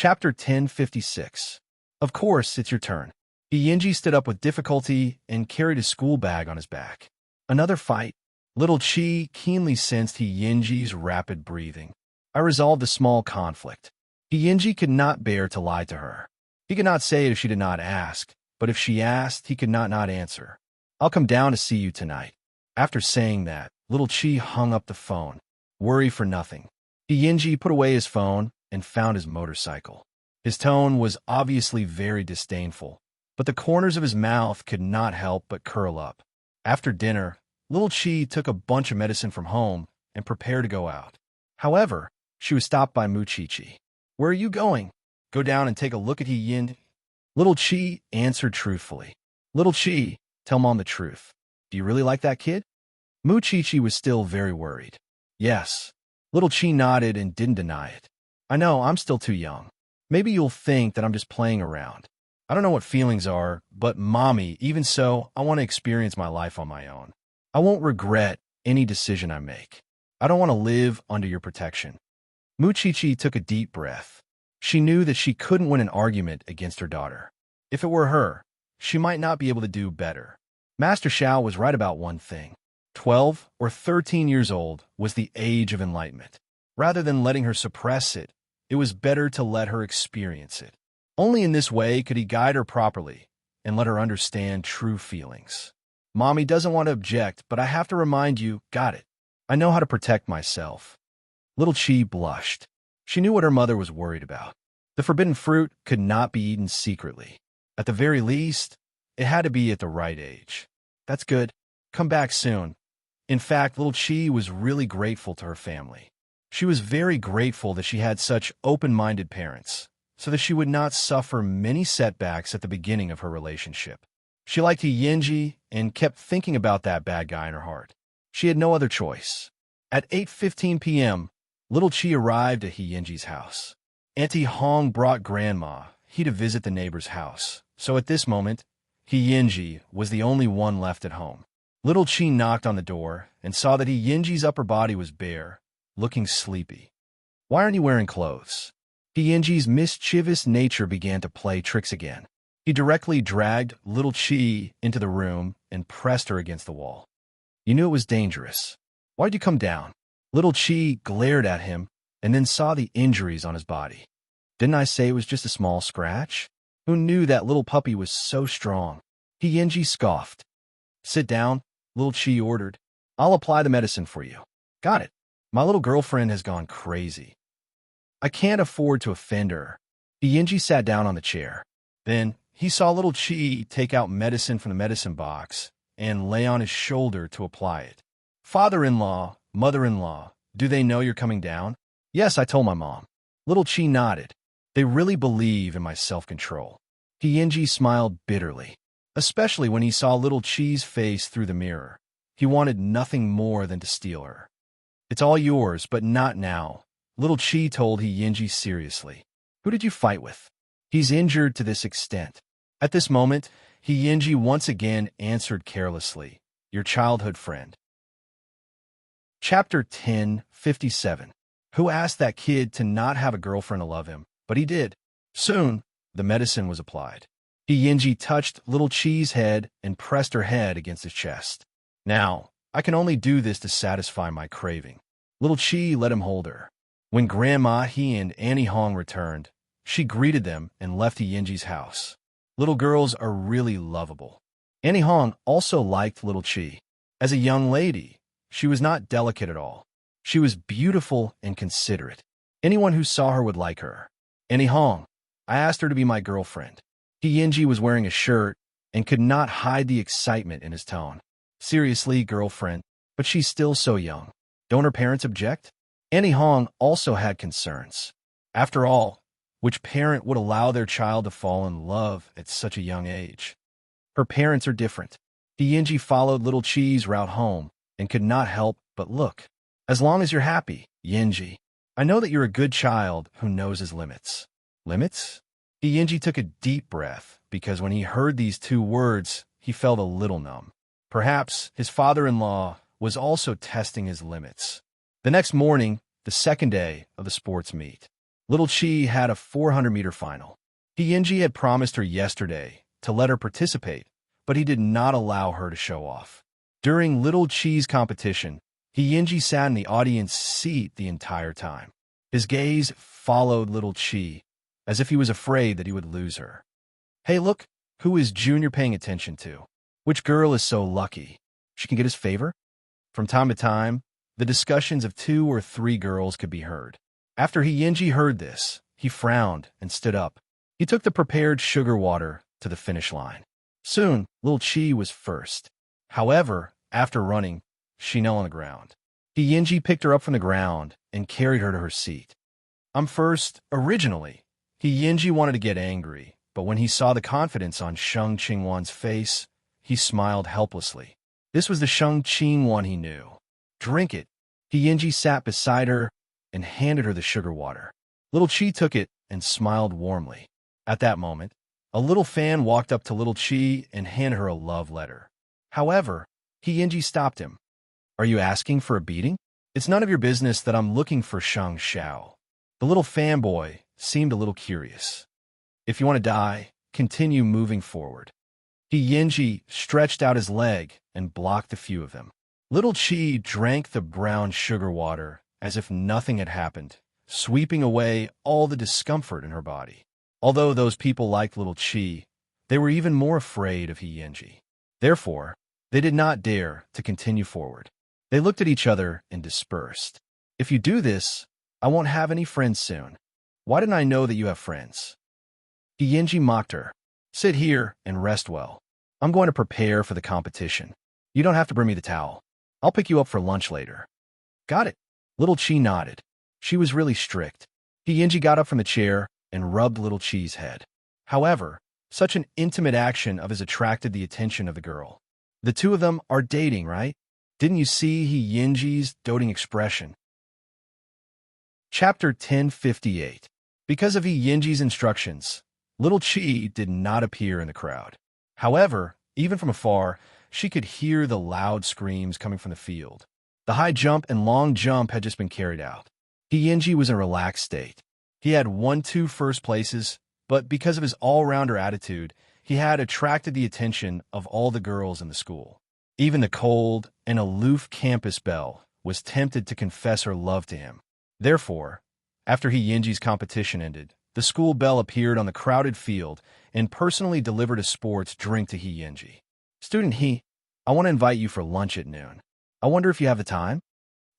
Chapter 1056. Of course, it's your turn. Yinji stood up with difficulty and carried his school bag on his back. Another fight. Little Chi keenly sensed Yinji's rapid breathing. I resolved a small conflict. Yinji could not bear to lie to her. He could not say it if she did not ask, but if she asked, he could not answer. I'll come down to see you tonight. After saying that, Little Chi hung up the phone. Worry for nothing. Yinji put away his phone and found his motorcycle. His tone was obviously very disdainful, but the corners of his mouth could not help but curl up. After dinner, Little Chi took a bunch of medicine from home and prepared to go out. However, she was stopped by Muchichi. Where are you going? Go down and take a look at Yin. Little Chi answered truthfully. Little Chi, tell Mom the truth. Do you really like that kid? Muchichi was still very worried. Yes. Little Chi nodded and didn't deny it. I know, I'm still too young. Maybe you'll think that I'm just playing around. I don't know what feelings are, but Mommy, even so, I want to experience my life on my own. I won't regret any decision I make. I don't want to live under your protection. Muchichi took a deep breath. She knew that she couldn't win an argument against her daughter. If it were her, she might not be able to do better. Master Xiao was right about one thing. 12 or 13 years old was the age of enlightenment. Rather than letting her suppress it, it was better to let her experience it. Only in this way could he guide her properly and let her understand true feelings. Mommy doesn't want to object, but I have to remind you, got it. I know how to protect myself. Little Chi blushed. She knew what her mother was worried about. The forbidden fruit could not be eaten secretly. At the very least, it had to be at the right age. That's good. Come back soon. In fact, Little Chi was really grateful to her family. She was very grateful that she had such open-minded parents, so that she would not suffer many setbacks at the beginning of her relationship. She liked Yinji and kept thinking about that bad guy in her heart. She had no other choice. At 8:15 p.m., Little Chi arrived at Yinji's house. Auntie Hong brought Grandma to visit the neighbor's house, so at this moment, Yinji was the only one left at home. Little Chi knocked on the door and saw that Yinji's upper body was bare, looking sleepy. Why aren't you wearing clothes? Yinji's mischievous nature began to play tricks again. He directly dragged Little Chi into the room and pressed her against the wall. You knew it was dangerous. Why'd you come down? Little Chi glared at him and then saw the injuries on his body. Didn't I say it was just a small scratch? Who knew that little puppy was so strong? Yinji scoffed. Sit down, Little Chi ordered. I'll apply the medicine for you. Got it. My little girlfriend has gone crazy. I can't afford to offend her. Yinji sat down on the chair. Then he saw Little Chi take out medicine from the medicine box and lay on his shoulder to apply it. Father-in-law, mother-in-law, do they know you're coming down? Yes, I told my mom. Little Chi nodded. They really believe in my self-control. Yinji smiled bitterly, especially when he saw Little Chi's face through the mirror. He wanted nothing more than to steal her. It's all yours, but not now, Little Chi told Yinji seriously. Who did you fight with? He's injured to this extent. At this moment, Yinji once again answered carelessly, your childhood friend. Chapter 1057. Who asked that kid to not have a girlfriend to love him? But he did. Soon, the medicine was applied. Yinji touched Little Chi's head and pressed her head against his chest. Now, I can only do this to satisfy my craving. Little Chi let him hold her. When Grandma He and Annie Hong returned, she greeted them and left Yinji's house. Little girls are really lovable. Annie Hong also liked Little Chi. As a young lady, she was not delicate at all. She was beautiful and considerate. Anyone who saw her would like her. Annie Hong, I asked her to be my girlfriend. Yinji was wearing a shirt and could not hide the excitement in his tone. Seriously, girlfriend, but she's still so young. Don't her parents object? Annie Hong also had concerns. After all, which parent would allow their child to fall in love at such a young age? Her parents are different. Yinji followed Little Chi's route home and could not help but look. As long as you're happy, Yinji. I know that you're a good child who knows his limits. Limits? Yinji took a deep breath because when he heard these two words, he felt a little numb. Perhaps his father-in-law was also testing his limits. The next morning, the second day of the sports meet, Little Chi had a 400-meter final. Yinji had promised her yesterday to let her participate, but he did not allow her to show off. During Little Chi's competition, Yinji sat in the audience seat the entire time. His gaze followed Little Chi, as if he was afraid that he would lose her. Hey, look, who is Junior paying attention to? Which girl is so lucky she can get his favor? From time to time, the discussions of 2 or 3 girls could be heard. After Yinji heard this, he frowned and stood up. He took the prepared sugar water to the finish line. Soon, Little Chi was first. However, after running, she knelt on the ground. Yinji picked her up from the ground and carried her to her seat. I'm first, originally. Yinji wanted to get angry, but when he saw the confidence on Sheng Qingwan's face, he smiled helplessly. This was the Sheng Qingwan he knew. Drink it. Yinji sat beside her and handed her the sugar water. Little Chi took it and smiled warmly. At that moment, a little fan walked up to Little Chi and handed her a love letter. However, Yinji stopped him. Are you asking for a beating? It's none of your business that I'm looking for Shang Xiao. The little fanboy seemed a little curious. If you want to die, continue moving forward. Yinji stretched out his leg and blocked a few of them. Little Chi drank the brown sugar water as if nothing had happened, sweeping away all the discomfort in her body. Although those people liked Little Chi, they were even more afraid of Yinji. Therefore, they did not dare to continue forward. They looked at each other and dispersed. If you do this, I won't have any friends soon. Why didn't I know that you have friends? Yinji mocked her. Sit here and rest well. I'm going to prepare for the competition. You don't have to bring me the towel. I'll pick you up for lunch later. Got it. Little Chi nodded. She was really strict. Yinji got up from the chair and rubbed Little Chi's head. However, such an intimate action of his attracted the attention of the girl. The two of them are dating, right? Didn't you see Yinji's doting expression? Chapter 1058. Because of Yinji's instructions, Little Chi did not appear in the crowd. However, even from afar, she could hear the loud screams coming from the field. The high jump and long jump had just been carried out. Yinji was in a relaxed state. He had won 2 first places, but because of his all-rounder attitude, he had attracted the attention of all the girls in the school. Even the cold and aloof campus belle was tempted to confess her love to him. Therefore, after Yinji's competition ended, the school belle appeared on the crowded field and personally delivered a sports drink to Yinji. Student He, I want to invite you for lunch at noon. I wonder if you have the time?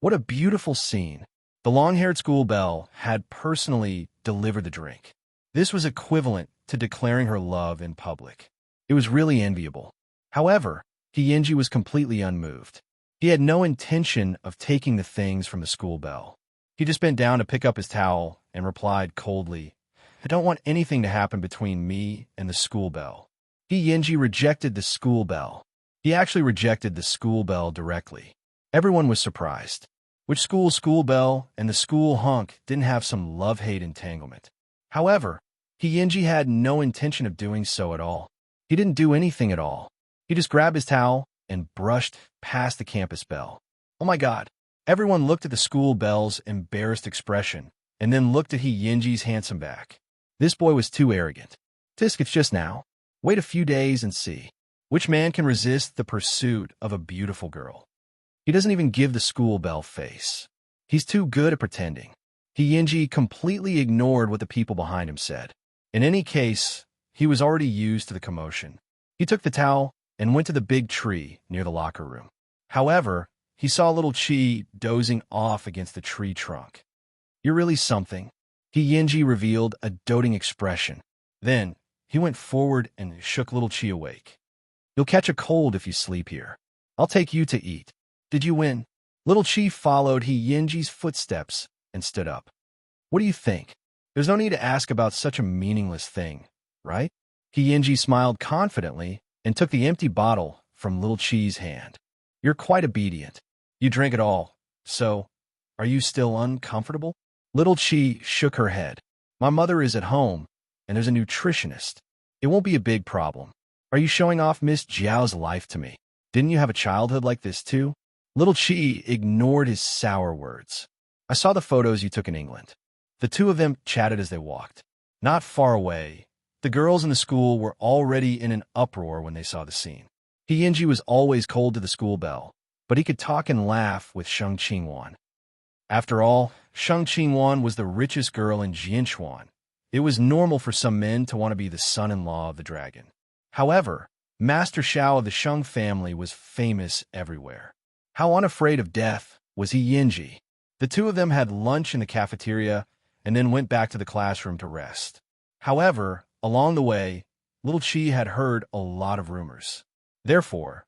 What a beautiful scene. The long-haired school belle had personally delivered the drink. This was equivalent to declaring her love in public. It was really enviable. However, Yinji was completely unmoved. He had no intention of taking the things from the school belle. He just bent down to pick up his towel and replied coldly, I don't want anything to happen between me and the school belle. Yinji rejected the school belle. He actually rejected the school belle directly. Everyone was surprised. Which school belle and the school hunk didn't have some love-hate entanglement. However, Yinji had no intention of doing so at all. He didn't do anything at all. He just grabbed his towel and brushed past the campus belle. Oh my God. Everyone looked at the school belle's embarrassed expression and then looked at Yinji's handsome back. This boy was too arrogant. Tisk, it's just now. Wait a few days and see. Which man can resist the pursuit of a beautiful girl? He doesn't even give the school belle face. He's too good at pretending. Yinji completely ignored what the people behind him said. In any case, he was already used to the commotion. He took the towel and went to the big tree near the locker room. However, he saw Little Chi dozing off against the tree trunk. You're really something. Yinji revealed a doting expression. Then, he went forward and shook Little Chi awake. You'll catch a cold if you sleep here. I'll take you to eat. Did you win? Little Chi followed Yinji's footsteps and stood up. What do you think? There's no need to ask about such a meaningless thing, right? Yinji smiled confidently and took the empty bottle from Little Chi's hand. You're quite obedient. You drink it all. So, are you still uncomfortable? Little Chi shook her head. My mother is at home, and there's a nutritionist. It won't be a big problem. Are you showing off Miss Jiao's life to me? Didn't you have a childhood like this too? Little Chi ignored his sour words. I saw the photos you took in England. The two of them chatted as they walked. Not far away, the girls in the school were already in an uproar when they saw the scene. Hyunji was always cold to the school bell, but he could talk and laugh with Sheng Qingwan. After all, Sheng Qingwan was the richest girl in Jianchuan. It was normal for some men to want to be the son-in-law of the dragon. However, Master Xiao of the Sheng family was famous everywhere. How unafraid of death was Hyunji? The two of them had lunch in the cafeteria and then went back to the classroom to rest. However, along the way, little Chi had heard a lot of rumors. Therefore,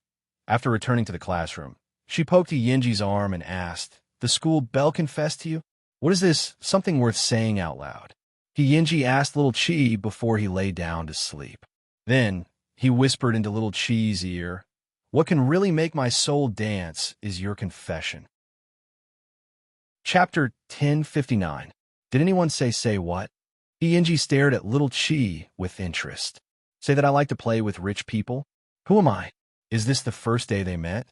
after returning to the classroom, she poked Hyunji's arm and asked, "The school bell confessed to you? What is this, something worth saying out loud?" Hyunji asked little Chi before he lay down to sleep. Then, he whispered into little Chi's ear, "What can really make my soul dance is your confession." Chapter 1059. Did anyone say what? Hyunji stared at little Chi with interest. Say that I like to play with rich people? Who am I? Is this the first day they met?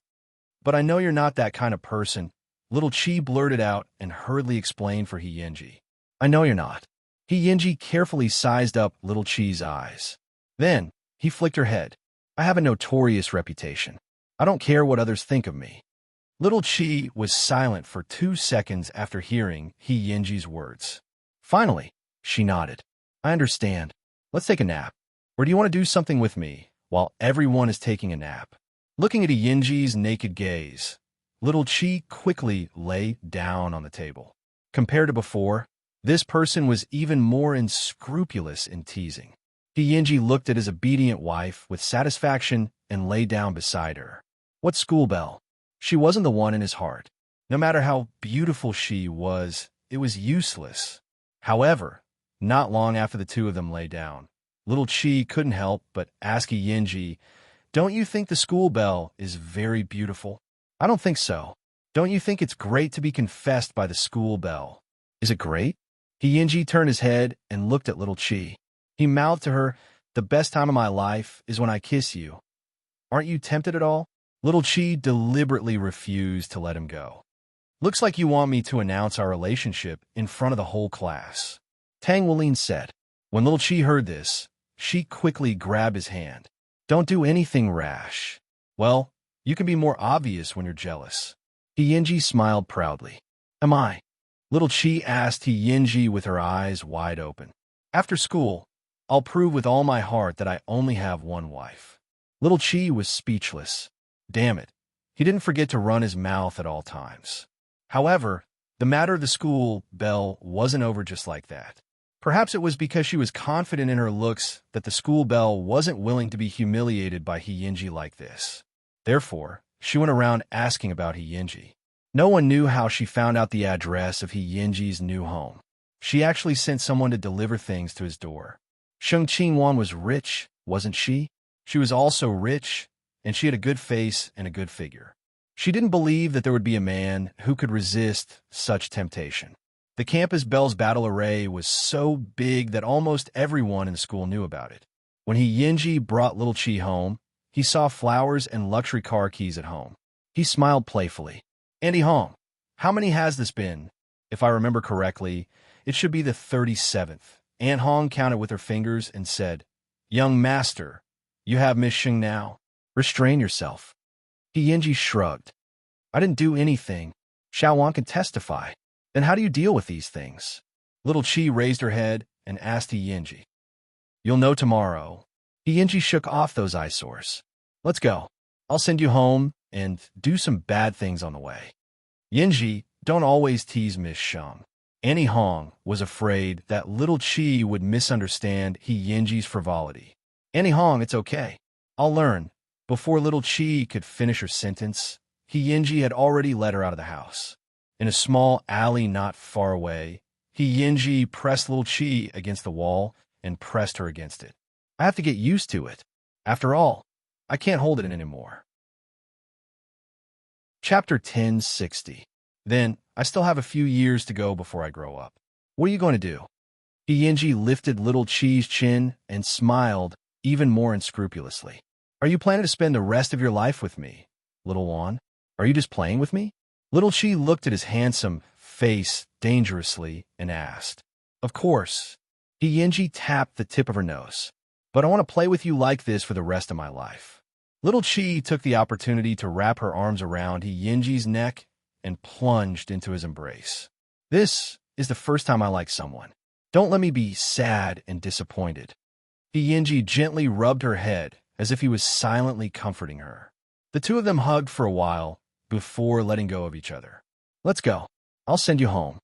But I know you're not that kind of person, little Chi blurted out and hurriedly explained for Hyunji. I know you're not. Hyunji carefully sized up little Chi's eyes. Then, he flicked her head. I have a notorious reputation. I don't care what others think of me. Little Chi was silent for 2 seconds after hearing Hyunji's words. Finally, she nodded. I understand. Let's take a nap. Or do you want to do something with me while everyone is taking a nap? Looking at Hyunji's naked gaze, little Chi quickly lay down on the table. Compared to before, this person was even more unscrupulous in teasing. Hyunji looked at his obedient wife with satisfaction and lay down beside her. What school bell? She wasn't the one in his heart. No matter how beautiful she was, it was useless. However, not long after the two of them lay down, little Chi couldn't help but ask Hyunji, don't you think the school bell is very beautiful? I don't think so. Don't you think it's great to be confessed by the school bell? Is it great? Hyunji turned his head and looked at little Chi. He mouthed to her, the best time of my life is when I kiss you. Aren't you tempted at all? Little Chi deliberately refused to let him go. Looks like you want me to announce our relationship in front of the whole class, Tang Weilin said. When little Chi heard this, she quickly grabbed his hand. Don't do anything rash. Well, you can be more obvious when you're jealous. Hyunji smiled proudly. Am I? Little Chi asked Hyunji with her eyes wide open. After school, I'll prove with all my heart that I only have one wife. Little Chi was speechless. Damn it, he didn't forget to run his mouth at all times. However, the matter of the school bell wasn't over just like that. Perhaps it was because she was confident in her looks that the school bell wasn't willing to be humiliated by Hyunji like this. Therefore, she went around asking about Hyunji. No one knew how she found out the address of Hyunji's new home. She actually sent someone to deliver things to his door. Sheng Qingwan was rich, wasn't she? She was also rich, and she had a good face and a good figure. She didn't believe that there would be a man who could resist such temptation. The campus bell's battle array was so big that almost everyone in the school knew about it. When Hyunji brought little Chi home, he saw flowers and luxury car keys at home. He smiled playfully. Andy Hong, how many has this been? If I remember correctly, it should be the 37th. Aunt Hong counted with her fingers and said, Young master, you have Miss Xing now. Restrain yourself. Hyunji shrugged. I didn't do anything. Xiao Wan can testify. Then how do you deal with these things? Little Chi raised her head and asked Hyunji. You'll know tomorrow. Hyunji shook off those eyesores. Let's go. I'll send you home and do some bad things on the way. Hyunji, don't always tease Miss Sheng. Annie Hong was afraid that little Chi would misunderstand Hyunji's frivolity. Annie Hong, it's okay. I'll learn. Before little Chi could finish her sentence, Hyunji had already led her out of the house. In a small alley not far away, Hyunji pressed little Chi against the wall and pressed her against it. I have to get used to it. After all, I can't hold it in anymore. Chapter 1060. Then, I still have a few years to go before I grow up. What are you going to do? Hyunji lifted little Chi's chin and smiled even more unscrupulously. Are you planning to spend the rest of your life with me, little Wan? Are you just playing with me? Little Chi looked at his handsome face dangerously and asked. Of course. Hyunji tapped the tip of her nose. But I want to play with you like this for the rest of my life. Little Chi took the opportunity to wrap her arms around Hyunji's neck and plunged into his embrace. This is the first time I like someone. Don't let me be sad and disappointed. Hyunji gently rubbed her head as if he was silently comforting her. The two of them hugged for a while before letting go of each other. Let's go. I'll send you home.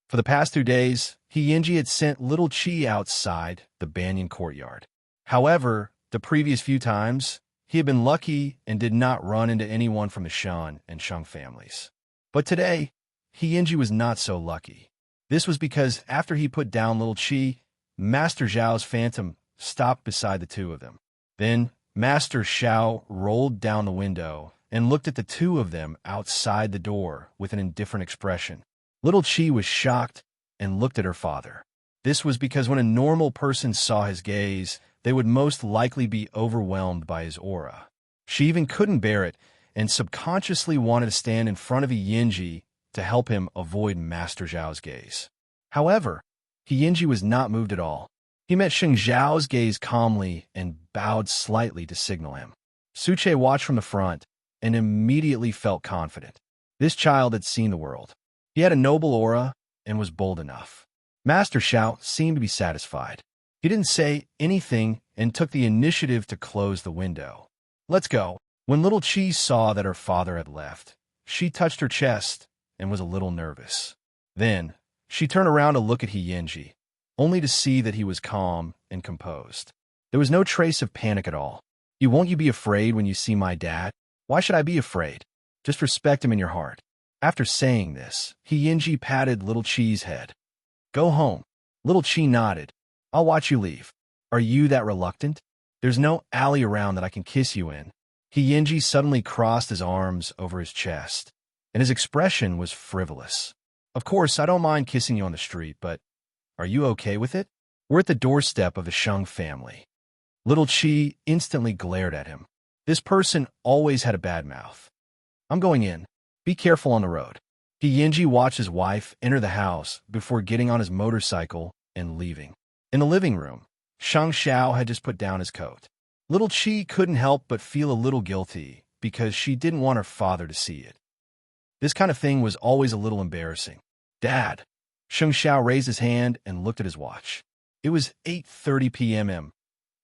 For the past 2 days, Hyunji had sent Little Chi outside the banyan courtyard. However, the previous few times, he had been lucky and did not run into anyone from the Shan and Sheng families. But today, Hyunji was not so lucky. This was because after he put down Little Chi, Master Zhao's phantom stopped beside the two of them. Then, Master Xiao rolled down the window and looked at the two of them outside the door with an indifferent expression. Little Chi was shocked and looked at her father. This was because when a normal person saw his gaze, they would most likely be overwhelmed by his aura. She even couldn't bear it and subconsciously wanted to stand in front of Hyunji to help him avoid Master Zhao's gaze. However, Hyunji was not moved at all. He met Sheng Zhao's gaze calmly and bowed slightly to signal him. Suche watched from the front and immediately felt confident. This child had seen the world. He had a noble aura and was bold enough. Master Xiao seemed to be satisfied. He didn't say anything and took the initiative to close the window. Let's go. When Little Chi saw that her father had left, she touched her chest and was a little nervous. Then, she turned around to look at Hyunji, only to see that he was calm and composed. There was no trace of panic at all. Won't you be afraid when you see my dad? Why should I be afraid? Just respect him in your heart. After saying this, Hyunji patted Little Chi's head. Go home. Little Chi nodded. I'll watch you leave. Are you that reluctant? There's no alley around that I can kiss you in. Hyunji suddenly crossed his arms over his chest, and his expression was frivolous. Of course, I don't mind kissing you on the street, but are you okay with it? We're at the doorstep of the Sheng family. Little Chi instantly glared at him. This person always had a bad mouth. I'm going in. Be careful on the road. Hyunji watched his wife enter the house before getting on his motorcycle and leaving. In the living room, Shang Xiao had just put down his coat. Little Chi couldn't help but feel a little guilty because she didn't want her father to see it. This kind of thing was always a little embarrassing. Dad. Shang Xiao raised his hand and looked at his watch. It was 8:30 p.m.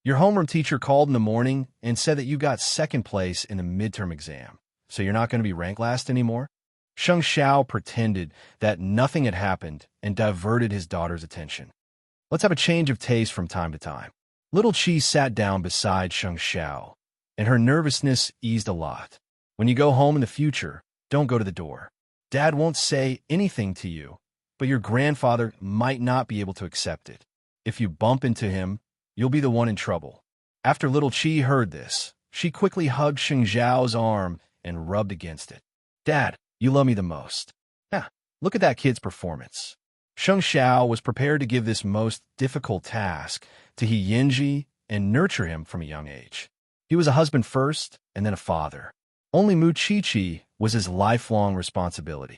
Your homeroom teacher called in the morning and said that you got second place in the midterm exam, so you're not going to be ranked last anymore? Shang Xiao pretended that nothing had happened and diverted his daughter's attention. Let's have a change of taste from time to time. Little Chi sat down beside Shang Xiao, and her nervousness eased a lot. When you go home in the future, don't go to the door. Dad won't say anything to you, but your grandfather might not be able to accept it. If you bump into him, you'll be the one in trouble. After Little Chi heard this, she quickly hugged Sheng Zhao's arm and rubbed against it. Dad, you love me the most. Look at that kid's performance. Sheng Xiao was prepared to give this most difficult task to Hyunji and nurture him from a young age. He was a husband first and then a father. Only Mu Chi was his lifelong responsibility.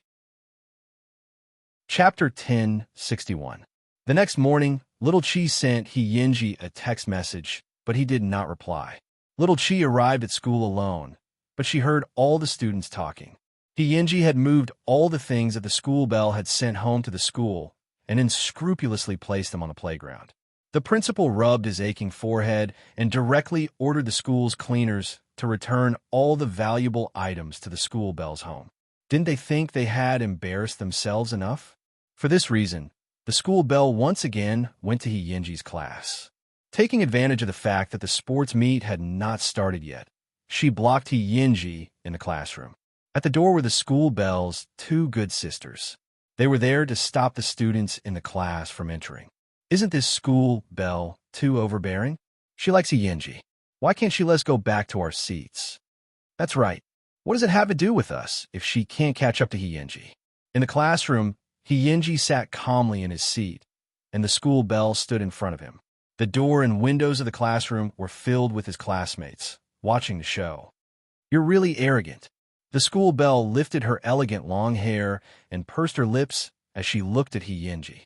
Chapter 1061. The next morning, Little Chi sent Hyunji a text message, but he did not reply. Little Chi arrived at school alone, but she heard all the students talking. Hyunji had moved all the things that the school bell had sent home to the school and then scrupulously placed them on the playground. The principal rubbed his aching forehead and directly ordered the school's cleaners to return all the valuable items to the school bell's home. Didn't they think they had embarrassed themselves enough? For this reason, the school bell once again went to Hyunji's class. Taking advantage of the fact that the sports meet had not started yet, she blocked Hyunji in the classroom. At the door were the school bell's two good sisters. They were there to stop the students in the class from entering. Isn't this school bell too overbearing? She likes Hyunji. Why can't she let us go back to our seats? That's right. What does it have to do with us if she can't catch up to Hyunji? In the classroom, Hyunji sat calmly in his seat, and the school bell stood in front of him. The door and windows of the classroom were filled with his classmates, watching the show. You're really arrogant. The school bell lifted her elegant long hair and pursed her lips as she looked at Hyunji.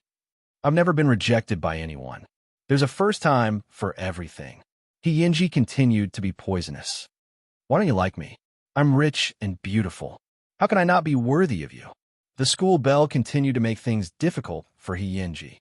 I've never been rejected by anyone. There's a first time for everything. Hyinji continued to be poisonous. Why don't you like me? I'm rich and beautiful. How can I not be worthy of you? The school bell continued to make things difficult for Hyinji.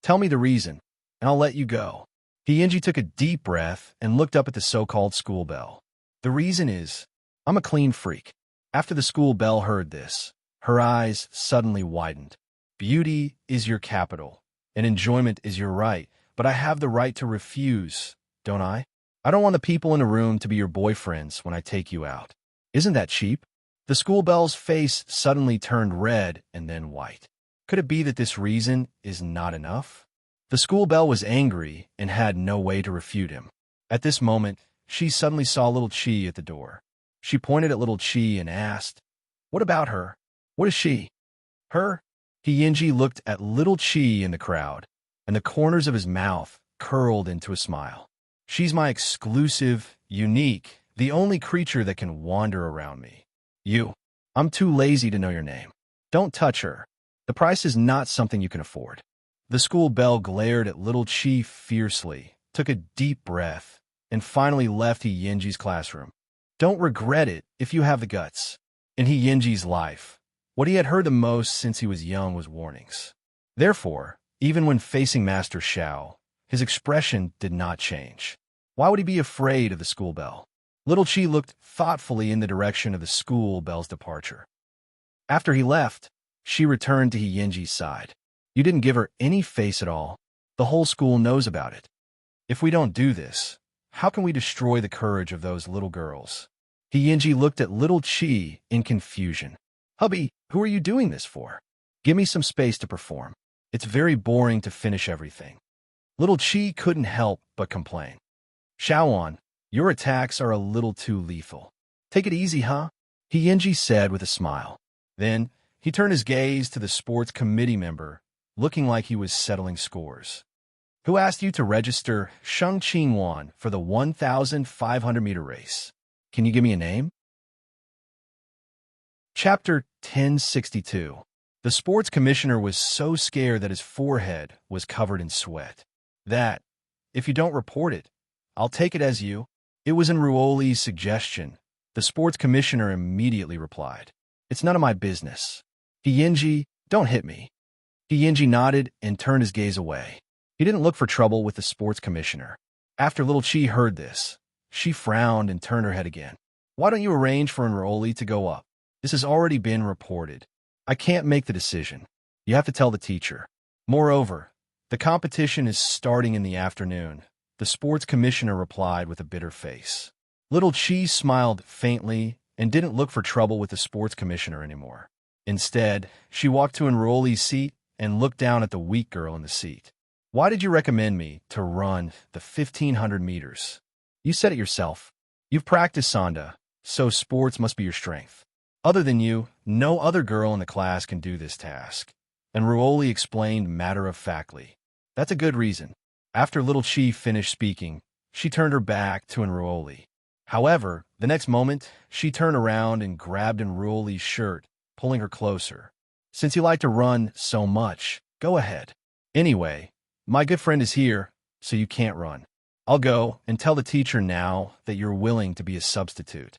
Tell me the reason, and I'll let you go. Hyinji took a deep breath and looked up at the so-called school bell. The reason is, I'm a clean freak. After the school bell heard this, her eyes suddenly widened. Beauty is your capital, and enjoyment is your right, but I have the right to refuse, don't I? I don't want the people in the room to be your boyfriends when I take you out. Isn't that cheap? The school bell's face suddenly turned red and then white. Could it be that this reason is not enough? The school bell was angry and had no way to refute him. At this moment, she suddenly saw little Chi at the door. She pointed at little Chi and asked, "What about her? What is she?" Her? Hyinji looked at little Chi in the crowd, and the corners of his mouth curled into a smile. She's my exclusive, unique, the only creature that can wander around me. You. I'm too lazy to know your name. Don't touch her. The price is not something you can afford. The school bell glared at little Chi fiercely, took a deep breath, and finally left Hyinji's classroom. Don't regret it if you have the guts. In Hyinji's life, what he had heard the most since he was young was warnings. Therefore, even when facing Master Xiao, his expression did not change. Why would he be afraid of the school bell? Little Chi looked thoughtfully in the direction of the school bell's departure. After he left, she returned to Hyinji's side. You didn't give her any face at all. The whole school knows about it. If we don't do this, how can we destroy the courage of those little girls? Hyinji looked at little Chi in confusion. Hubby, who are you doing this for? Give me some space to perform. It's very boring to finish everything. Little Chi couldn't help but complain. Xiaoan, your attacks are a little too lethal. Take it easy, huh? Hyinji said with a smile. Then, he turned his gaze to the sports committee member, looking like he was settling scores. Who asked you to register Sheng Qingwan for the 1,500-meter race? Can you give me a name? Chapter 1062. The sports commissioner was so scared that his forehead was covered in sweat. That, if you don't report it, I'll take it as you. It was Enruoli's suggestion. The sports commissioner immediately replied, It's none of my business. Hyinji, don't hit me. Hyinji nodded and turned his gaze away. He didn't look for trouble with the sports commissioner. After little Chi heard this, she frowned and turned her head again. Why don't you arrange for Enruoli to go up? This has already been reported. I can't make the decision. You have to tell the teacher. Moreover, the competition is starting in the afternoon. The sports commissioner replied with a bitter face. Little Chi smiled faintly and didn't look for trouble with the sports commissioner anymore. Instead, she walked to Enruoli's seat and looked down at the weak girl in the seat. Why did you recommend me to run the 1,500 meters? You said it yourself. You've practiced Sanda, so sports must be your strength. Other than you, no other girl in the class can do this task. Enruoli explained matter-of-factly. That's a good reason. After little Chi finished speaking, she turned her back to Enruoli. However, the next moment, she turned around and grabbed Enruoli's shirt, pulling her closer. Since you like to run so much, go ahead. Anyway, my good friend is here, so you can't run. I'll go and tell the teacher now that you're willing to be a substitute.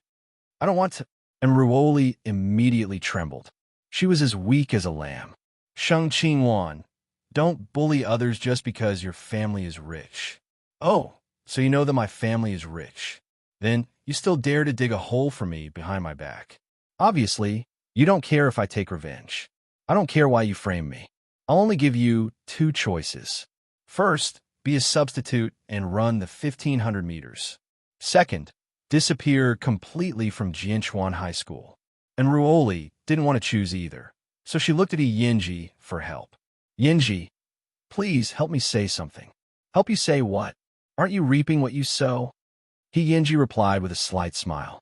I don't want to. Enruoli immediately trembled. She was as weak as a lamb. Sheng Qingwan, don't bully others just because your family is rich. Oh, so you know that my family is rich. Then you still dare to dig a hole for me behind my back. Obviously, you don't care if I take revenge. I don't care why you frame me. I'll only give you two choices. First, be a substitute and run the 1,500 meters. Second, disappear completely from Jianchuan High School. Enruoli didn't want to choose either, so she looked at Hyinji for help. Yinji, please help me say something. Help you say what? Aren't you reaping what you sow? Hyinji replied with a slight smile.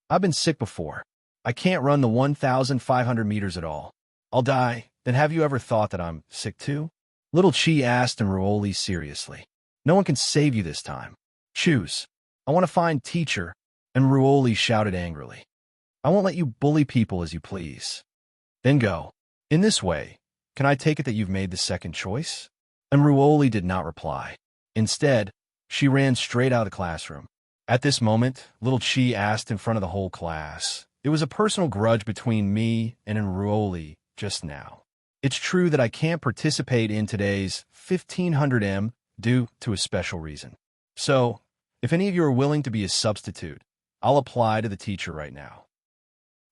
I've been sick before. I can't run the 1,500 meters at all. I'll die. Then have you ever thought that I'm sick too? Little Chi asked Enruoli seriously. No one can save you this time. Choose. I want to find teacher. Enruoli shouted angrily. I won't let you bully people as you please. Then go. In this way, Can I take it that you've made the second choice? And Ruoli did not reply. Instead, she ran straight out of the classroom. At this moment, little Chi asked in front of the whole class. It was a personal grudge between me and Ruoli just now. It's true that I can't participate in today's 1500M due to a special reason. So, if any of you are willing to be a substitute, I'll apply to the teacher right now.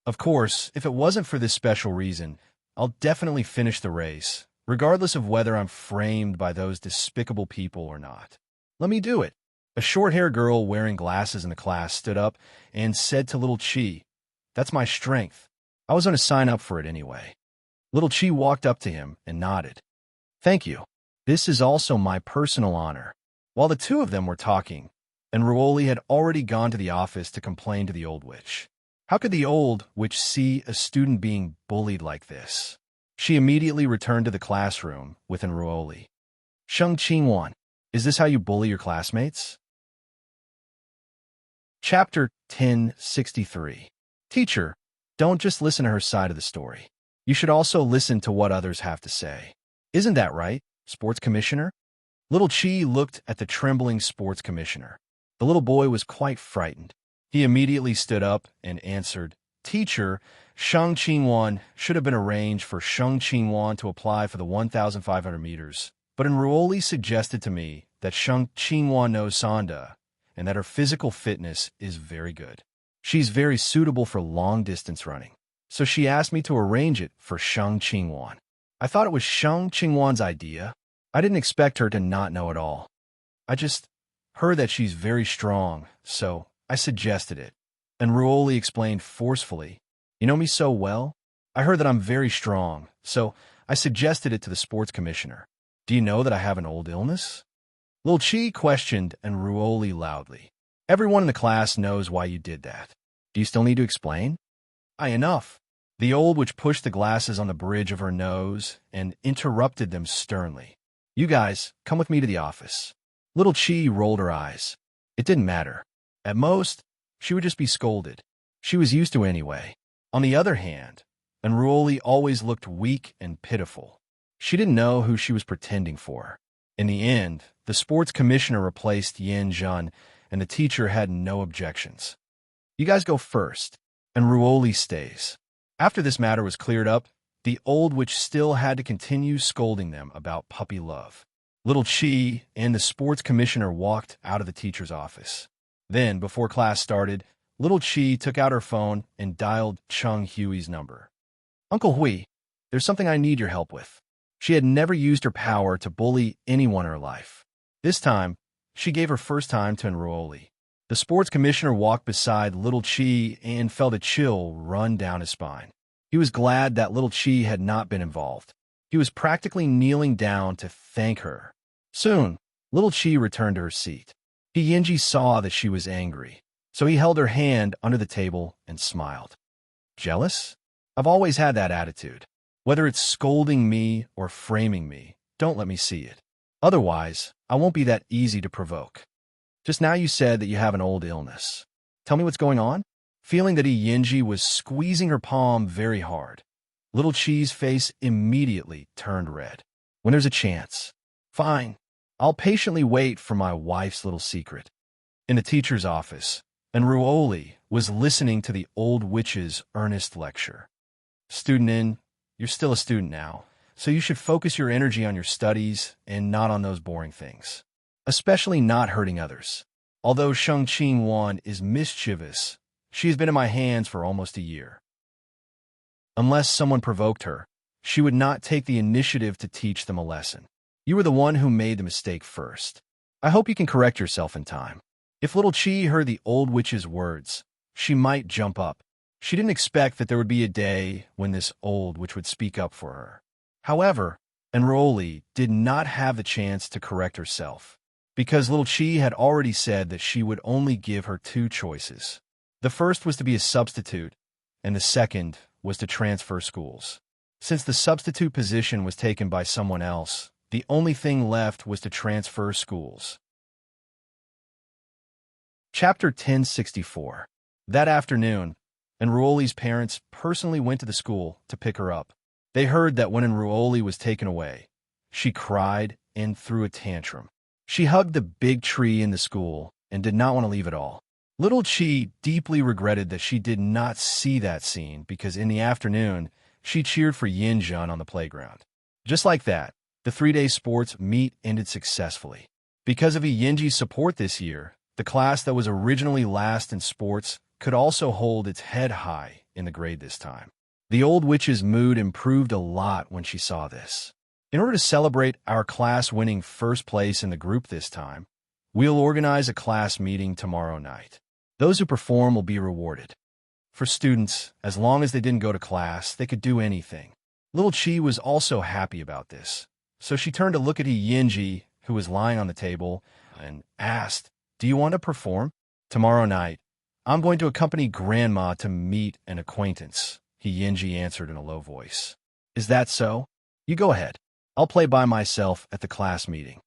Of course, if it wasn't for this special reason, I'll definitely finish the race, regardless of whether I'm framed by those despicable people or not. Let me do it. A short-haired girl wearing glasses in the class stood up and said to little Chi, "That's my strength. I was going to sign up for it anyway." Little Chi walked up to him and nodded. "Thank you. This is also my personal honor." While the two of them were talking, and Ruoli had already gone to the office to complain to the old witch. How could the old witch see a student being bullied like this? She immediately returned to the classroom with Ruoli. "Sheng Qingwan, is this how you bully your classmates?" Chapter 1063. Teacher, don't just listen to her side of the story. You should also listen to what others have to say. Isn't that right, Sports Commissioner? Little Chi looked at the trembling sports commissioner. The little boy was quite frightened. He immediately stood up and answered, "Teacher, Sheng Qingwan should have been arranged for Sheng Qingwan to apply for the 1,500 meters, but Ruoli suggested to me that Sheng Qingwan knows Sonda and that her physical fitness is very good. She's very suitable for long-distance running, so she asked me to arrange it for Sheng Qingwan. I thought it was Sheng Qingwan's idea. I didn't expect her to not know it all. I just heard that she's very strong, so I suggested it." And Ruoli explained forcefully, "You know me so well? I heard that I'm very strong, so I suggested it to the sports commissioner. Do you know that I have an old illness?" Lil Chi questioned and Ruoli loudly. "Everyone in the class knows why you did that. Do you still need to explain?" Enough." The old witch pushed the glasses on the bridge of her nose and interrupted them sternly. "You guys, come with me to the office." Little Chi rolled her eyes. It didn't matter. At most, she would just be scolded. She was used to it anyway. On the other hand, Ruoli always looked weak and pitiful. She didn't know who she was pretending for. In the end, the sports commissioner replaced Yin Zhen, and the teacher had no objections. "You guys go first, and Ruoli stays." After this matter was cleared up, the old witch still had to continue scolding them about puppy love. Little Chi and the sports commissioner walked out of the teacher's office. Then, before class started, little Chi took out her phone and dialed Chung Huey's number. "Uncle Hui, there's something I need your help with." She had never used her power to bully anyone in her life. This time, she gave her first time to Ruoli. The sports commissioner walked beside little Chi and felt a chill run down his spine. He was glad that little Chi had not been involved. He was practically kneeling down to thank her. Soon, little Chi returned to her seat. Yinji saw that she was angry, so he held her hand under the table and smiled. "Jealous? I've always had that attitude. Whether it's scolding me or framing me, don't let me see it. Otherwise, I won't be that easy to provoke. Just now you said that you have an old illness. Tell me what's going on?" Feeling that Yinji was squeezing her palm very hard, little Chi's face immediately turned red. "When there's a chance. Fine. I'll patiently wait for my wife's little secret." In the teacher's office, Ruoli was listening to the old witch's earnest lecture. "Student In, you're still a student now, so you should focus your energy on your studies and not on those boring things. Especially not hurting others. Although Sheng Qingwan is mischievous, she has been in my hands for almost a year. Unless someone provoked her, she would not take the initiative to teach them a lesson. You were the one who made the mistake first. I hope you can correct yourself in time." If little Chi heard the old witch's words, she might jump up. She didn't expect that there would be a day when this old witch would speak up for her. However, Ruoli did not have the chance to correct herself, because little Chi had already said that she would only give her two choices. The first was to be a substitute, and the second was to transfer schools. Since the substitute position was taken by someone else, the only thing left was to transfer schools. Chapter 1064. That afternoon, Ruoli's parents personally went to the school to pick her up. They heard that when Enruoli was taken away, she cried and threw a tantrum. She hugged the big tree in the school and did not want to leave at all. Little Chi deeply regretted that she did not see that scene because in the afternoon, she cheered for Yinjun on the playground. Just like that, the 3-day sports meet ended successfully. Because of Yinji's support this year, the class that was originally last in sports could also hold its head high in the grade this time. The old witch's mood improved a lot when she saw this. In order to celebrate our class winning first place in the group this time, we'll organize a class meeting tomorrow night. Those who perform will be rewarded. For students, as long as they didn't go to class, they could do anything. Little Chi was also happy about this, so she turned to look at Yinji, who was lying on the table, and asked, "Do you want to perform? Tomorrow night, I'm going to accompany Grandma to meet an acquaintance," Yinji answered in a low voice. "Is that so? You go ahead. I'll play by myself at the class meeting."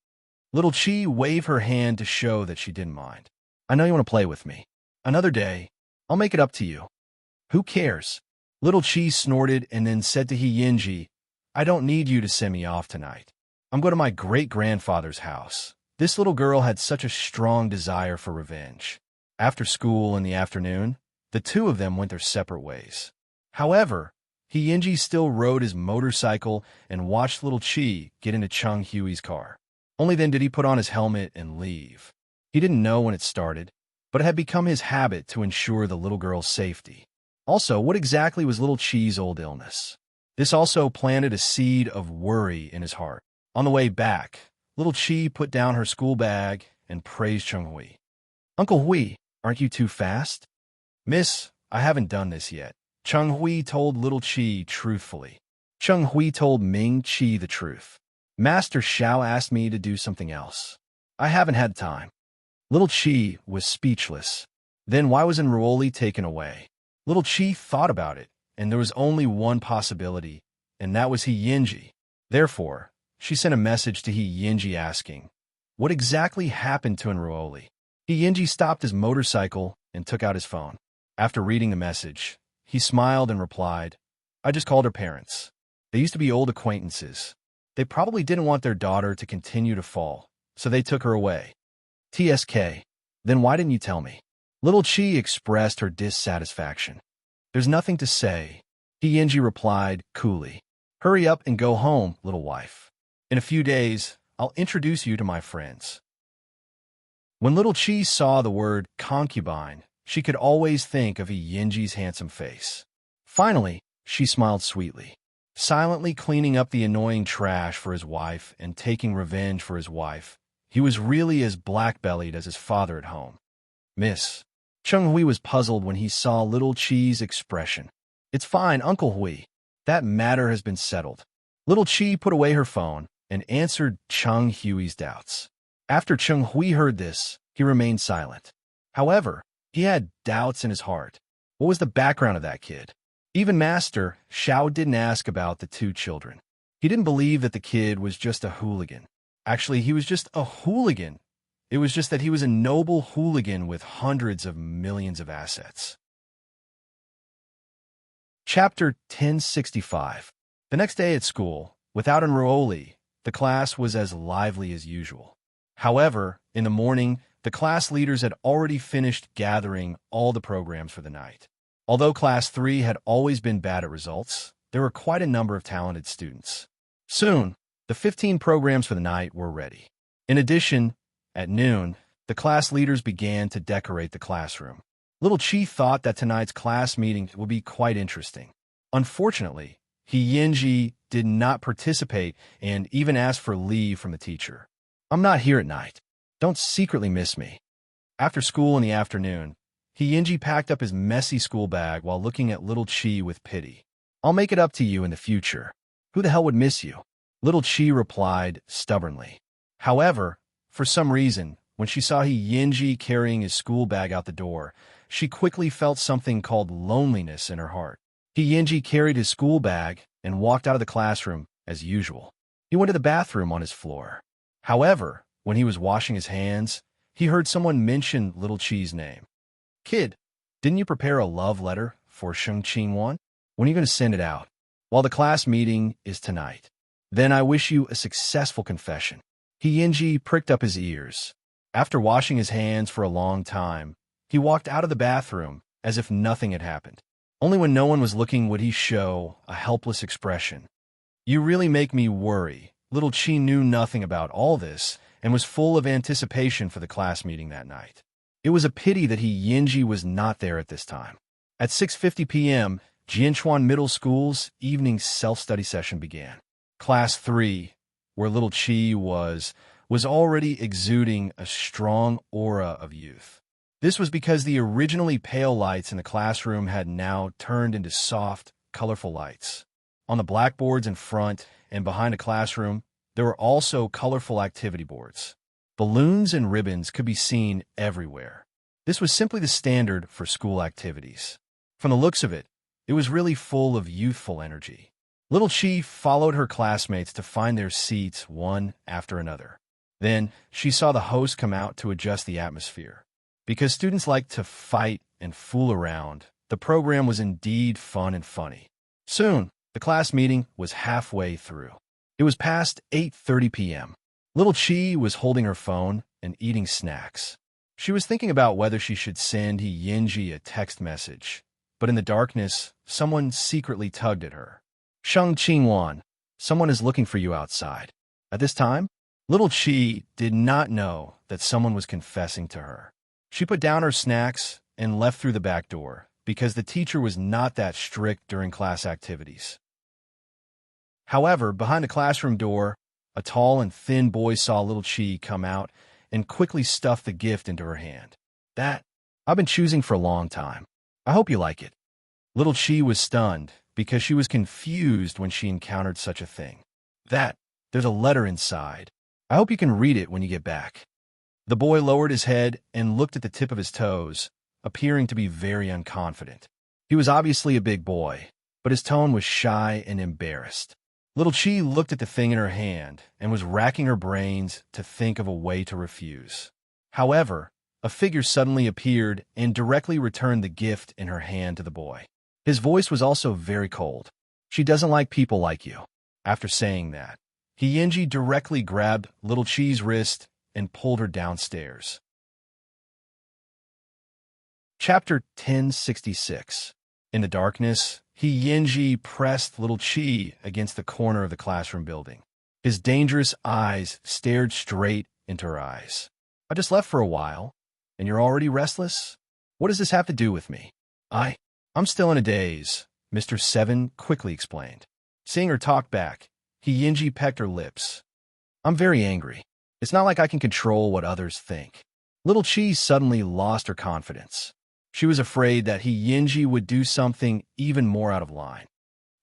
Little Chi waved her hand to show that she didn't mind. "I know you want to play with me. Another day, I'll make it up to you." "Who cares?" Little Chi snorted and then said to Yinji, "I don't need you to send me off tonight. I'm going to my great-grandfather's house." This little girl had such a strong desire for revenge. After school in the afternoon, the two of them went their separate ways. However, Yinji still rode his motorcycle and watched Little Chi get into Chung Hui's car. Only then did he put on his helmet and leave. He didn't know when it started, but it had become his habit to ensure the little girl's safety. Also, what exactly was Little Chi's old illness? This also planted a seed of worry in his heart. On the way back, Little Chi put down her school bag and praised Chung Hui. "Uncle Hui, aren't you too fast?" "Miss, I haven't done this yet." Chung Hui told Little Chi truthfully. Chung Hui told Ming Chi the truth. "Master Xiao asked me to do something else. I haven't had time." Little Chi was speechless. Then why was Enruoli taken away? Little Chi thought about it, and there was only one possibility, and that was Yinji. Therefore, she sent a message to Yinji asking, "What exactly happened to Enruoli?" Yinji stopped his motorcycle and took out his phone. After reading the message, he smiled and replied, "I just called her parents. They used to be old acquaintances. They probably didn't want their daughter to continue to fall, so they took her away." "TSK, then why didn't you tell me?" Little Chi expressed her dissatisfaction. "There's nothing to say," Yinji replied coolly. "Hurry up and go home, little wife. In a few days, I'll introduce you to my friends." When Little Chi saw the word concubine, she could always think of Yinji's handsome face. Finally, she smiled sweetly. Silently cleaning up the annoying trash for his wife and taking revenge for his wife, he was really as black-bellied as his father at home. "Miss." Chung Hui was puzzled when he saw Little Chi's expression. "It's fine, Uncle Hui. That matter has been settled." Little Chi put away her phone and answered Chung Hui's doubts. After Chung Hui heard this, he remained silent. However, he had doubts in his heart. What was the background of that kid? Even Master Xiao didn't ask about the two children. He didn't believe that the kid was just a hooligan. Actually, he was just a hooligan. It was just that he was a noble hooligan with hundreds of millions of assets. Chapter 1065. The next day at school, without Enruoli, the class was as lively as usual. However, in the morning, the class leaders had already finished gathering all the programs for the night. Although Class 3 had always been bad at results, there were quite a number of talented students. Soon, the 15 programs for the night were ready. In addition, at noon, the class leaders began to decorate the classroom. Little Chi thought that tonight's class meeting would be quite interesting. Unfortunately, Yinji did not participate and even asked for leave from the teacher. "I'm not here at night. Don't secretly miss me." After school in the afternoon, Yinji packed up his messy school bag while looking at Little Chi with pity. "I'll make it up to you in the future. Who the hell would miss you?" Little Chi replied stubbornly. However, for some reason, when she saw Yinji carrying his school bag out the door, she quickly felt something called loneliness in her heart. Yinji carried his school bag and walked out of the classroom as usual. He went to the bathroom on his floor. However, when he was washing his hands, he heard someone mention Little Chi's name. "Kid, didn't you prepare a love letter for Sheng Qingwan? When are you going to send it out?" while the class meeting is tonight. Then I wish you a successful confession. Hyunji pricked up his ears. After washing his hands for a long time, he walked out of the bathroom as if nothing had happened. Only when no one was looking would he show a helpless expression. You really make me worry. Little Chi knew nothing about all this and was full of anticipation for the class meeting that night. It was a pity that Hyunji was not there at this time. At 6:50 p.m., Jianchuan Middle School's evening self-study session began. Class 3, where little Chi was already exuding a strong aura of youth. This was because the originally pale lights in the classroom had now turned into soft, colorful lights. On the blackboards in front and behind the classroom, there were also colorful activity boards. Balloons and ribbons could be seen everywhere. This was simply the standard for school activities. From the looks of it, it was really full of youthful energy. Little Chi followed her classmates to find their seats one after another. Then she saw the host come out to adjust the atmosphere. Because students like to fight and fool around, the program was indeed fun and funny. Soon, the class meeting was halfway through. It was past 8:30 p.m. Little Chi was holding her phone and eating snacks. She was thinking about whether she should send Hyunji a text message, but in the darkness, someone secretly tugged at her. Sheng Qingwan, someone is looking for you outside. At this time, little Chi did not know that someone was confessing to her. She put down her snacks and left through the back door because the teacher was not that strict during class activities. However, behind the classroom door, a tall and thin boy saw little Chi come out and quickly stuffed the gift into her hand. That I've been choosing for a long time. I hope you like it. Little Chi was stunned because she was confused when she encountered such a thing. There's a letter inside. I hope you can read it when you get back. The boy lowered his head and looked at the tip of his toes, appearing to be very unconfident. He was obviously a big boy, but his tone was shy and embarrassed. Little Chi looked at the thing in her hand and was racking her brains to think of a way to refuse. However, a figure suddenly appeared and directly returned the gift in her hand to the boy. His voice was also very cold. She doesn't like people like you. After saying that, Hyunji directly grabbed little Chi's wrist and pulled her downstairs. Chapter 1066. In the darkness, Hyunji pressed little Chi against the corner of the classroom building. His dangerous eyes stared straight into her eyes. I just left for a while, and you're already restless? What does this have to do with me? I'm still in a daze, Mr. Seven quickly explained. Seeing her talk back, Hyunji pecked her lips. I'm very angry. It's not like I can control what others think. Little Chi suddenly lost her confidence. She was afraid that Hyunji would do something even more out of line.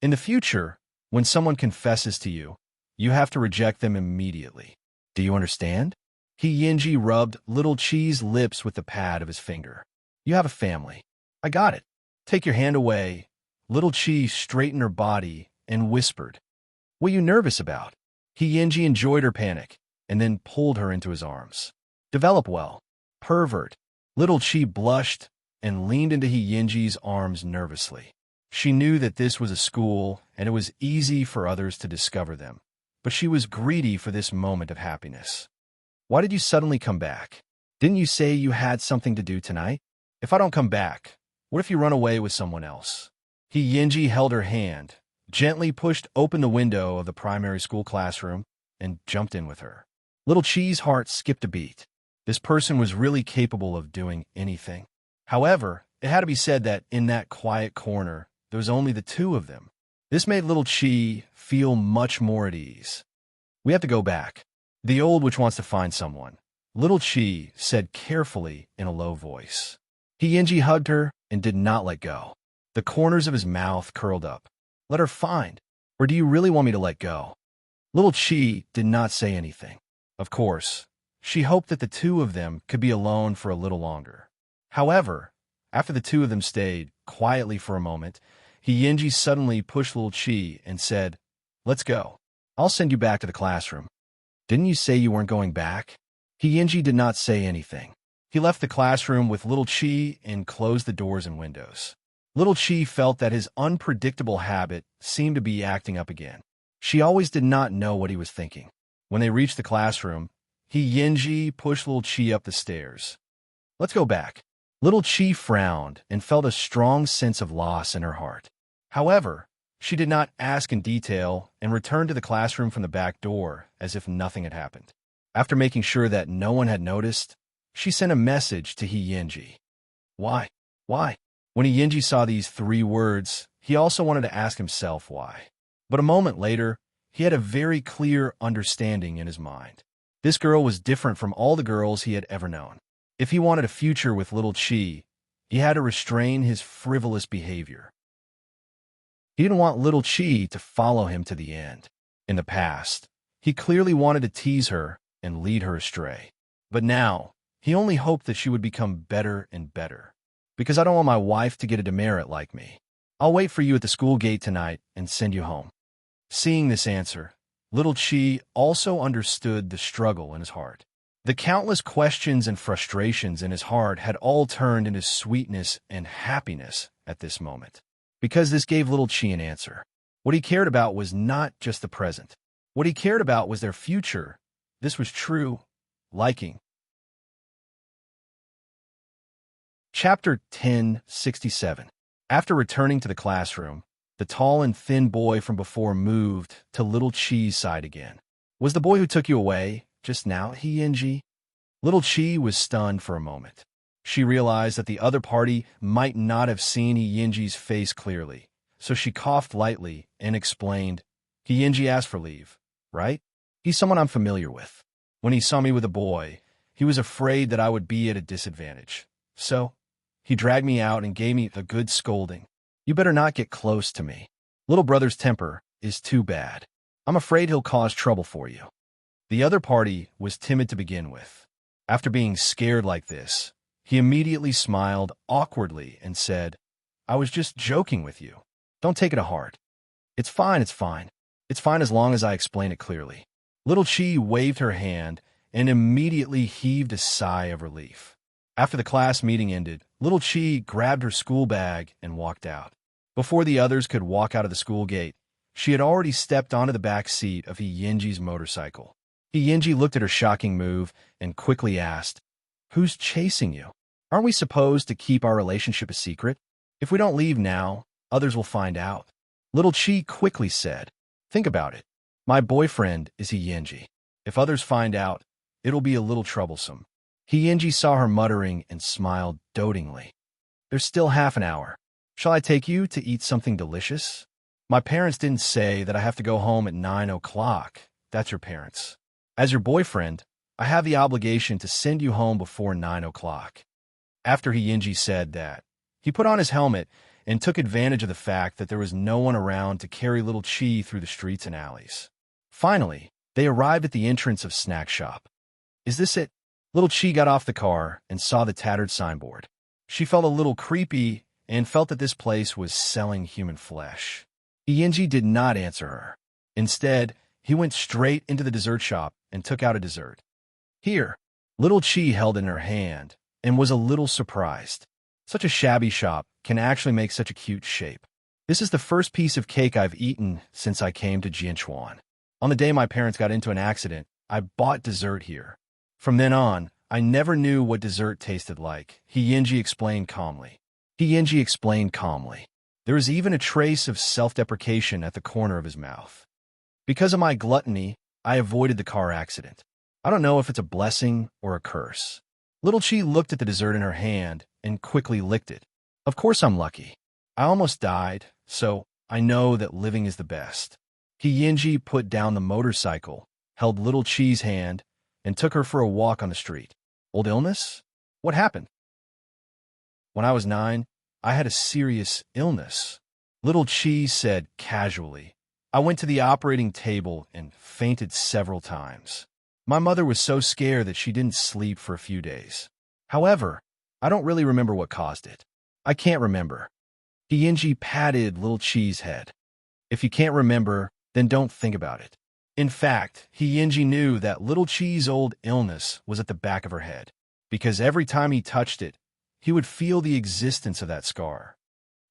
In the future, when someone confesses to you, you have to reject them immediately. Do you understand? Hyunji rubbed little Chi's lips with the pad of his finger. You have a family. I got it. Take your hand away. Little Chi straightened her body and whispered. What are you nervous about? Hyunji enjoyed her panic and then pulled her into his arms. Develop well. Pervert. Little Chi blushed and leaned into Hyunji's arms nervously. She knew that this was a school and it was easy for others to discover them, but she was greedy for this moment of happiness. Why did you suddenly come back? Didn't you say you had something to do tonight? If I don't come back, what if you run away with someone else? Hyunji held her hand, gently pushed open the window of the primary school classroom, and jumped in with her. Little Chi's heart skipped a beat. This person was really capable of doing anything. However, it had to be said that in that quiet corner, there was only the two of them. This made little Chi feel much more at ease. We have to go back. The old witch wants to find someone, little Chi said carefully in a low voice. Hyunji hugged her and did not let go. The corners of his mouth curled up. Let her find. Or do you really want me to let go? Little Chi did not say anything. Of course, she hoped that the two of them could be alone for a little longer. However, after the two of them stayed quietly for a moment, Hyunji suddenly pushed little Chi and said, Let's go. I'll send you back to the classroom. Didn't you say you weren't going back? Hyunji did not say anything. He left the classroom with little Chi and closed the doors and windows. Little Chi felt that his unpredictable habit seemed to be acting up again. She always did not know what he was thinking. When they reached the classroom, Yinji pushed Little Chi up the stairs. "Let's go back." Little Chi frowned and felt a strong sense of loss in her heart. However, she did not ask in detail and returned to the classroom from the back door as if nothing had happened. After making sure that no one had noticed, she sent a message to Yinji. Why? Why? When Yinji saw these 3 words, he also wanted to ask himself why. But a moment later, he had a very clear understanding in his mind. This girl was different from all the girls he had ever known. If he wanted a future with Little Chi, he had to restrain his frivolous behavior. He didn't want Little Chi to follow him to the end. In the past, he clearly wanted to tease her and lead her astray. But now, he only hoped that she would become better and better. Because I don't want my wife to get a demerit like me. I'll wait for you at the school gate tonight and send you home. Seeing this answer, Little Chi also understood the struggle in his heart. The countless questions and frustrations in his heart had all turned into sweetness and happiness at this moment. Because this gave Little Chi an answer. What he cared about was not just the present. What he cared about was their future. This was true liking. Chapter 1067. After returning to the classroom, the tall and thin boy from before moved to Little Chi's side again. "Was the boy who took you away just now, Yinji?" Little Chi was stunned for a moment. She realized that the other party might not have seen Yinji's face clearly, so she coughed lightly and explained, "Yinji asked for leave, right? He's someone I'm familiar with. When he saw me with a boy, he was afraid that I would be at a disadvantage. So, he dragged me out and gave me a good scolding. You better not get close to me. Little brother's temper is too bad. I'm afraid he'll cause trouble for you." The other party was timid to begin with. After being scared like this, he immediately smiled awkwardly and said, "I was just joking with you. Don't take it to heart. It's fine, it's fine. It's fine as long as I explain it clearly." Little Chi waved her hand and immediately heaved a sigh of relief. After the class meeting ended, Little Chi grabbed her school bag and walked out. Before the others could walk out of the school gate, she had already stepped onto the back seat of Yinji's motorcycle. Yinji looked at her shocking move and quickly asked, "Who's chasing you? Aren't we supposed to keep our relationship a secret? If we don't leave now, others will find out." Little Chi quickly said, "Think about it. My boyfriend is Yinji. If others find out, it'll be a little troublesome." Yinji saw her muttering and smiled dotingly. "There's still half an hour. Shall I take you to eat something delicious? My parents didn't say that I have to go home at 9 o'clock. That's your parents. As your boyfriend, I have the obligation to send you home before 9 o'clock. After Yinji said that, he put on his helmet and took advantage of the fact that there was no one around to carry Little Chi through the streets and alleys. Finally, they arrived at the entrance of Snack Shop. "Is this it?" Little Chi got off the car and saw the tattered signboard. She felt a little creepy and felt that this place was selling human flesh. Yinji did not answer her. Instead, he went straight into the dessert shop and took out a dessert. "Here." Little Chi held it in her hand and was a little surprised. Such a shabby shop can actually make such a cute shape. "This is the first piece of cake I've eaten since I came to Jianchuan. On the day my parents got into an accident, I bought dessert here. From then on, I never knew what dessert tasted like," Yinji explained calmly. There was even a trace of self-deprecation at the corner of his mouth. "Because of my gluttony, I avoided the car accident. I don't know if it's a blessing or a curse." Little Chi looked at the dessert in her hand and quickly licked it. "Of course I'm lucky. I almost died, so I know that living is the best." Yinji put down the motorcycle, held Little Chi's hand, and took her for a walk on the street. "Old illness? What happened?" "When I was 9, I had a serious illness," Little Chi said casually. "I went to the operating table and fainted several times. My mother was so scared that she didn't sleep for a few days. However, I don't really remember what caused it. I can't remember." Yinji patted Little Chi's head. "If you can't remember, then don't think about it." In fact, Yinji knew that Little Chi's old illness was at the back of her head, because every time he touched it, he would feel the existence of that scar.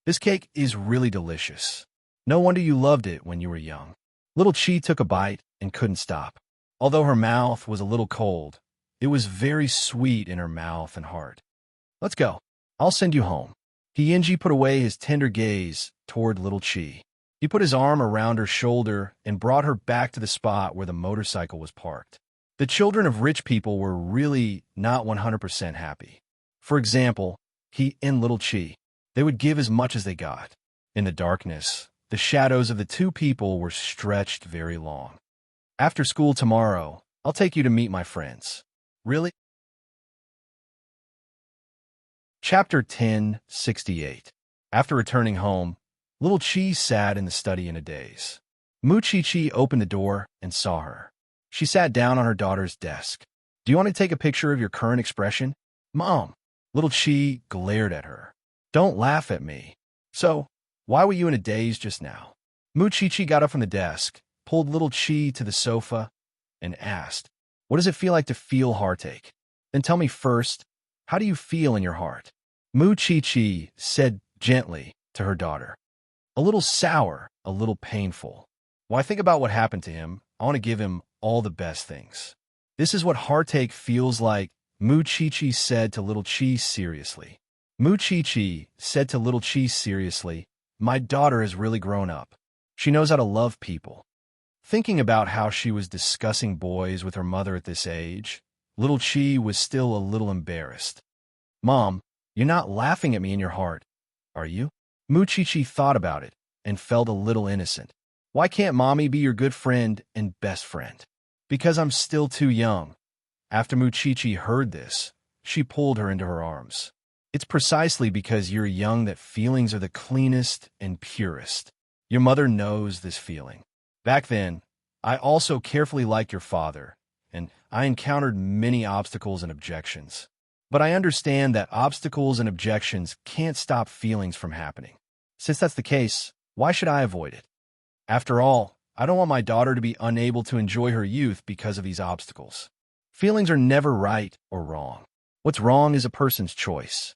This cake is really delicious. No wonder you loved it when you were young. Little Chi took a bite and couldn't stop. Although her mouth was a little cold, it was very sweet in her mouth and heart. Let's go. I'll send you home. Hyunji put away his tender gaze toward Little Chi. He put his arm around her shoulder and brought her back to the spot where the motorcycle was parked. The children of rich people were really not 100% happy. For example, he and Little Chi. They would give as much as they got. In the darkness, the shadows of the two people were stretched very long. After school tomorrow, I'll take you to meet my friends. Really? Chapter 10:68. After returning home, Little Chi sat in the study in a daze. Chi opened the door and saw her. She sat down on her daughter's desk. Do you want to take a picture of your current expression? Mom. Little Chi glared at her. Don't laugh at me. So, why were you in a daze just now? Chi got up from the desk, pulled Little Chi to the sofa, and asked, what does it feel like to feel heartache? Then tell me first, how do you feel in your heart? Chi said gently to her daughter. A little sour, a little painful. When I think about what happened to him, I want to give him all the best things. This is what heartache feels like, Chi said to Little Chi seriously. Chi said to Little Chi seriously, my daughter has really grown up. She knows how to love people. Thinking about how she was discussing boys with her mother at this age, Little Chi was still a little embarrassed. Mom, you're not laughing at me in your heart, are you? Chi thought about it and felt a little innocent. Why can't Mommy be your good friend and best friend? Because I'm still too young. After Chi heard this, she pulled her into her arms. It's precisely because you're young that feelings are the cleanest and purest. Your mother knows this feeling. Back then, I also carefully liked your father, and I encountered many obstacles and objections. But I understand that obstacles and objections can't stop feelings from happening. Since that's the case, why should I avoid it? After all, I don't want my daughter to be unable to enjoy her youth because of these obstacles. Feelings are never right or wrong. What's wrong is a person's choice.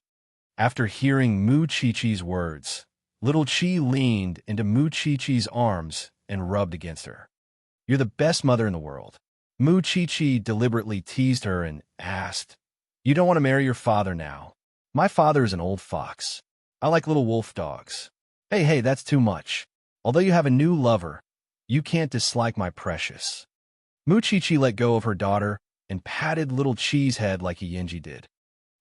After hearing Chi's words, Little Chi leaned into Chi's arms and rubbed against her. You're the best mother in the world. Chi deliberately teased her and asked, you don't want to marry your father now. My father is an old fox. I like little wolf dogs. Hey, that's too much. Although you have a new lover, you can't dislike my precious. Chi let go of her daughter and patted Little Chi's head like Hyunji did.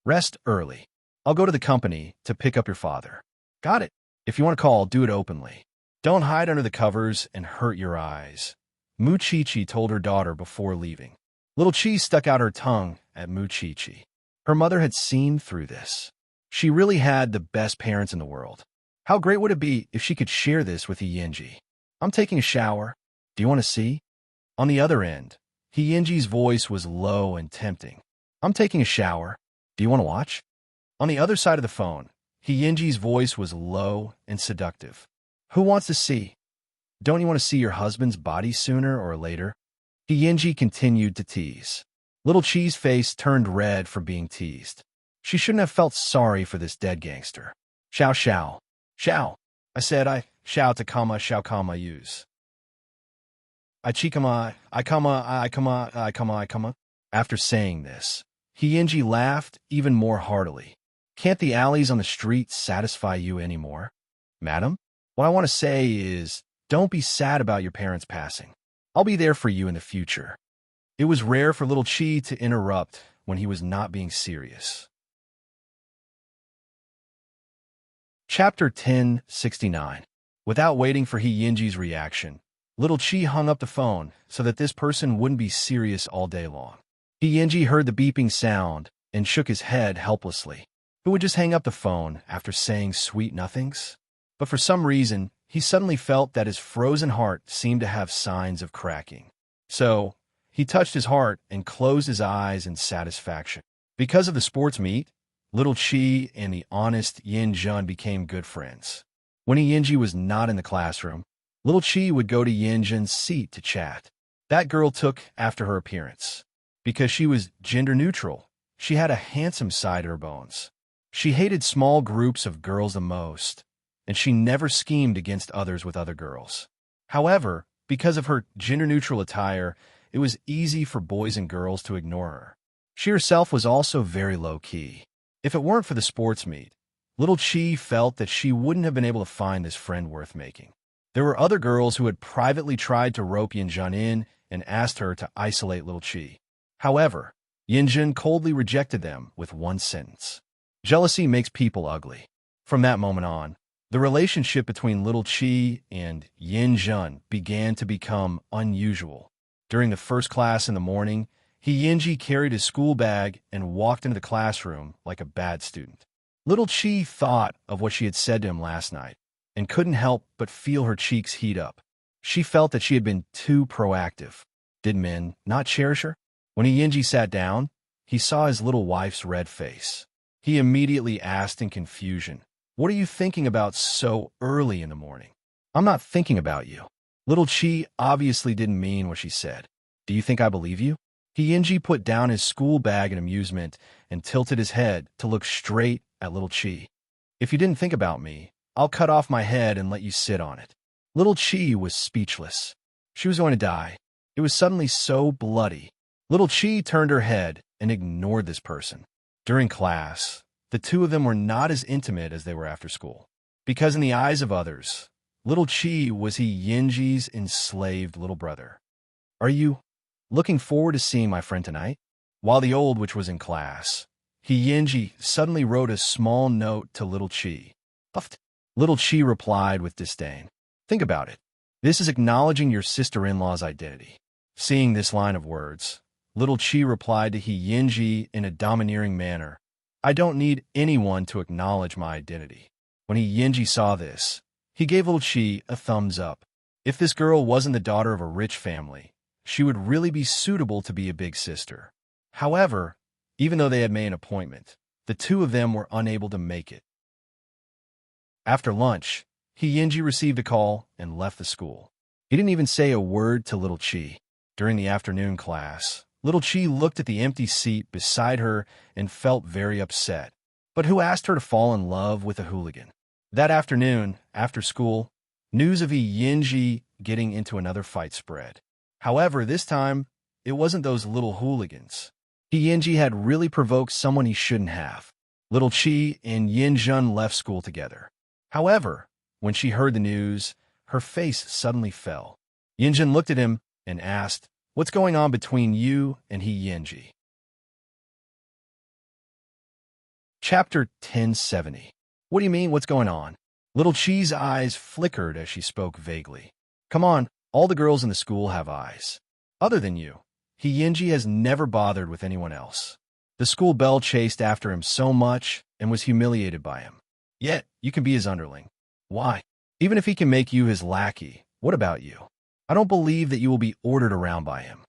Rest early. I'll go to the company to pick up your father. Got it. If you want to call, do it openly. Don't hide under the covers and hurt your eyes. Chi told her daughter before leaving. Little Chi stuck out her tongue at Chi. Her mother had seen through this. She really had the best parents in the world. How great would it be if she could share this with Hyunji? I'm taking a shower. Do you want to see? On the other end, Hyunji's voice was low and tempting. I'm taking a shower. Do you want to watch? On the other side of the phone, Hyunji's voice was low and seductive. Who wants to see? Don't you want to see your husband's body sooner or later? Hyunji continued to tease. Little Chi's face turned red from being teased. She shouldn't have felt sorry for this dead gangster. Shao. Shao. I said I shao to shao use. I chikama, I kama. After saying this, Hyunji laughed even more heartily. Can't the alleys on the street satisfy you anymore? Madam, what I want to say is, don't be sad about your parents passing. I'll be there for you in the future. It was rare for Little Chi to interrupt when he was not being serious. Chapter 10:69. Without waiting for Hyunji's reaction, Little Chi hung up the phone so that this person wouldn't be serious all day long. Hyunji heard the beeping sound and shook his head helplessly. Who would just hang up the phone after saying sweet nothings? But for some reason, he suddenly felt that his frozen heart seemed to have signs of cracking. So, he touched his heart and closed his eyes in satisfaction. Because of the sports meet, Little Chi and the honest Yin Jun became good friends. When Hyunji was not in the classroom, Little Chi would go to Yin Jun's seat to chat. That girl took after her appearance. Because she was gender neutral, she had a handsome side to her bones. She hated small groups of girls the most, and she never schemed against others with other girls. However, because of her gender-neutral attire, it was easy for boys and girls to ignore her. She herself was also very low-key. If it weren't for the sports meet, little Chi felt that she wouldn't have been able to find this friend worth making. There were other girls who had privately tried to rope Yinjun in and asked her to isolate little Chi. However, Yinjun coldly rejected them with one sentence: "Jealousy makes people ugly." From that moment on, the relationship between little Chi and Yinjun began to become unusual. During the first class in the morning, Yinji carried his school bag and walked into the classroom like a bad student. Little Chi thought of what she had said to him last night and couldn't help but feel her cheeks heat up. She felt that she had been too proactive. Did men not cherish her? When Yinji sat down, he saw his little wife's red face. He immediately asked in confusion, "What are you thinking about so early in the morning?" "I'm not thinking about you." Little Chi obviously didn't mean what she said. "Do you think I believe you?" Yinji put down his school bag in amusement and tilted his head to look straight at little Chi. "If you didn't think about me, I'll cut off my head and let you sit on it." Little Chi was speechless. She was going to die. It was suddenly so bloody. Little Chi turned her head and ignored this person. During class, the two of them were not as intimate as they were after school, because in the eyes of others, little Chi was Yinji's enslaved little brother. "Are you looking forward to seeing my friend tonight?" While the old witch was in class, Yinji suddenly wrote a small note to little Chi. "Puffed." Little Chi replied with disdain. "Think about it. This is acknowledging your sister-in-law's identity." Seeing this line of words, little Chi replied to Yinji in a domineering manner, "I don't need anyone to acknowledge my identity." When Yinji saw this, he gave little Chi a thumbs up. If this girl wasn't the daughter of a rich family, she would really be suitable to be a big sister. However, even though they had made an appointment, the two of them were unable to make it. After lunch, Yinji received a call and left the school. He didn't even say a word to little Chi. During the afternoon class, little Chi looked at the empty seat beside her and felt very upset. But who asked her to fall in love with a hooligan? That afternoon, after school, news of Yinji getting into another fight spread. However, this time, it wasn't those little hooligans. Yinji had really provoked someone he shouldn't have. Little Chi and Yinjun left school together. However, when she heard the news, her face suddenly fell. Yinjun looked at him and asked, "What's going on between you and Yinji?" Chapter 1070. "What do you mean, what's going on?" Little Chi's eyes flickered as she spoke vaguely. "Come on, all the girls in the school have eyes. Other than you, Yinji has never bothered with anyone else. The school belle chased after him so much and was humiliated by him. Yet, you can be his underling. Why? Even if he can make you his lackey, what about you? I don't believe that you will be ordered around by him."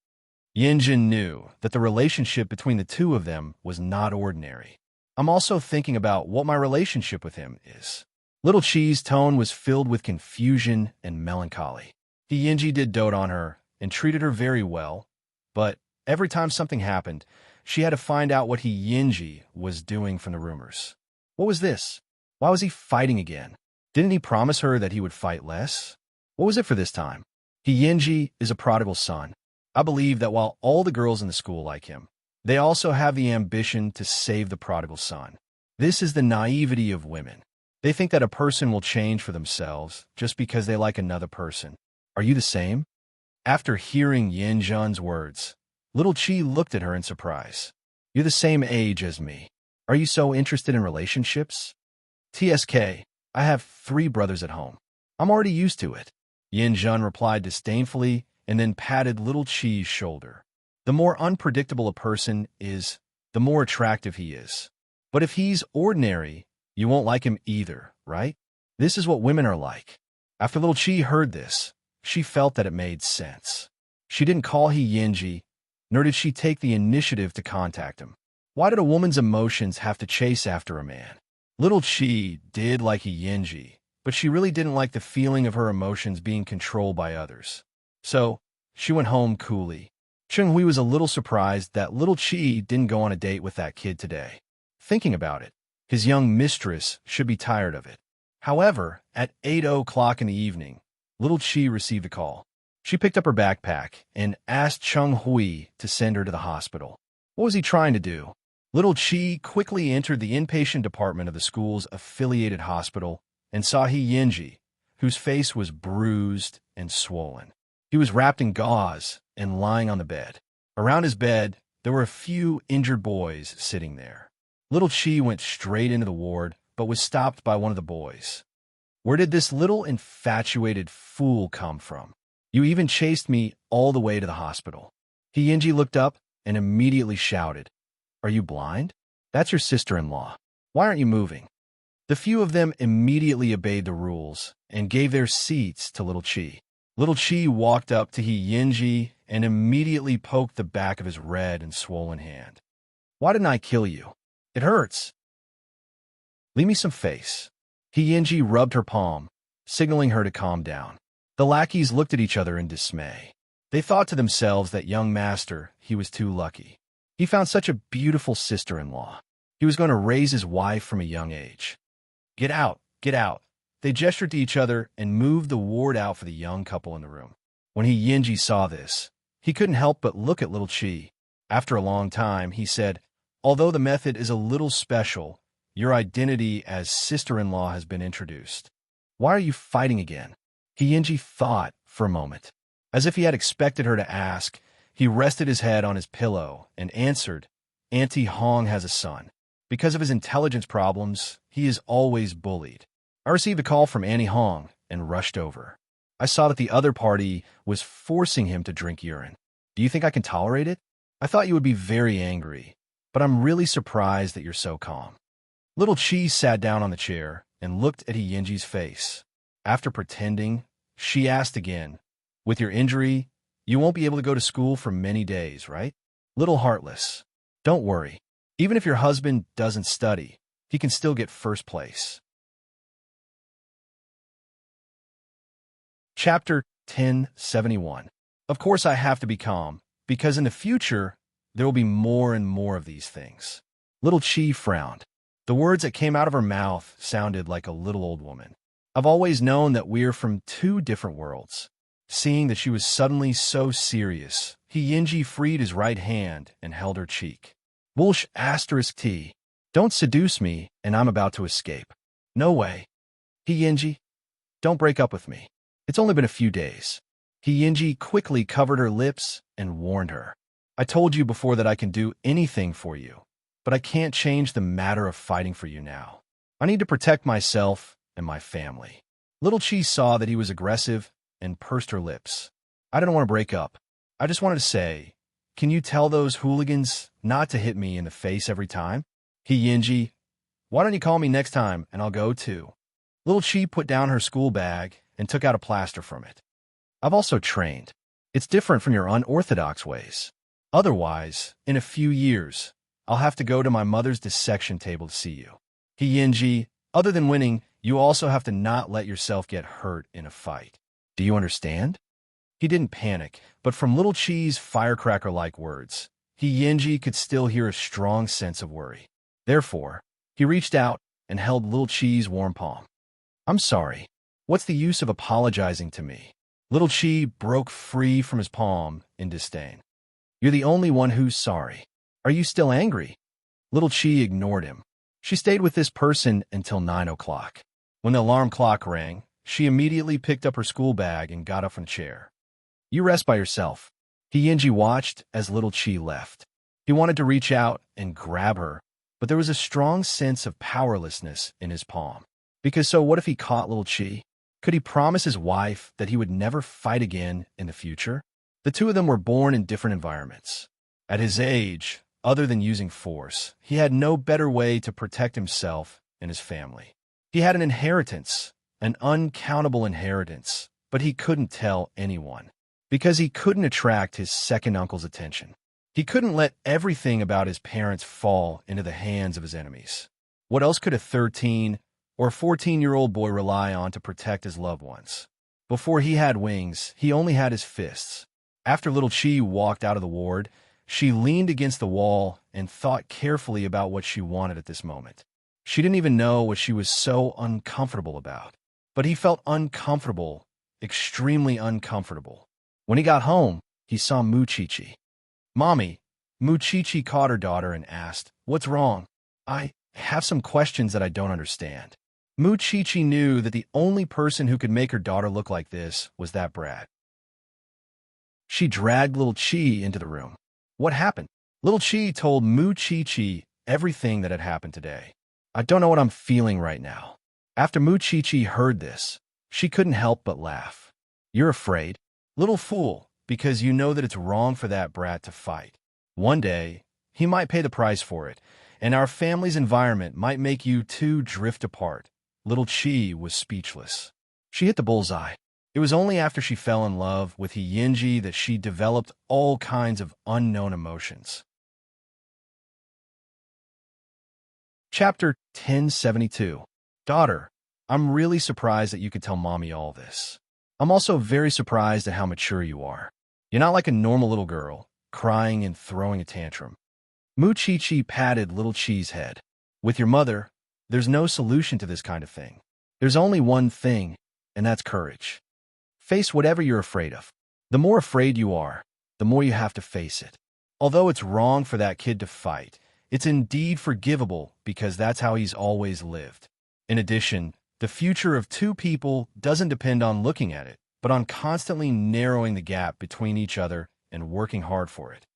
Yinjin knew that the relationship between the two of them was not ordinary. "I'm also thinking about what my relationship with him is." Little Chi's tone was filled with confusion and melancholy. Yinji did dote on her and treated her very well, but every time something happened, she had to find out what Yinji was doing from the rumors. What was this? Why was he fighting again? Didn't he promise her that he would fight less? What was it for this time? Yinji is a prodigal son. I believe that while all the girls in the school like him, they also have the ambition to save the prodigal son. This is the naivety of women. They think that a person will change for themselves just because they like another person. Are you the same? After hearing Yinjun's words, little Chi looked at her in surprise. You're the same age as me. Are you so interested in relationships? TSK, I have 3 brothers at home. I'm already used to it. Yinjun replied disdainfully and then patted little Chi's shoulder. The more unpredictable a person is, the more attractive he is. But if he's ordinary, you won't like him either, right? This is what women are like. After little Chi heard this, she felt that it made sense. She didn't call Yinji, nor did she take the initiative to contact him. Why did a woman's emotions have to chase after a man? Little Chi did like Yinji, but she really didn't like the feeling of her emotions being controlled by others. So, she went home coolly. Chenghui was a little surprised that little Chi didn't go on a date with that kid today. Thinking about it, his young mistress should be tired of it. However, at 8 o'clock in the evening, little Chi received a call. She picked up her backpack and asked Chung Hui to send her to the hospital. What was he trying to do? Little Chi quickly entered the inpatient department of the school's affiliated hospital and saw He Yinji, whose face was bruised and swollen. He was wrapped in gauze and lying on the bed. Around his bed, there were a few injured boys sitting there. Little Chi went straight into the ward, but was stopped by one of the boys. Where did this little infatuated fool come from? You even chased me all the way to the hospital. He Yinji looked up and immediately shouted, "Are you blind? That's your sister-in-law. Why aren't you moving?" The few of them immediately obeyed the rules and gave their seats to Little Chi. Little Chi walked up to He Yinji and immediately poked the back of his red and swollen hand. "Why didn't I kill you? It hurts. Leave me some face." He Yinji rubbed her palm, signaling her to calm down. The lackeys looked at each other in dismay. They thought to themselves that young master, he was too lucky. He found such a beautiful sister-in-law. He was going to raise his wife from a young age. Get out, get out." They gestured to each other and moved the ward out for the young couple in the room. When He Yinji saw this, he couldn't help but look at Little Chi. After a long time, he said, "Although the method is a little special, your identity as sister-in-law has been introduced. Why are you fighting again?" He Yinji thought for a moment. As if he had expected her to ask, he rested his head on his pillow and answered, "Auntie Hong has a son. Because of his intelligence problems, he is always bullied. I received a call from Annie Hong and rushed over. I saw that the other party was forcing him to drink urine. Do you think I can tolerate it? I thought you would be very angry, but I'm really surprised that you're so calm." Little Chi sat down on the chair and looked at He Yinji's face. After pretending, she asked again, "With your injury, you won't be able to go to school for many days, right? Little heartless. Don't worry. Even if your husband doesn't study, he can still get first place." Chapter 1071. Of course I have to be calm, because in the future, there will be more and more of these things. Little Chi frowned. The words that came out of her mouth sounded like a little old woman. I've always known that we're from two different worlds. Seeing that she was suddenly so serious, He Yinji freed his right hand and held her cheek. Bullsh asterisk T. Don't seduce me, and I'm about to escape. No way. He Yinji, don't break up with me. It's only been a few days. He Yinji quickly covered her lips and warned her. I told you before that I can do anything for you, but I can't change the matter of fighting for you now. I need to protect myself and my family. Little Chi saw that he was aggressive and pursed her lips. I didn't want to break up. I just wanted to say, can you tell those hooligans not to hit me in the face every time? He Yinji, why don't you call me next time and I'll go too. Little Chi put down her school bag and took out a plaster from it. I've also trained. It's different from your unorthodox ways. Otherwise, in a few years, I'll have to go to my mother's dissection table to see you. He Yinji, other than winning, you also have to not let yourself get hurt in a fight. Do you understand? He didn't panic, but from Little Chi's firecracker-like words, He Yinji could still hear a strong sense of worry. Therefore, he reached out and held Little Chi's warm palm. I'm sorry. What's the use of apologizing to me? Little Chi broke free from his palm in disdain. You're the only one who's sorry. Are you still angry? Little Chi ignored him. She stayed with this person until 9 o'clock. When the alarm clock rang, she immediately picked up her school bag and got up from the chair. You rest by yourself. He Yinji watched as Little Chi left. He wanted to reach out and grab her, but there was a strong sense of powerlessness in his palm. Because so what if he caught Little Chi? Could he promise his wife that he would never fight again in the future? The two of them were born in different environments. At his age, other than using force, he had no better way to protect himself and his family. He had an inheritance, an uncountable inheritance, but he couldn't tell anyone, because he couldn't attract his second uncle's attention. He couldn't let everything about his parents fall into the hands of his enemies. What else could a 13 or 14-year-old boy rely on to protect his loved ones? Before he had wings, he only had his fists. After Little Chi walked out of the ward, she leaned against the wall and thought carefully about what she wanted at this moment. She didn't even know what she was so uncomfortable about. But he felt uncomfortable, extremely uncomfortable. When he got home, he saw Muchichi. Mommy, Muchichi caught her daughter and asked, "What's wrong? I have some questions that I don't understand." Muchichi knew that the only person who could make her daughter look like this was that brat. She dragged little Chi into the room. What happened? Little Chi told Muchichi everything that had happened today. I don't know what I'm feeling right now. After Muchichi heard this, she couldn't help but laugh. You're afraid? Little fool, because you know that it's wrong for that brat to fight. One day, he might pay the price for it, and our family's environment might make you two drift apart. Little Chi was speechless. She hit the bullseye. It was only after she fell in love with Hyinji that she developed all kinds of unknown emotions. Chapter 1072. Daughter, I'm really surprised that you could tell Mommy all this. I'm also very surprised at how mature you are. You're not like a normal little girl, crying and throwing a tantrum. Muchichi patted little Chi's head. With your mother, there's no solution to this kind of thing. There's only one thing, and that's courage. Face whatever you're afraid of. The more afraid you are, the more you have to face it. Although it's wrong for that kid to fight, it's indeed forgivable because that's how he's always lived. In addition, the future of two people doesn't depend on looking at it, but on constantly narrowing the gap between each other and working hard for it.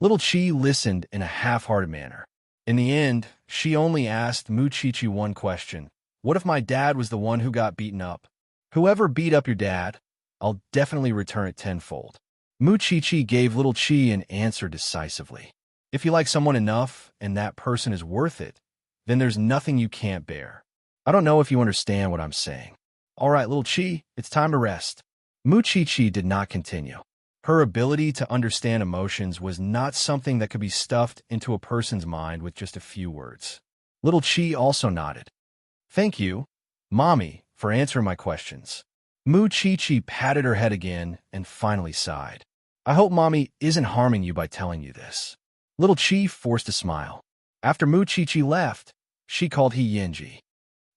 Little Chi listened in a half-hearted manner. In the end, she only asked Muchichi one question. What if my dad was the one who got beaten up? Whoever beat up your dad, I'll definitely return it tenfold. Muchichi gave little Chi an answer decisively. If you like someone enough and that person is worth it, then there's nothing you can't bear. I don't know if you understand what I'm saying. All right, little Chi, it's time to rest. Muchichi did not continue. Her ability to understand emotions was not something that could be stuffed into a person's mind with just a few words. Little Chi also nodded. Thank you, Mommy, for answering my questions. Muchichi patted her head again and finally sighed. I hope Mommy isn't harming you by telling you this. Little Chi forced a smile. After Muchichi left, she called Hyinji.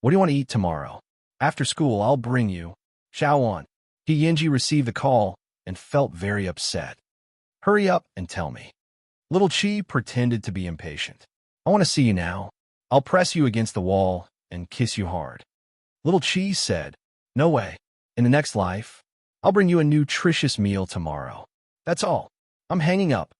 What do you want to eat tomorrow? After school, I'll bring you. Xiaoan. Hyinji received the call and felt very upset. Hurry up and tell me. Little Chi pretended to be impatient. I want to see you now. I'll press you against the wall and kiss you hard. Little Chi said, No way. In the next life, I'll bring you a nutritious meal tomorrow. That's all. I'm hanging up.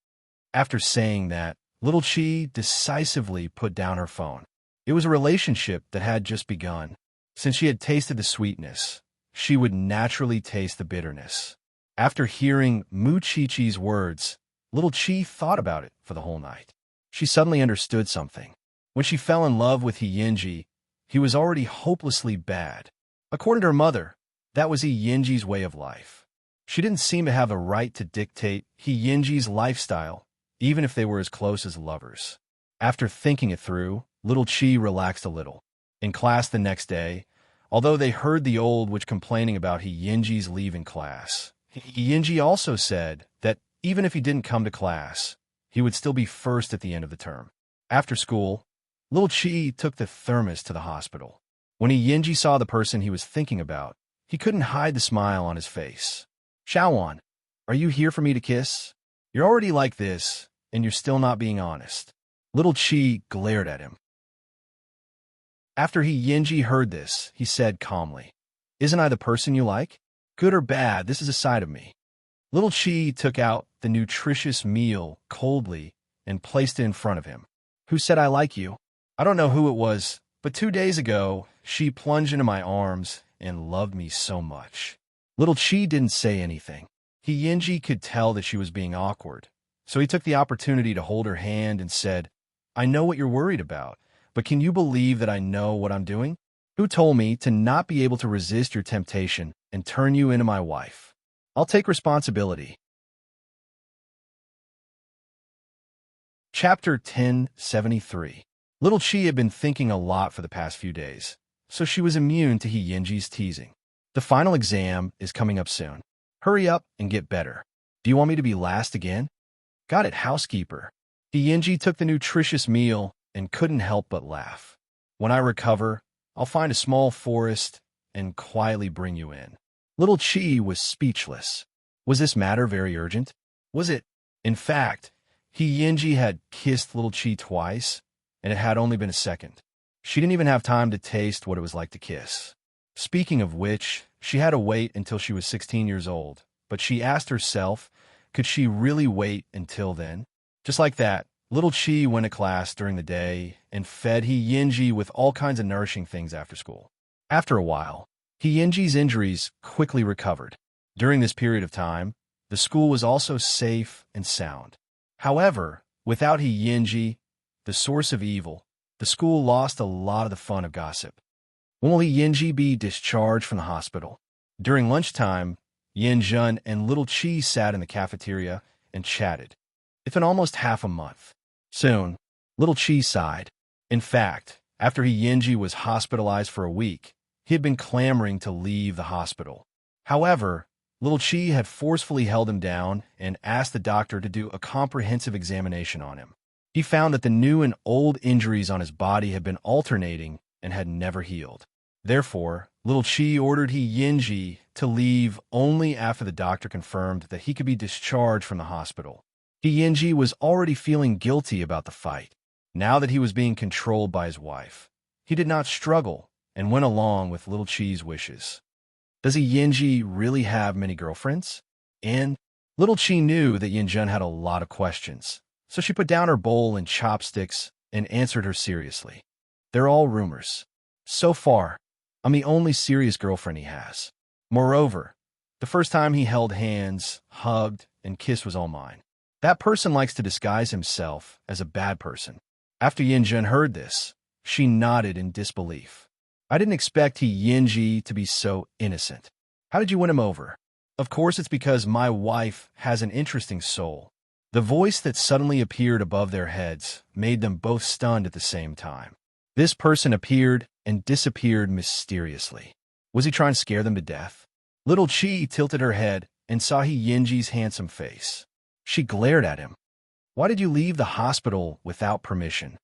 After saying that, Little Chi decisively put down her phone. It was a relationship that had just begun. Since she had tasted the sweetness, she would naturally taste the bitterness. After hearing Muchichi's words, Little Chi thought about it for the whole night. She suddenly understood something. When she fell in love with Hyinji, he was already hopelessly bad. According to her mother, that was Hyinji's way of life. She didn't seem to have a right to dictate Hyinji's lifestyle, even if they were as close as lovers. After thinking it through, Little Chi relaxed a little. In class the next day, although they heard the old witch complaining about Hyinji's leaving class, Hyinji also said that even if he didn't come to class, he would still be first at the end of the term. After school, Little Chi took the thermos to the hospital. When Hyinji saw the person he was thinking about, he couldn't hide the smile on his face. Xiaoan, are you here for me to kiss? You're already like this, and you're still not being honest. Little Chi glared at him. After Hyinji heard this, he said calmly, Isn't I the person you like? Good or bad, this is a side of me. Little Chi took out the nutritious meal coldly and placed it in front of him. Who said I like you? I don't know who it was, but 2 days ago, she plunged into my arms and loved me so much. Little Chi didn't say anything. Hyinji could tell that she was being awkward, so he took the opportunity to hold her hand and said, I know what you're worried about, but can you believe that I know what I'm doing? Who told me to not be able to resist your temptation and turn you into my wife? I'll take responsibility. Chapter 1073. Little Chi had been thinking a lot for the past few days, so she was immune to Hyinji's teasing. The final exam is coming up soon. Hurry up and get better. Do you want me to be last again? Got it, housekeeper. Hyinji took the nutritious meal and couldn't help but laugh. When I recover, I'll find a small forest and quietly bring you in. Little Chi was speechless. Was this matter very urgent? Was it? In fact, Yinji had kissed little Chi twice, and it had only been a second. She didn't even have time to taste what it was like to kiss. Speaking of which, she had to wait until she was 16 years old, but she asked herself, could she really wait until then? Just like that, little Chi went to class during the day and fed Yinji with all kinds of nourishing things after school. After a while, Yinji's injuries quickly recovered. During this period of time, the school was also safe and sound. However, without Yinji, the source of evil, the school lost a lot of the fun of gossip. When will Yinji be discharged from the hospital? During lunchtime, Yinjun and little Chi sat in the cafeteria and chatted. It's been almost half a month. Soon, little Chi sighed. In fact, after Yinji was hospitalized for a week, he had been clamoring to leave the hospital. However, little Chi had forcefully held him down and asked the doctor to do a comprehensive examination on him. He found that the new and old injuries on his body had been alternating and had never healed. Therefore, little Chi ordered Yinji to leave only after the doctor confirmed that he could be discharged from the hospital. Yinji was already feeling guilty about the fight, now that he was being controlled by his wife. He did not struggle and went along with little Chi's wishes. Does Yinji really have many girlfriends? And little Chi knew that Yinjun had a lot of questions, so she put down her bowl and chopsticks and answered her seriously. They're all rumors. So far, I'm the only serious girlfriend he has. Moreover, the first time he held hands, hugged, and kissed was all mine. That person likes to disguise himself as a bad person. After Yinjun heard this, she nodded in disbelief. I didn't expect Yinji to be so innocent. How did you win him over? Of course it's because my wife has an interesting soul. The voice that suddenly appeared above their heads made them both stunned at the same time. This person appeared and disappeared mysteriously. Was he trying to scare them to death? Little Chi tilted her head and saw Yinji's handsome face. She glared at him. Why did you leave the hospital without permission?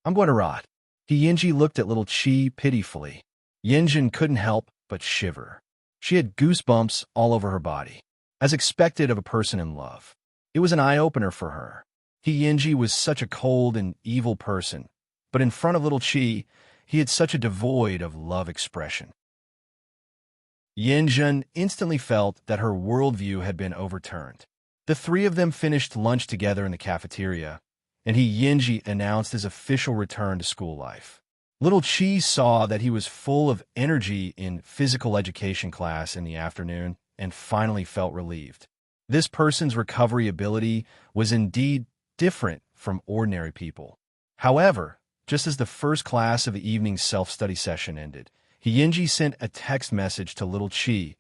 I'm going to rot. Yinji looked at little Chi pitifully. Yinjun couldn't help but shiver. She had goosebumps all over her body, as expected of a person in love. It was an eye-opener for her. Yinji was such a cold and evil person, but in front of little Chi, he had such a devoid of love expression. Yinjun instantly felt that her worldview had been overturned. The three of them finished lunch together in the cafeteria, and Yinji announced his official return to school life. Little Chi saw that he was full of energy in physical education class in the afternoon and finally felt relieved. This person's recovery ability was indeed different from ordinary people. However, just as the first class of the evening self-study session ended, Yinji sent a text message to little Chi,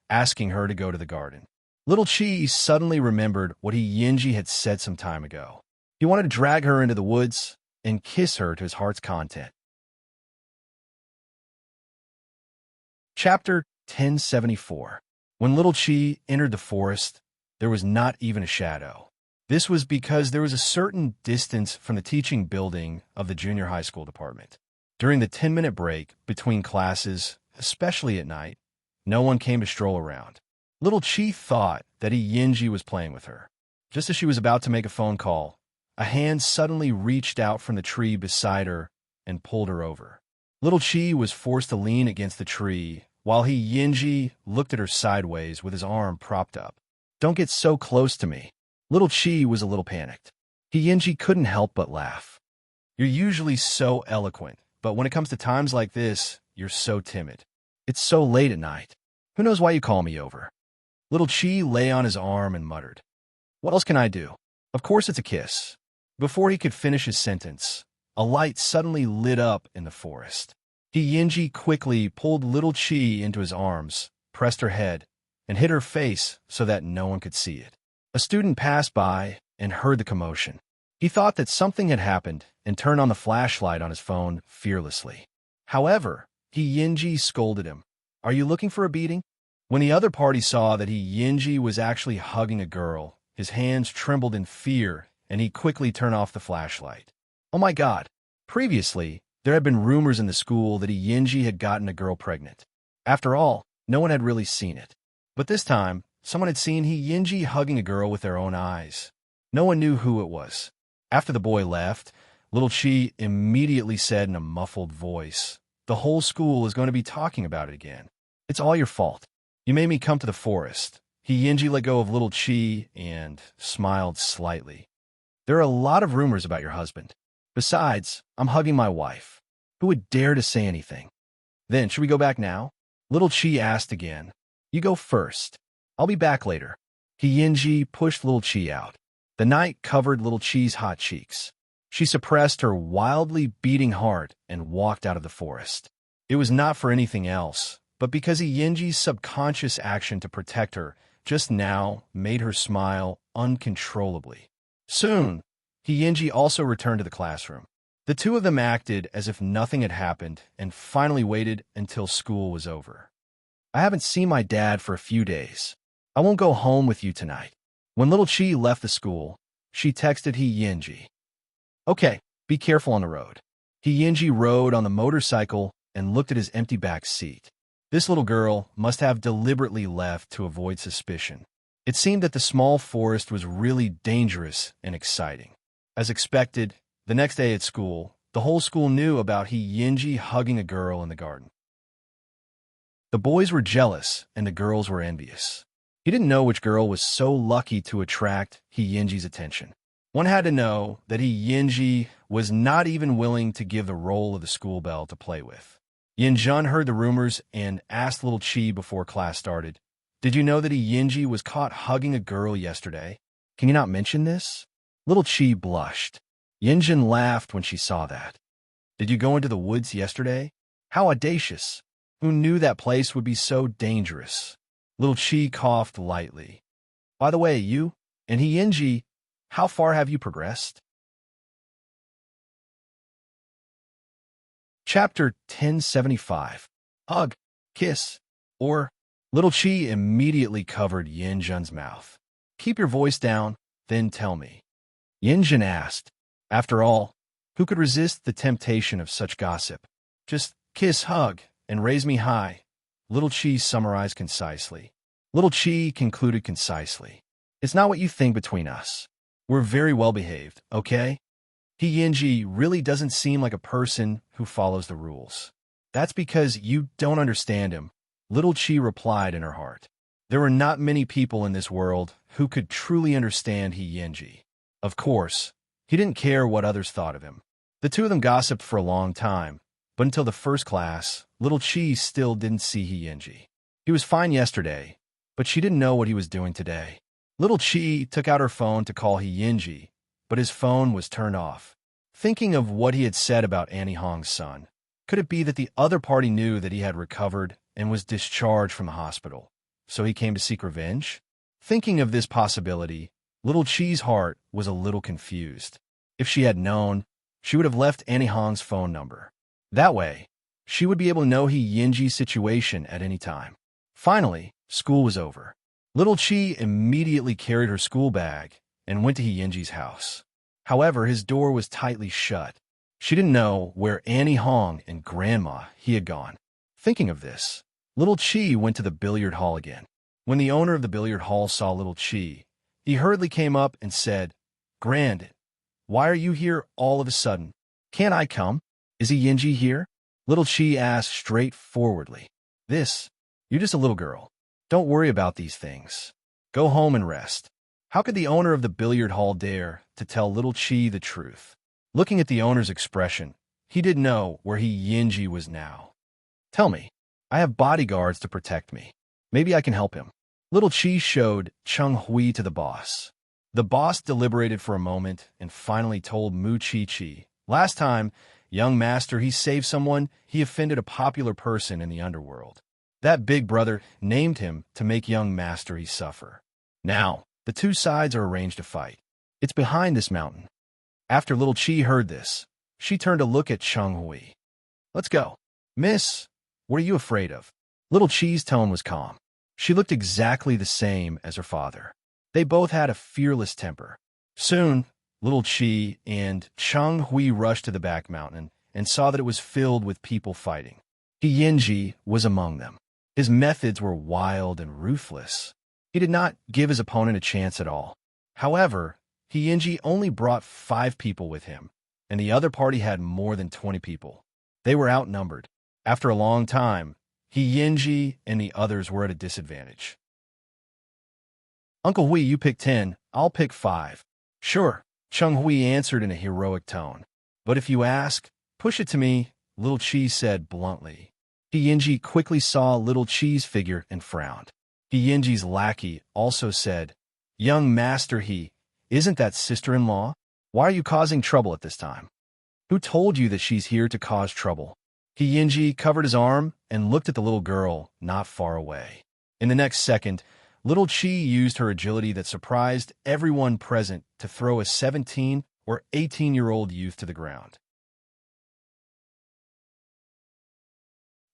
asking her to go to the garden. Little Chi suddenly remembered what Yinji had said some time ago. He wanted to drag her into the woods and kiss her to his heart's content. Chapter 1074. When little Chi entered the forest, there was not even a shadow. This was because there was a certain distance from the teaching building of the junior high school department. During the 10-minute break between classes, especially at night, no one came to stroll around. Little Chi thought that Yinji was playing with her. Just as she was about to make a phone call, a hand suddenly reached out from the tree beside her and pulled her over. Little Chi was forced to lean against the tree while Yinji looked at her sideways with his arm propped up. Don't get so close to me. Little Chi was a little panicked. Yinji couldn't help but laugh. You're usually so eloquent, but when it comes to times like this, you're so timid. It's so late at night. Who knows why you call me over? Little Chi lay on his arm and muttered. What else can I do? Of course it's a kiss. Before he could finish his sentence, a light suddenly lit up in the forest. Yinji quickly pulled little Chi into his arms, pressed her head, and hid her face so that no one could see it. A student passed by and heard the commotion. He thought that something had happened and turned on the flashlight on his phone fearlessly. However, Yinji scolded him. Are you looking for a beating? When the other party saw that Yinji was actually hugging a girl, his hands trembled in fear, and he quickly turned off the flashlight. Oh my God! Previously, There had been rumors in the school that Yinji had gotten a girl pregnant. After all, no one had really seen it. But this time, someone had seen Yinji hugging a girl with their own eyes. No one knew who it was. After the boy left, little Chi immediately said in a muffled voice, "The whole school is going to be talking about it again. It's all your fault. You made me come to the forest." Yinji let go of little Chi and smiled slightly. "There are a lot of rumors about your husband. Besides, I'm hugging my wife. Who would dare to say anything?" "Then, should we go back now?" Little Chi asked again. "You go first. I'll be back later." Yinji pushed little Chi out. The night covered little Chi's hot cheeks. She suppressed her wildly beating heart and walked out of the forest. It was not for anything else, but because Yinji's subconscious action to protect her just now made her smile uncontrollably. Soon, Yinji also returned to the classroom. The two of them acted as if nothing had happened and finally waited until school was over. "I haven't seen my dad for a few days. I won't go home with you tonight." When little Chi left the school, she texted Yinji. "Okay, be careful on the road." Yinji rode on the motorcycle and looked at his empty back seat. This little girl must have deliberately left to avoid suspicion. It seemed that the small forest was really dangerous and exciting. As expected, the next day at school, the whole school knew about Yinji hugging a girl in the garden. The boys were jealous and the girls were envious. He didn't know which girl was so lucky to attract Yinji's attention. One had to know that Yinji was not even willing to give the role of the school belle to play with. Yinjun heard the rumors and asked little Chi before class started, "Did you know that Yinji was caught hugging a girl yesterday? Can you not mention this?" Little Chi blushed. Yinjun laughed when she saw that. "Did you go into the woods yesterday? How audacious! Who knew that place would be so dangerous?" Little Chi coughed lightly. "By the way, you and Yinji, how far have you progressed?" Chapter 1075. Hug, Kiss, or... Little Chi immediately covered Yinjun's mouth. "Keep your voice down, then tell me." Yinjun asked. After all, who could resist the temptation of such gossip? "Just kiss, hug, and raise me high," Little Chi summarized concisely. Little Chi concluded concisely. "It's not what you think between us. We're very well behaved, okay? Yinji really doesn't seem like a person who follows the rules." "That's because you don't understand him," Little Chi replied in her heart. There were not many people in this world who could truly understand Yinji. Of course, he didn't care what others thought of him. The two of them gossiped for a long time, but until the first class, Little Chi still didn't see Yinji. He was fine yesterday, but she didn't know what he was doing today. Little Chi took out her phone to call Yinji, but his phone was turned off. Thinking of what he had said about Annie Hong's son, could it be that the other party knew that he had recovered and was discharged from the hospital, so he came to seek revenge? Thinking of this possibility, Little Chi's heart was a little confused. If she had known, she would have left Annie Hong's phone number. That way, she would be able to know Yinji's situation at any time. Finally, school was over. Little Chi immediately carried her school bag and went to Yinji's house. However, his door was tightly shut. She didn't know where Annie Hong and Grandma he had gone. Thinking of this, Little Chi went to the billiard hall again. When the owner of the billiard hall saw Little Chi, he hurriedly came up and said, "Grand, why are you here all of a sudden? Can't I come? Is Yinji here?" Little Chi asked straightforwardly. You're just a little girl. Don't worry about these things. Go home and rest." How could the owner of the billiard hall dare to tell Little Chi the truth? Looking at the owner's expression, he didn't know where Yinji was now. "Tell me, I have bodyguards to protect me. Maybe I can help him." Little Chi showed Chung Hui to the boss. The boss deliberated for a moment and finally told Mu Chi Chi, "Last time, young master, he saved someone, he offended a popular person in the underworld. That big brother named him to make young master he suffer. Now, the two sides are arranged to fight. It's behind this mountain." After Little Chi heard this, she turned to look at Chung Hui. "Let's go." "Miss, what are you afraid of?" Little Chi's tone was calm. She looked exactly the same as her father. They both had a fearless temper. Soon, Little Chi and Chung Hui rushed to the back mountain and saw that it was filled with people fighting. Yinji was among them. His methods were wild and ruthless. He did not give his opponent a chance at all. However, Yinji only brought 5 people with him, and the other party had more than 20 people. They were outnumbered. After a long time, Yinji and the others were at a disadvantage. "Uncle Hui, you pick 10, I'll pick 5. "Sure," Chung Hui answered in a heroic tone. "But if you ask, push it to me," Little Chi said bluntly. Yinji quickly saw Little Chi's figure and frowned. Yinji's lackey also said, "Young master isn't that sister-in-law? Why are you causing trouble at this time? Who told you that she's here to cause trouble?" Yinji covered his arm and looked at the little girl not far away. In the next second, Little Chi used her agility that surprised everyone present to throw a 17 or 18-year-old youth to the ground.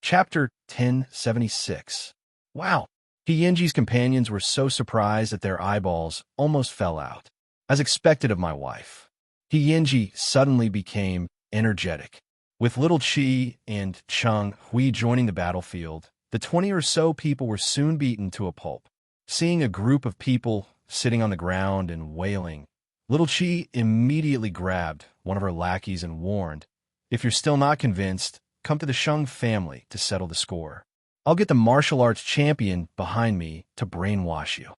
Chapter 1076. Wow! Yinji's companions were so surprised that their eyeballs almost fell out. As expected of my wife, Yinji suddenly became energetic. With Little Chi and Chung Hui joining the battlefield, the 20 or so people were soon beaten to a pulp. Seeing a group of people sitting on the ground and wailing, Little Chi immediately grabbed one of her lackeys and warned, "If you're still not convinced, come to the Sheng family to settle the score. I'll get the martial arts champion behind me to brainwash you."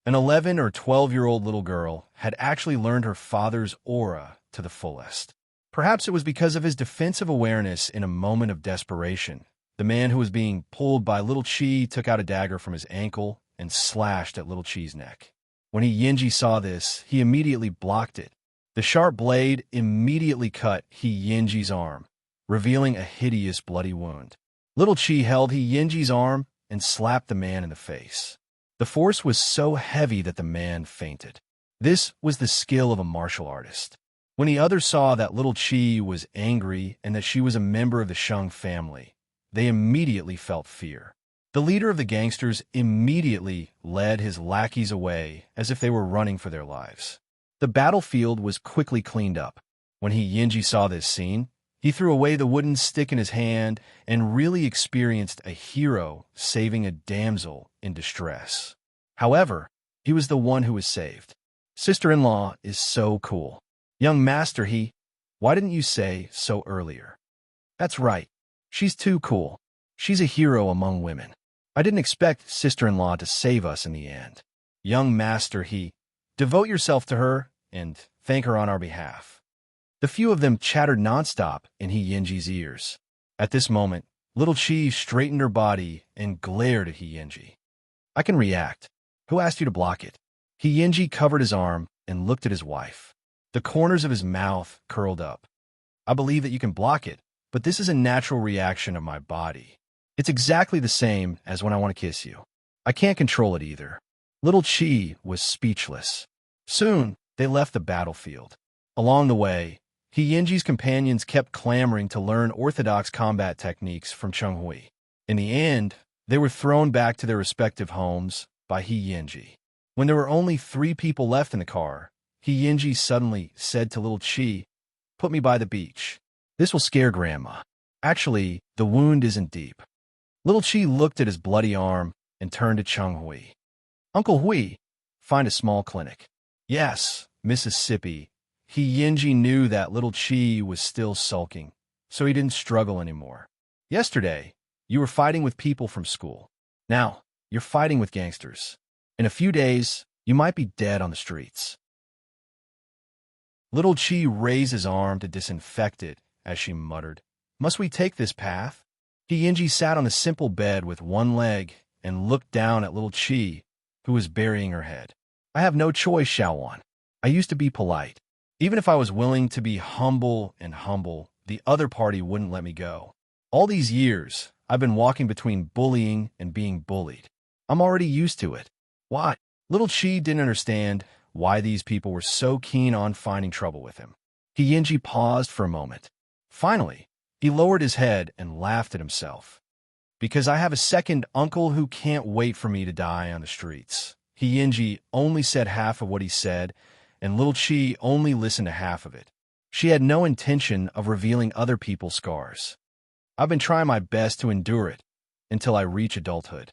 An 11 or 12-year-old little girl had actually learned her father's aura to the fullest. Perhaps it was because of his defensive awareness in a moment of desperation. The man who was being pulled by Little Chi took out a dagger from his ankle and slashed at Little Chi's neck. When Yinji saw this, he immediately blocked it. The sharp blade immediately cut Yinji's arm, revealing a hideous bloody wound. Little Chi held Yinji's arm and slapped the man in the face. The force was so heavy that the man fainted. This was the skill of a martial artist. When the others saw that Little Chi was angry and that she was a member of the Sheng family, they immediately felt fear. The leader of the gangsters immediately led his lackeys away as if they were running for their lives. The battlefield was quickly cleaned up. When Yinji saw this scene, he threw away the wooden stick in his hand and really experienced a hero saving a damsel in distress. However, he was the one who was saved. "Sister-in-law is so cool. Young master, why didn't you say so earlier?" "That's right. She's too cool. She's a hero among women. I didn't expect sister-in-law to save us in the end. Young master, devote yourself to her and thank her on our behalf." The few of them chattered nonstop in Yinji's ears. At this moment, Little Chi straightened her body and glared at Yinji. "I can react. Who asked you to block it?" Yinji covered his arm and looked at his wife. The corners of his mouth curled up. "I believe that you can block it, but this is a natural reaction of my body. It's exactly the same as when I want to kiss you. I can't control it either." Little Chi was speechless. Soon, they left the battlefield. Along the way, Yinji's companions kept clamoring to learn orthodox combat techniques from Chung Hui. In the end, they were thrown back to their respective homes by Yinji. When there were only 3 people left in the car, Yinji suddenly said to Little Chi, "Put me by the beach. This will scare Grandma. Actually, the wound isn't deep." Little Chi looked at his bloody arm and turned to Chung Hui. "Uncle Hui, find a small clinic." "Yes, Mississippi." Yinji knew that Little Chi was still sulking, so he didn't struggle anymore. "Yesterday, you were fighting with people from school. Now, you're fighting with gangsters. In a few days, you might be dead on the streets." Little Chi raised his arm to disinfect it as she muttered, "Must we take this path?" Yinji sat on a simple bed with one leg and looked down at Little Chi, who was burying her head. "I have no choice, Xiaowan. I used to be polite. Even if I was willing to be humble, the other party wouldn't let me go. All these years, I've been walking between bullying and being bullied. I'm already used to it." "Why?" Little Chi didn't understand why these people were so keen on finding trouble with him. Yinji paused for a moment. Finally, he lowered his head and laughed at himself. "Because I have a second uncle who can't wait for me to die on the streets." Yinji only said half of what he said, and Little Chi only listened to half of it. She had no intention of revealing other people's scars. I've been trying my best to endure it until I reach adulthood.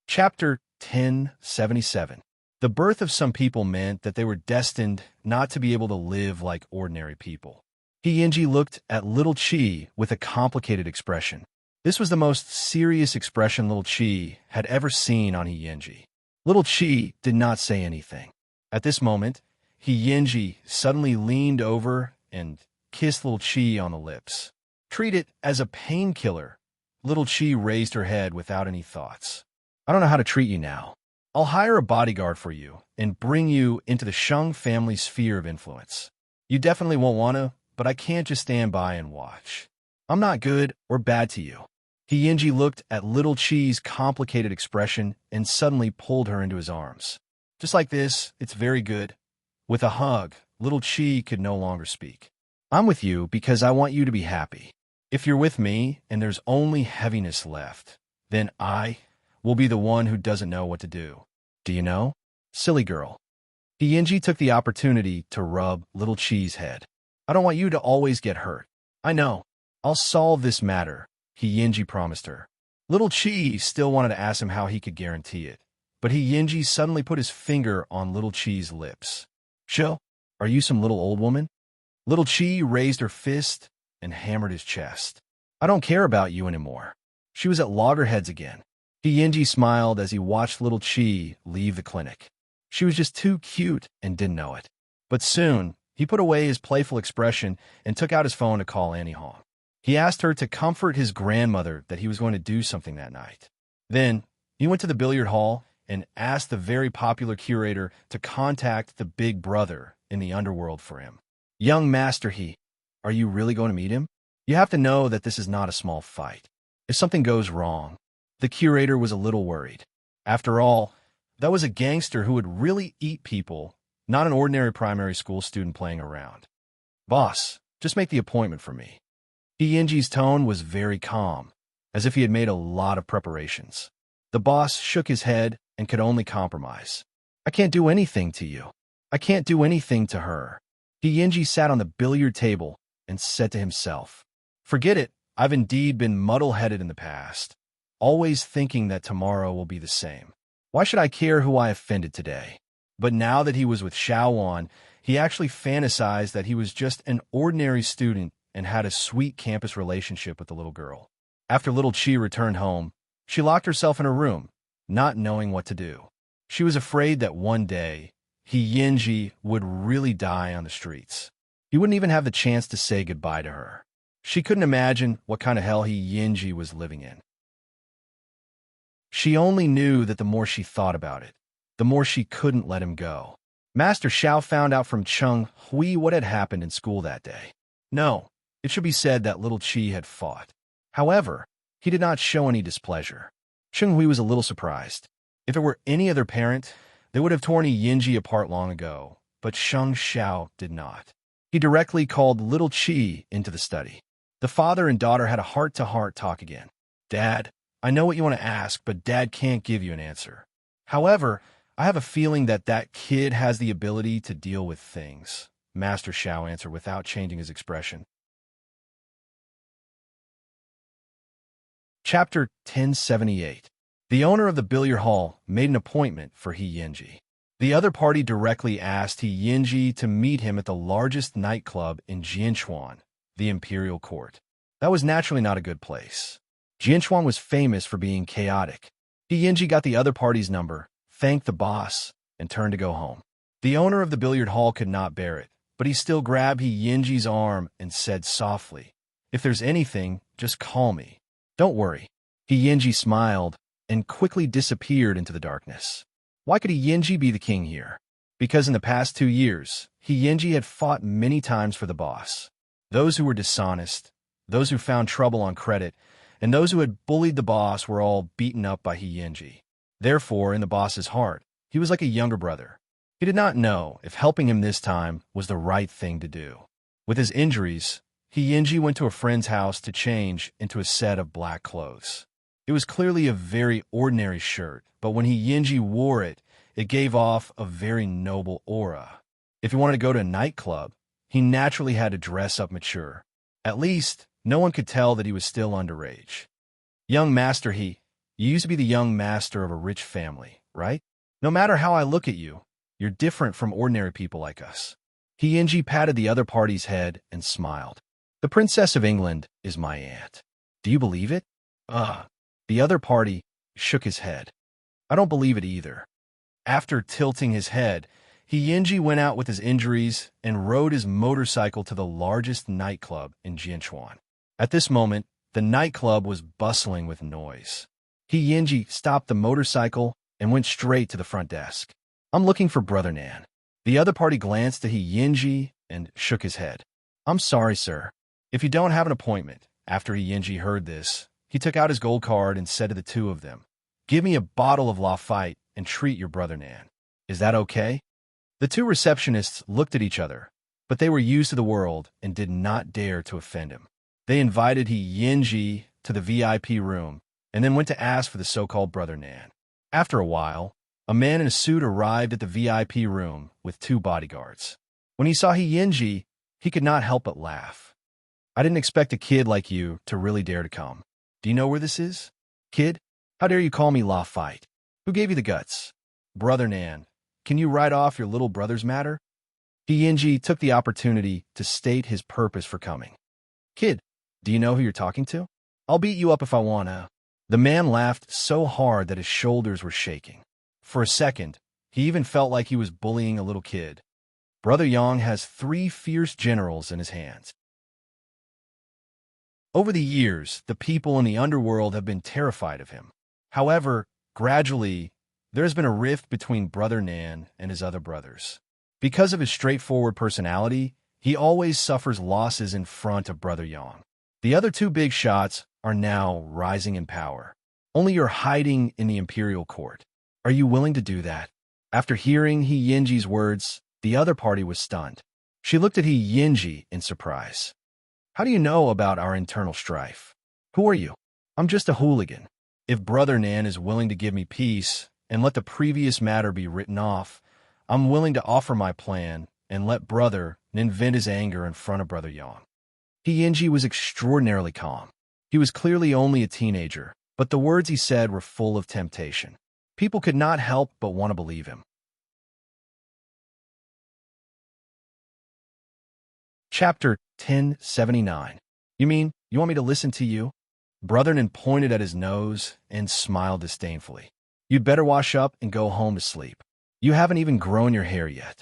Chapter 1077. The birth of some people meant that they were destined not to be able to live like ordinary people. Hyunji looked at little Chi with a complicated expression. This was the most serious expression little Chi had ever seen on Hyunji. Little Chi did not say anything. At this moment, Hyunji suddenly leaned over and kissed little Chi on the lips. Treat it as a painkiller. Little Chi raised her head without any thoughts. I don't know how to treat you now. I'll hire a bodyguard for you and bring you into the Shung family sphere of influence. You definitely won't want to, but I can't just stand by and watch. I'm not good or bad to you. Hyunji looked at little Chi's complicated expression and suddenly pulled her into his arms. Just like this, it's very good. With a hug, little Chi could no longer speak. I'm with you because I want you to be happy. If you're with me and there's only heaviness left, then I will be the one who doesn't know what to do. Do you know? Silly girl. Hyunji took the opportunity to rub little Chi's head. I don't want you to always get hurt. I know. I'll solve this matter, Hyunji promised her. Little Chi still wanted to ask him how he could guarantee it, but Hyunji suddenly put his finger on little Chi's lips. Sho, are you some little old woman? Little Chi raised her fist and hammered his chest. I don't care about you anymore. She was at loggerheads again. Hyunji smiled as he watched little Chi leave the clinic. She was just too cute and didn't know it. But soon, he put away his playful expression and took out his phone to call Annie Hong. He asked her to comfort his grandmother that he was going to do something that night. Then, he went to the billiard hall and asked the very popular curator to contact the big brother in the underworld for him. Young Master He, are you really going to meet him? You have to know that this is not a small fight. If something goes wrong, the curator was a little worried. After all, that was a gangster who would really eat people, not an ordinary primary school student playing around. Boss, just make the appointment for me. Hyunji's tone was very calm, as if he had made a lot of preparations. The boss shook his head and could only compromise. I can't do anything to you. I can't do anything to her. Hyunji sat on the billiard table and said to himself, forget it, I've indeed been muddle-headed in the past, always thinking that tomorrow will be the same. Why should I care who I offended today? But now that he was with Xiaowan, he actually fantasized that he was just an ordinary student and had a sweet campus relationship with the little girl. After little Chi returned home, she locked herself in her room, not knowing what to do. She was afraid that one day, Hyunji would really die on the streets. He wouldn't even have the chance to say goodbye to her. She couldn't imagine what kind of hell Hyunji was living in. She only knew that the more she thought about it, the more she couldn't let him go. Master Xiao found out from Chung Hui what had happened in school that day. No, it should be said that little Chi had fought. However, he did not show any displeasure. Chung Hui was a little surprised. If it were any other parent, they would have torn Hyunji apart long ago, but Sheng Xiao did not. He directly called little Chi into the study. The father and daughter had a heart-to-heart talk again. Dad, I know what you want to ask, but Dad can't give you an answer. However, I have a feeling that that kid has the ability to deal with things, Master Xiao answered without changing his expression. Chapter 1078. The owner of the billiard hall made an appointment for Hyunji. The other party directly asked Hyunji to meet him at the largest nightclub in Jianchuan, the Imperial Court. That was naturally not a good place. Jianchuan was famous for being chaotic. Hyunji got the other party's number, thanked the boss, and turned to go home. The owner of the billiard hall could not bear it, but he still grabbed Hyunji's arm and said softly, "If there's anything, just call me. Don't worry." Hyunji smiled and quickly disappeared into the darkness. Why could Hyunji be the king here? Because in the past 2 years, Hyunji had fought many times for the boss. Those who were dishonest, those who found trouble on credit, and those who had bullied the boss were all beaten up by Hyunji. Therefore, in the boss's heart, he was like a younger brother. He did not know if helping him this time was the right thing to do. With his injuries, Hyunji went to a friend's house to change into a set of black clothes. It was clearly a very ordinary shirt, but when Hyunji wore it, It gave off a very noble aura. If he wanted to go to a nightclub, he naturally had to dress up mature. At least, no one could tell that he was still underage. Young master, you used to be the young master of a rich family, right? No matter how I look at you, you're different from ordinary people like us. Hyinji patted the other party's head and smiled. The Princess of England is my aunt. Do you believe it? The other party shook his head. I don't believe it either. After tilting his head, Hyinji went out with his injuries and rode his motorcycle to the largest nightclub in Jianchuan. At this moment, the nightclub was bustling with noise. Hyinji stopped the motorcycle and went straight to the front desk. I'm looking for Brother Nan. The other party glanced at Hyinji and shook his head. I'm sorry, sir. If you don't have an appointment. After Hyinji heard this, he took out his gold card and said to the two of them, Give me a bottle of Lafite and treat your Brother Nan. Is that okay? The two receptionists looked at each other, but they were used to the world and did not dare to offend him. They invited Hyinji to the VIP room and then went to ask for the so-called Brother Nan. After a while, a man in a suit arrived at the VIP room with two bodyguards. When he saw Hyinji, he could not help but laugh. I didn't expect a kid like you to really dare to come. Do you know where this is? Kid, how dare you call me Lafite? Who gave you the guts? Brother Nan, can you write off your little brother's matter? Hyinji took the opportunity to state his purpose for coming. Kid, do you know who you're talking to? I'll beat you up if I wanna. The man laughed so hard that his shoulders were shaking. For a second, he even felt like he was bullying a little kid. Brother Yang has 3 fierce generals in his hands. Over the years, the people in the underworld have been terrified of him. However, gradually, there has been a rift between Brother Nan and his other brothers. Because of his straightforward personality, he always suffers losses in front of Brother Yang. The other 2 big shots are now rising in power. Only you're hiding in the imperial court. Are you willing to do that? After hearing Hyinji's words, the other party was stunned. She looked at Hyinji in surprise. How do you know about our internal strife? Who are you? I'm just a hooligan. If Brother Nan is willing to give me peace and let the previous matter be written off, I'm willing to offer my plan and let Brother Nan vent his anger in front of Brother Yang. Hyinji was extraordinarily calm. He was clearly only a teenager, but the words he said were full of temptation. People could not help but want to believe him. Chapter 1079. You mean, you want me to listen to you? Brother Nan pointed at his nose and smiled disdainfully. You'd better wash up and go home to sleep. You haven't even grown your hair yet.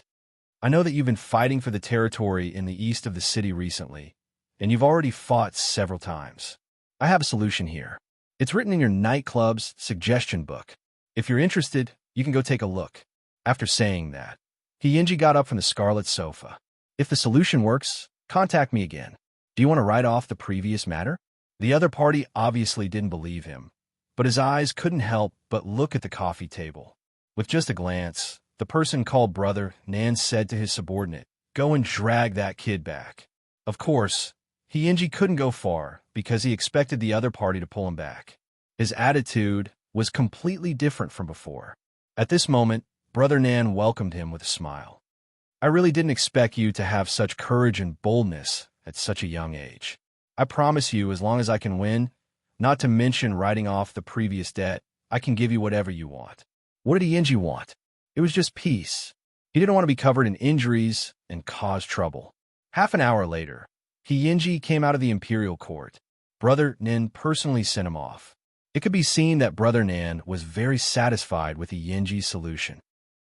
I know that you've been fighting for the territory in the east of the city recently, and you've already fought several times. I have a solution here. It's written in your nightclub's suggestion book. If you're interested, you can go take a look. After saying that, Hyinji got up from the scarlet sofa. If the solution works, contact me again. Do you want to write off the previous matter? The other party obviously didn't believe him, but his eyes couldn't help but look at the coffee table. With just a glance, the person called Brother Nan said to his subordinate, Go and drag that kid back. Of course, Hyinji couldn't go far because he expected the other party to pull him back. His attitude was completely different from before. At this moment, Brother Nan welcomed him with a smile. I really didn't expect you to have such courage and boldness at such a young age. I promise you, as long as I can win, not to mention writing off the previous debt, I can give you whatever you want. What did Hyinji want? It was just peace. He didn't want to be covered in injuries and cause trouble. Half an hour later, Hyinji came out of the imperial court. Brother Nan personally sent him off. It could be seen that Brother Nan was very satisfied with Hyinji's solution.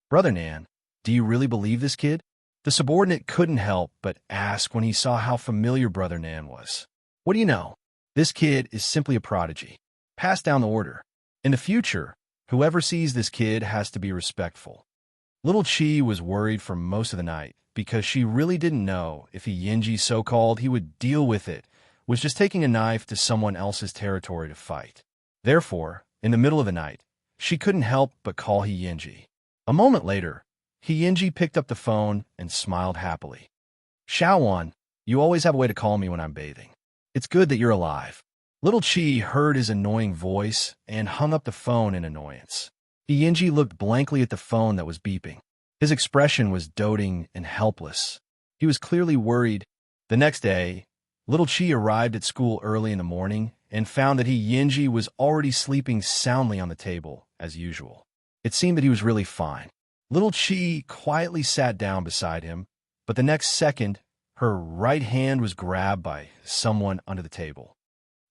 Brother Nan, do you really believe this kid? The subordinate couldn't help but ask when he saw how familiar Brother Nan was. What do you know? This kid is simply a prodigy. Pass down the order. In the future, whoever sees this kid has to be respectful. Little Chi was worried for most of the night because she really didn't know if Hyinji, so-called, he would deal with it, was just taking a knife to someone else's territory to fight. Therefore, in the middle of the night, she couldn't help but call Hyinji. A moment later, Hyinji picked up the phone and smiled happily. Shaowan, you always have a way to call me when I'm bathing. It's good that you're alive. Little Chi heard his annoying voice and hung up the phone in annoyance. Yinji looked blankly at the phone that was beeping. His expression was doting and helpless. He was clearly worried. The next day, little Chi arrived at school early in the morning and found that Yinji was already sleeping soundly on the table, as usual. It seemed that he was really fine. Little Chi quietly sat down beside him, but the next second, her right hand was grabbed by someone under the table.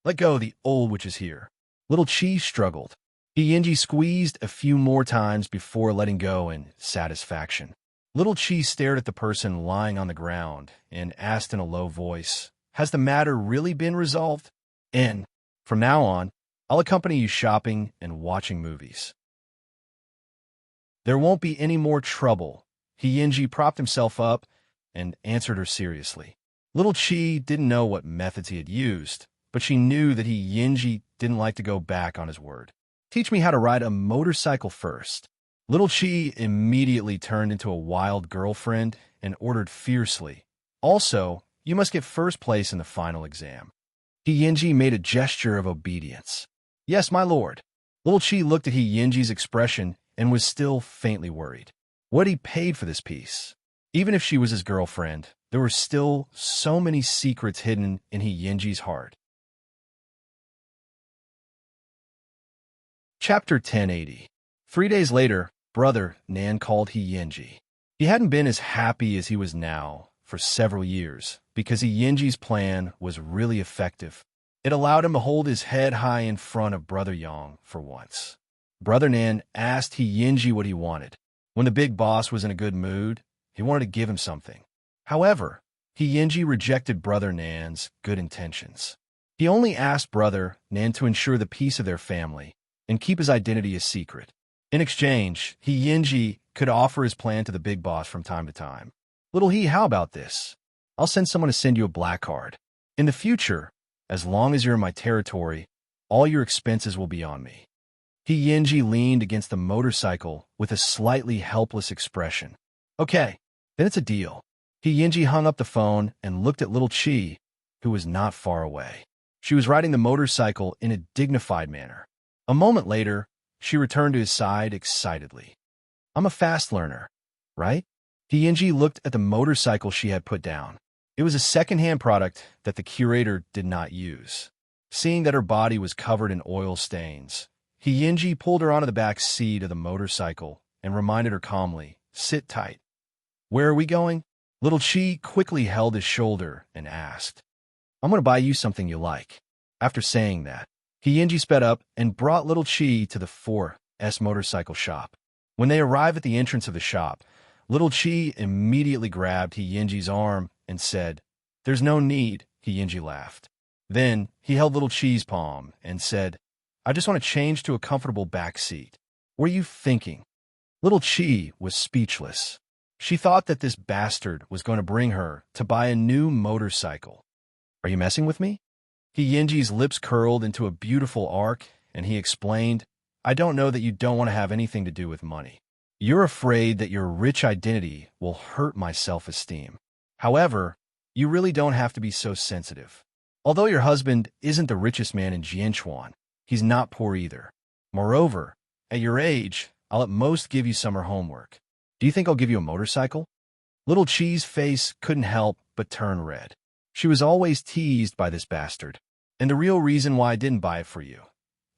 "Let go, the old witch is here." Little Chi struggled. Yinji squeezed a few more times before letting go in satisfaction. Little Chi stared at the person lying on the ground and asked in a low voice, "Has the matter really been resolved? And from now on, I'll accompany you shopping and watching movies. There won't be any more trouble." Yinji propped himself up and answered her seriously. Little Chi didn't know what methods he had used, but she knew that Yinji didn't like to go back on his word. "Teach me how to ride a motorcycle first." Little Chi immediately turned into a wild girlfriend and ordered fiercely, "Also, you must get first place in the final exam." Yinji made a gesture of obedience. "Yes, my lord." Little Chi looked at Yinji's expression and was still faintly worried. What he paid for this piece? Even if she was his girlfriend, there were still so many secrets hidden in Yinji's heart. Chapter 1080. 3 days later, brother Nan called Yinji. He hadn't been as happy as he was now for several years because Yinji's plan was really effective. It allowed him to hold his head high in front of Brother Yang for once. Brother Nan asked Yinji what he wanted. When the big boss was in a good mood, he wanted to give him something. However, Yinji rejected Brother Nan's good intentions. He only asked Brother Nan to ensure the peace of their family and keep his identity a secret. In exchange, Yinji could offer his plan to the big boss from time to time. "Little he, how about this? I'll send someone to send you a black card. In the future, as long as you're in my territory, all your expenses will be on me." Yinji leaned against the motorcycle with a slightly helpless expression. "Okay, then it's a deal." Yinji hung up the phone and looked at little Chi, who was not far away. She was riding the motorcycle in a dignified manner. A moment later, she returned to his side excitedly. "I'm a fast learner, right?" Yinji looked at the motorcycle she had put down. It was a second-hand product that the curator did not use. Seeing that her body was covered in oil stains, Yinji pulled her onto the back seat of the motorcycle and reminded her calmly, "Sit tight." "Where are we going?" Little Chi quickly held his shoulder and asked. "I'm going to buy you something you like." After saying that, Yinji sped up and brought little Chi to the 4S motorcycle shop. When they arrived at the entrance of the shop, little Chi immediately grabbed Yinji's arm and said, "There's no need," Yinji laughed. Then he held little Chi's palm and said, "I just want to change to a comfortable back seat." "What are you thinking?" Little Chi was speechless. She thought that this bastard was going to bring her to buy a new motorcycle. "Are you messing with me?" Yinji's lips curled into a beautiful arc, and he explained, "I don't know that you don't want to have anything to do with money. You're afraid that your rich identity will hurt my self-esteem. However, you really don't have to be so sensitive. Although your husband isn't the richest man in Jianchuan, he's not poor either. Moreover, at your age, I'll at most give you summer homework. Do you think I'll give you a motorcycle?" Little Chi's face couldn't help but turn red. She was always teased by this bastard. "And the real reason why I didn't buy it for you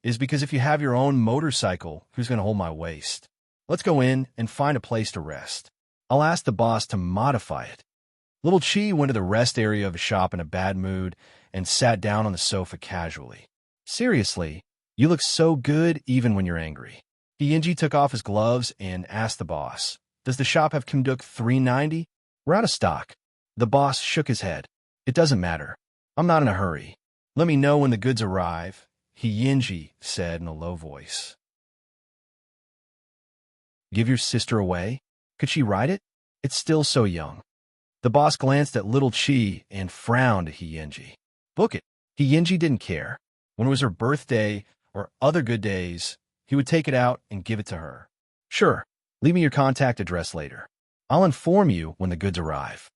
is because if you have your own motorcycle, who's going to hold my waist? Let's go in and find a place to rest. I'll ask the boss to modify it." Little Chi went to the rest area of the shop in a bad mood and sat down on the sofa casually. "Seriously, you look so good even when you're angry." Yinji took off his gloves and asked the boss, "Does the shop have Kimduk 390? We're out of stock." The boss shook his head. "It doesn't matter. I'm not in a hurry. Let me know when the goods arrive," Yinji said in a low voice. "Give your sister away? Could she ride it? It's still so young." The boss glanced at little Chi and frowned at Yinji. "Book it." Yinji didn't care. When it was her birthday or other good days, he would take it out and give it to her. "Sure, leave me your contact address later. I'll inform you when the goods arrive."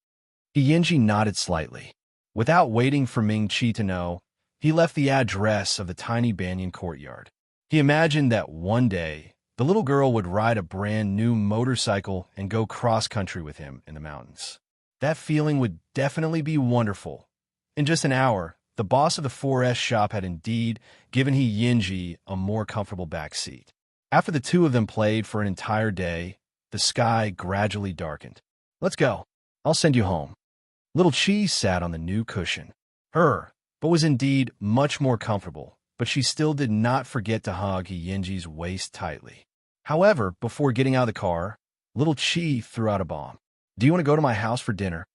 Yinji nodded slightly. Without waiting for Ming Chi to know, he left the address of the tiny banyan courtyard. He imagined that one day the little girl would ride a brand new motorcycle and go cross-country with him in the mountains. That feeling would definitely be wonderful. In just an hour, the boss of the 4S shop had indeed given Yinji a more comfortable back seat. After the two of them played for an entire day, the sky gradually darkened. "Let's go. I'll send you home." Little Chi sat on the new cushion. But was indeed much more comfortable, but she still did not forget to hug Yinji's waist tightly. However, before getting out of the car, Little Chi threw out a bomb. "Do you want to go to my house for dinner?"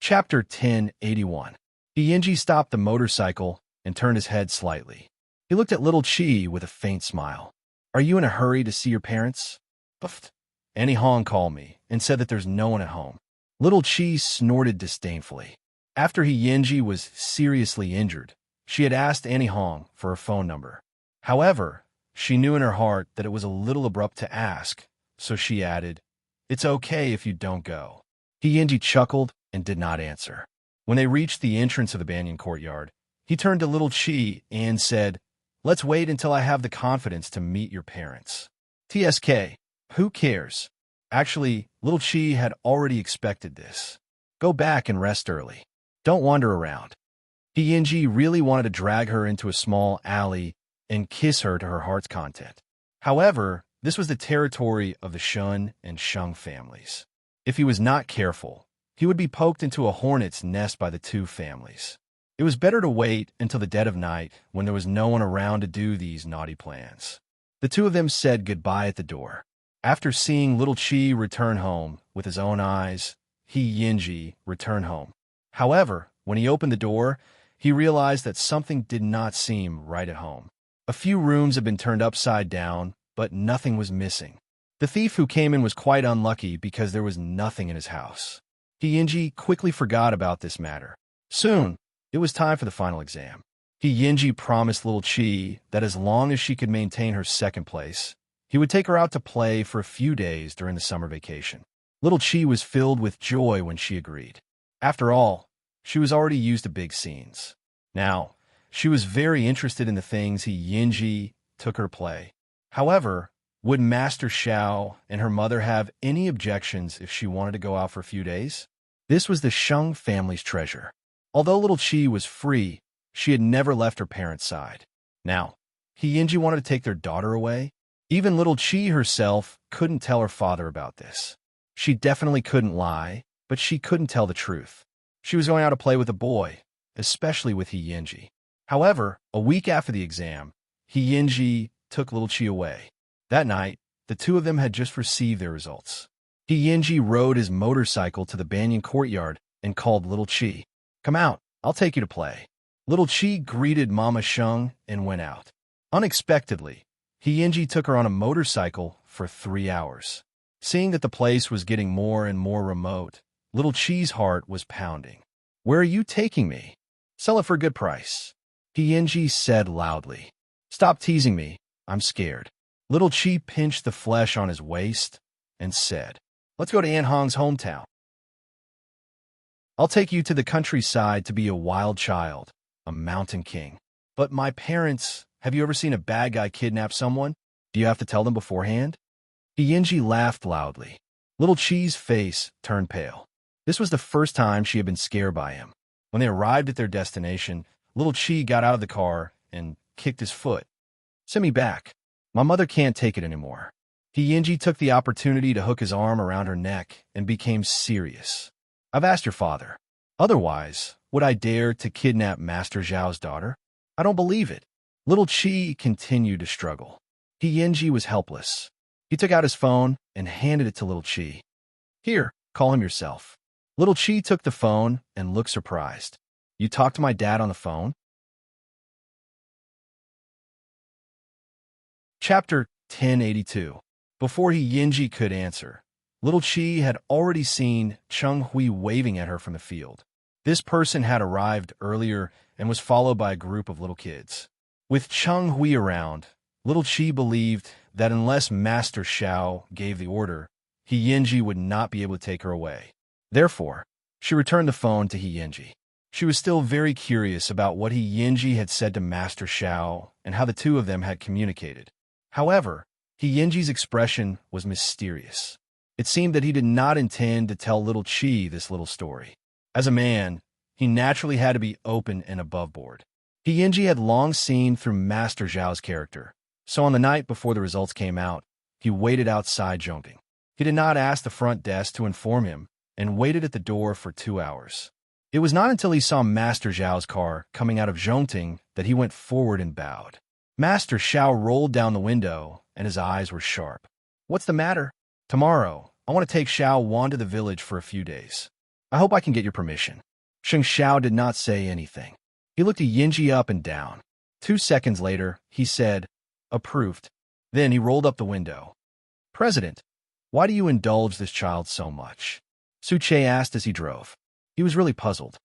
Chapter 1081. Yinji stopped the motorcycle and turned his head slightly. He looked at Little Chi with a faint smile. "Are you in a hurry to see your parents?" "Puffed. Annie Hong called me and said that there's no one at home." Little Chi snorted disdainfully. After Yinji was seriously injured, she had asked Annie Hong for her phone number. However, she knew in her heart that it was a little abrupt to ask, so she added, "It's okay if you don't go." Yinji chuckled and did not answer. When they reached the entrance of the banyan courtyard, he turned to Little Chi and said, "Let's wait until I have the confidence to meet your parents." TSK, who cares? Actually, Little Chi had already expected this. Go back and rest early. Don't wander around. Yinji really wanted to drag her into a small alley and kiss her to her heart's content. However, this was the territory of the Shun and Shung families. If he was not careful, he would be poked into a hornet's nest by the two families. It was better to wait until the dead of night when there was no one around to do these naughty plans. The two of them said goodbye at the door. After seeing Little Chi return home with his own eyes, Yinji returned home. However, when he opened the door, he realized that something did not seem right at home. A few rooms had been turned upside down, but nothing was missing. The thief who came in was quite unlucky because there was nothing in his house. Yinji quickly forgot about this matter. Soon, it was time for the final exam. Yinji promised Little Chi that as long as she could maintain her second place, he would take her out to play for a few days during the summer vacation. Little Chi was filled with joy when she agreed. After all, she was already used to big scenes. Now, she was very interested in the things Yinji took her to play. However, would Master Xiao and her mother have any objections if she wanted to go out for a few days? This was the Shung family's treasure. Although Little Chi was free, she had never left her parents' side. Now, Yinji wanted to take their daughter away. Even Little Chi herself couldn't tell her father about this. She definitely couldn't lie, but she couldn't tell the truth. She was going out to play with a boy, especially with Yinji. However, a week after the exam, Yinji took Little Chi away. That night, the two of them had just received their results. Yinji rode his motorcycle to the banyan courtyard and called Little Chi. "Come out, I'll take you to play." Little Chi greeted Mama Shung and went out. Unexpectedly, Yinji took her on a motorcycle for 3 hours. Seeing that the place was getting more and more remote, Little Chi's heart was pounding. "Where are you taking me?" "Sell it for a good price," Yinji said loudly. "Stop teasing me, I'm scared." Little Chi pinched the flesh on his waist and said, "Let's go to Aunt Hong's hometown. I'll take you to the countryside to be a wild child, a mountain king." "But my parents, have you ever seen a bad guy kidnap someone? Do you have to tell them beforehand?" Yinji laughed loudly. Little Chi's face turned pale. This was the first time she had been scared by him. When they arrived at their destination, Little Chi got out of the car and kicked his foot. "Send me back. My mother can't take it anymore." Yinji took the opportunity to hook his arm around her neck and became serious. "I've asked your father. Otherwise, would I dare to kidnap Master Zhao's daughter? I don't believe it." Little Chi continued to struggle. Yinji was helpless. He took out his phone and handed it to Little Chi. "Here, call him yourself." Little Chi took the phone and looked surprised. "You talked to my dad on the phone?" Chapter 1082. Before Yinji could answer, Little Chi had already seen Chung Hui waving at her from the field. This person had arrived earlier and was followed by a group of little kids. With Chung Hui around, Little Chi believed that unless Master Xiao gave the order, Yinji would not be able to take her away. Therefore, she returned the phone to Yinji. She was still very curious about what Yinji had said to Master Xiao and how the two of them had communicated. However, Yinji's expression was mysterious. It seemed that he did not intend to tell little Qi this little story. As a man, he naturally had to be open and aboveboard. Yinji had long seen through Master Zhao's character, so on the night before the results came out, he waited outside Zhongting. He did not ask the front desk to inform him and waited at the door for 2 hours. It was not until he saw Master Zhao's car coming out of Zhongting that he went forward and bowed. Master Xiao rolled down the window, and his eyes were sharp. "What's the matter?" "Tomorrow, I want to take Xiao Wan to the village for a few days. I hope I can get your permission." Sheng Xiao did not say anything. He looked at Yinji up and down. 2 seconds later, he said, "Approved." Then he rolled up the window. "President, why do you indulge this child so much?" Su Che asked as he drove. He was really puzzled.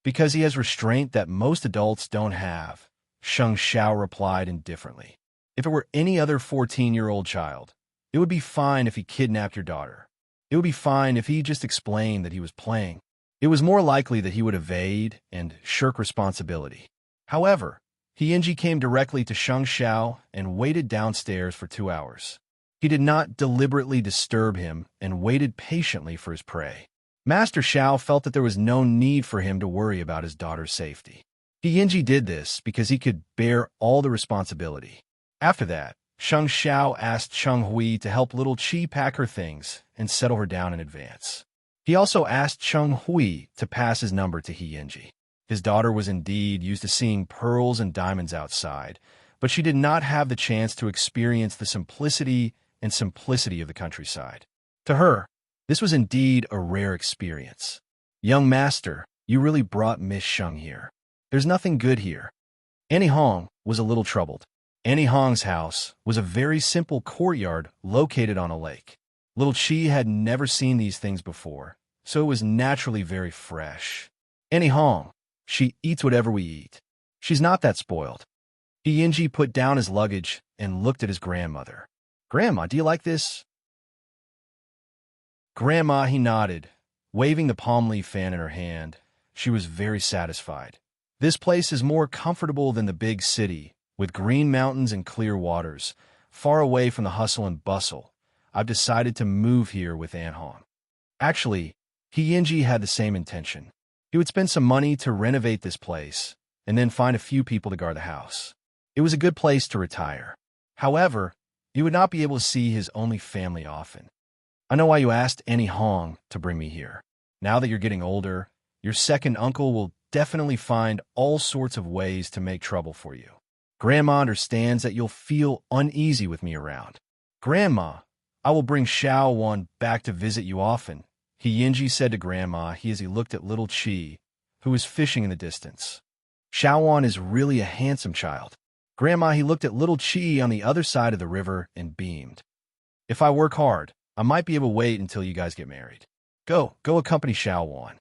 "Because he has restraint that most adults don't have," Sheng Xiao replied indifferently. "If it were any other 14-year-old child, it would be fine if he kidnapped your daughter. It would be fine if he just explained that he was playing. It was more likely that he would evade and shirk responsibility. However, Yinji came directly to Sheng Xiao and waited downstairs for 2 hours. He did not deliberately disturb him and waited patiently for his prey. Master Xiao felt that there was no need for him to worry about his daughter's safety. Yinji did this because he could bear all the responsibility. After that, Sheng Xiao asked Cheng Hui to help little Qi pack her things and settle her down in advance. He also asked Cheng Hui to pass his number to Yinji. His daughter was indeed used to seeing pearls and diamonds outside, but she did not have the chance to experience the simplicity of the countryside. To her, this was indeed a rare experience. "Young master, you really brought Miss Sheng here. There's nothing good here." Annie Hong was a little troubled. Annie Hong's house was a very simple courtyard located on a lake. Little Qi had never seen these things before, so it was naturally very fresh. "Annie Hong, she eats whatever we eat. She's not that spoiled." Yinji put down his luggage and looked at his grandmother. "Grandma, do you like this?" "Grandma," he nodded, waving the palm leaf fan in her hand. She was very satisfied. "This place is more comfortable than the big city, with green mountains and clear waters, far away from the hustle and bustle. I've decided to move here with Aunt Hong." Actually, Yinji had the same intention. He would spend some money to renovate this place, and then find a few people to guard the house. It was a good place to retire. However, he would not be able to see his only family often. "I know why you asked Annie Hong to bring me here. Now that you're getting older, your second uncle will definitely find all sorts of ways to make trouble for you. Grandma understands that you'll feel uneasy with me around. Grandma, I will bring Xiao Wan back to visit you often," Yinji said to Grandma as he looked at little Qi, who was fishing in the distance. "Xiao Wan is really a handsome child." Grandma, he looked at little Qi on the other side of the river and beamed. "If I work hard, I might be able to wait until you guys get married. Go accompany Xiao Wan."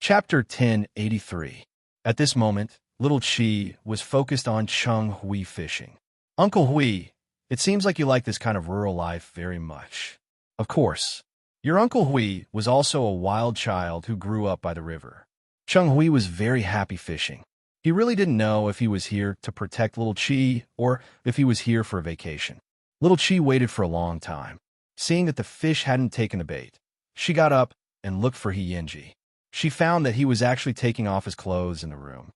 Chapter 1083. At this moment, little Qi was focused on Cheng Hui fishing. "Uncle Hui, it seems like you like this kind of rural life very much." "Of course. Your Uncle Hui was also a wild child who grew up by the river." Cheng Hui was very happy fishing. He really didn't know if he was here to protect little Qi or if he was here for a vacation. Little Qi waited for a long time. Seeing that the fish hadn't taken the bait, she got up and looked for Yinji. She found that he was actually taking off his clothes in the room.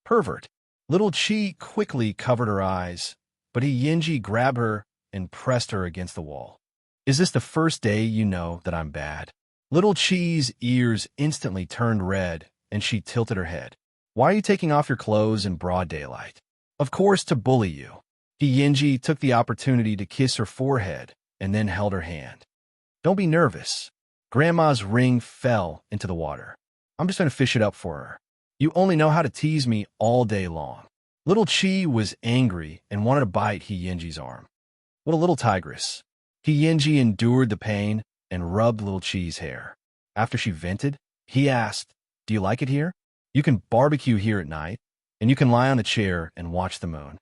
"Pervert." Little Qi quickly covered her eyes, but Yinji grabbed her and pressed her against the wall. "Is this the first day you know that I'm bad?" Little Qi's ears instantly turned red, and she tilted her head. "Why are you taking off your clothes in broad daylight?" "Of course, to bully you." Yinji took the opportunity to kiss her forehead and then held her hand. "Don't be nervous." Grandma's ring fell into the water. "I'm just going to fish it up for her. You only know how to tease me all day long." Little Qi was angry and wanted to bite Yinji's arm. What a little tigress. Yinji endured the pain and rubbed little Qi's hair. After she vented, he asked, "Do you like it here? You can barbecue here at night, and you can lie on the chair and watch the moon.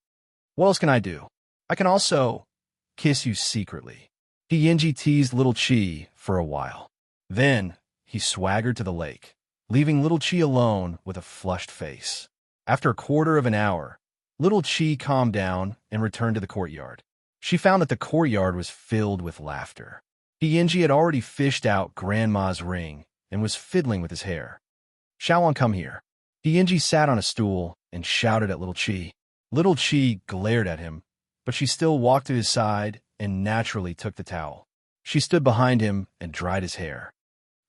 What else can I do? I can also kiss you secretly." Yinji teased little Qi for a while. Then he swaggered to the lake, leaving little Chi alone with a flushed face. After a quarter of an hour, little Chi calmed down and returned to the courtyard. She found that the courtyard was filled with laughter. Tianji had already fished out Grandma's ring and was fiddling with his hair. Xiaoan, come here. Tianji sat on a stool and shouted at little Chi. Little Chi glared at him, but she still walked to his side and naturally took the towel. She stood behind him and dried his hair.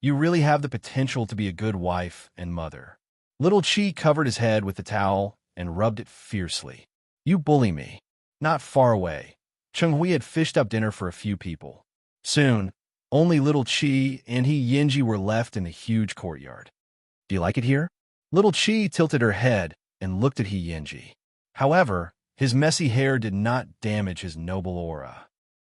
You really have the potential to be a good wife and mother. Little Chi covered his head with the towel and rubbed it fiercely. You bully me. Not far away, Chenghui had fished up dinner for a few people. Soon, only little Chi and Yinji were left in the huge courtyard. Do you like it here? Little Chi tilted her head and looked at Yinji. However, his messy hair did not damage his noble aura.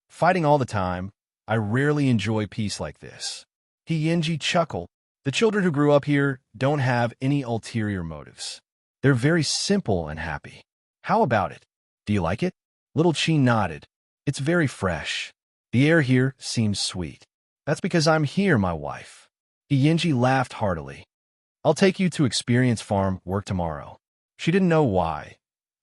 Fighting all the time, I rarely enjoy peace like this. Yinji chuckled. The children who grew up here don't have any ulterior motives. They're very simple and happy. How about it? Do you like it? Little Chi nodded. It's very fresh. The air here seems sweet. That's because I'm here, my wife. Yinji laughed heartily. I'll take you to Experience Farm work tomorrow. She didn't know why,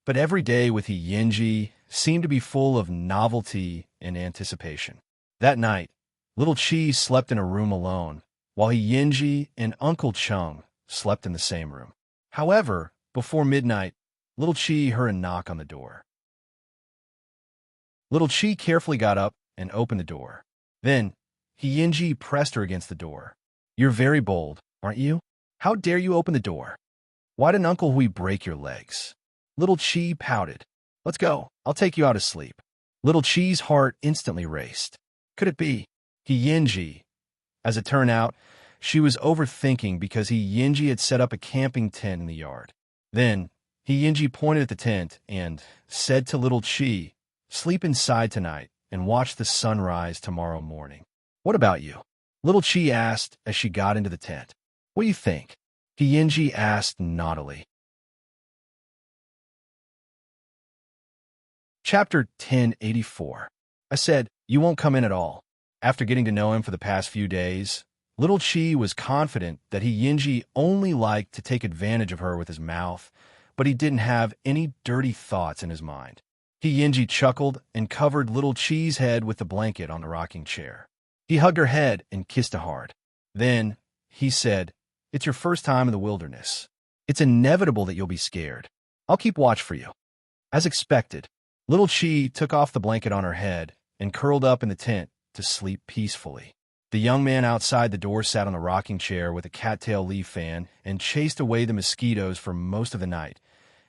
but every day with Yinji seemed to be full of novelty and anticipation. That night, little Chi slept in a room alone, while Yinji and Uncle Chung slept in the same room. However, before midnight, little Chi heard a knock on the door. Little Chi carefully got up and opened the door. Then, Yinji pressed her against the door. You're very bold, aren't you? How dare you open the door? Why didn't Uncle Hui break your legs? Little Chi pouted. Let's go. I'll take you out to sleep. Little Chi's heart instantly raced. Could it be Yinji? As it turned out, she was overthinking because Yinji had set up a camping tent in the yard. Then, Yinji pointed at the tent and said to little Chi, sleep inside tonight and watch the sunrise tomorrow morning. What about you? Little Chi asked as she got into the tent. What do you think? Yinji asked naughtily. Chapter 1084. I said, you won't come in at all. After getting to know him for the past few days, little Chi was confident that Yinji only liked to take advantage of her with his mouth, but he didn't have any dirty thoughts in his mind. Yinji chuckled and covered little Chi's head with the blanket on the rocking chair. He hugged her head and kissed her hard. Then, he said, it's your first time in the wilderness. It's inevitable that you'll be scared. I'll keep watch for you. As expected, little Chi took off the blanket on her head and curled up in the tent to sleep peacefully. The young man outside the door sat on the rocking chair with a cattail leaf fan and chased away the mosquitoes for most of the night.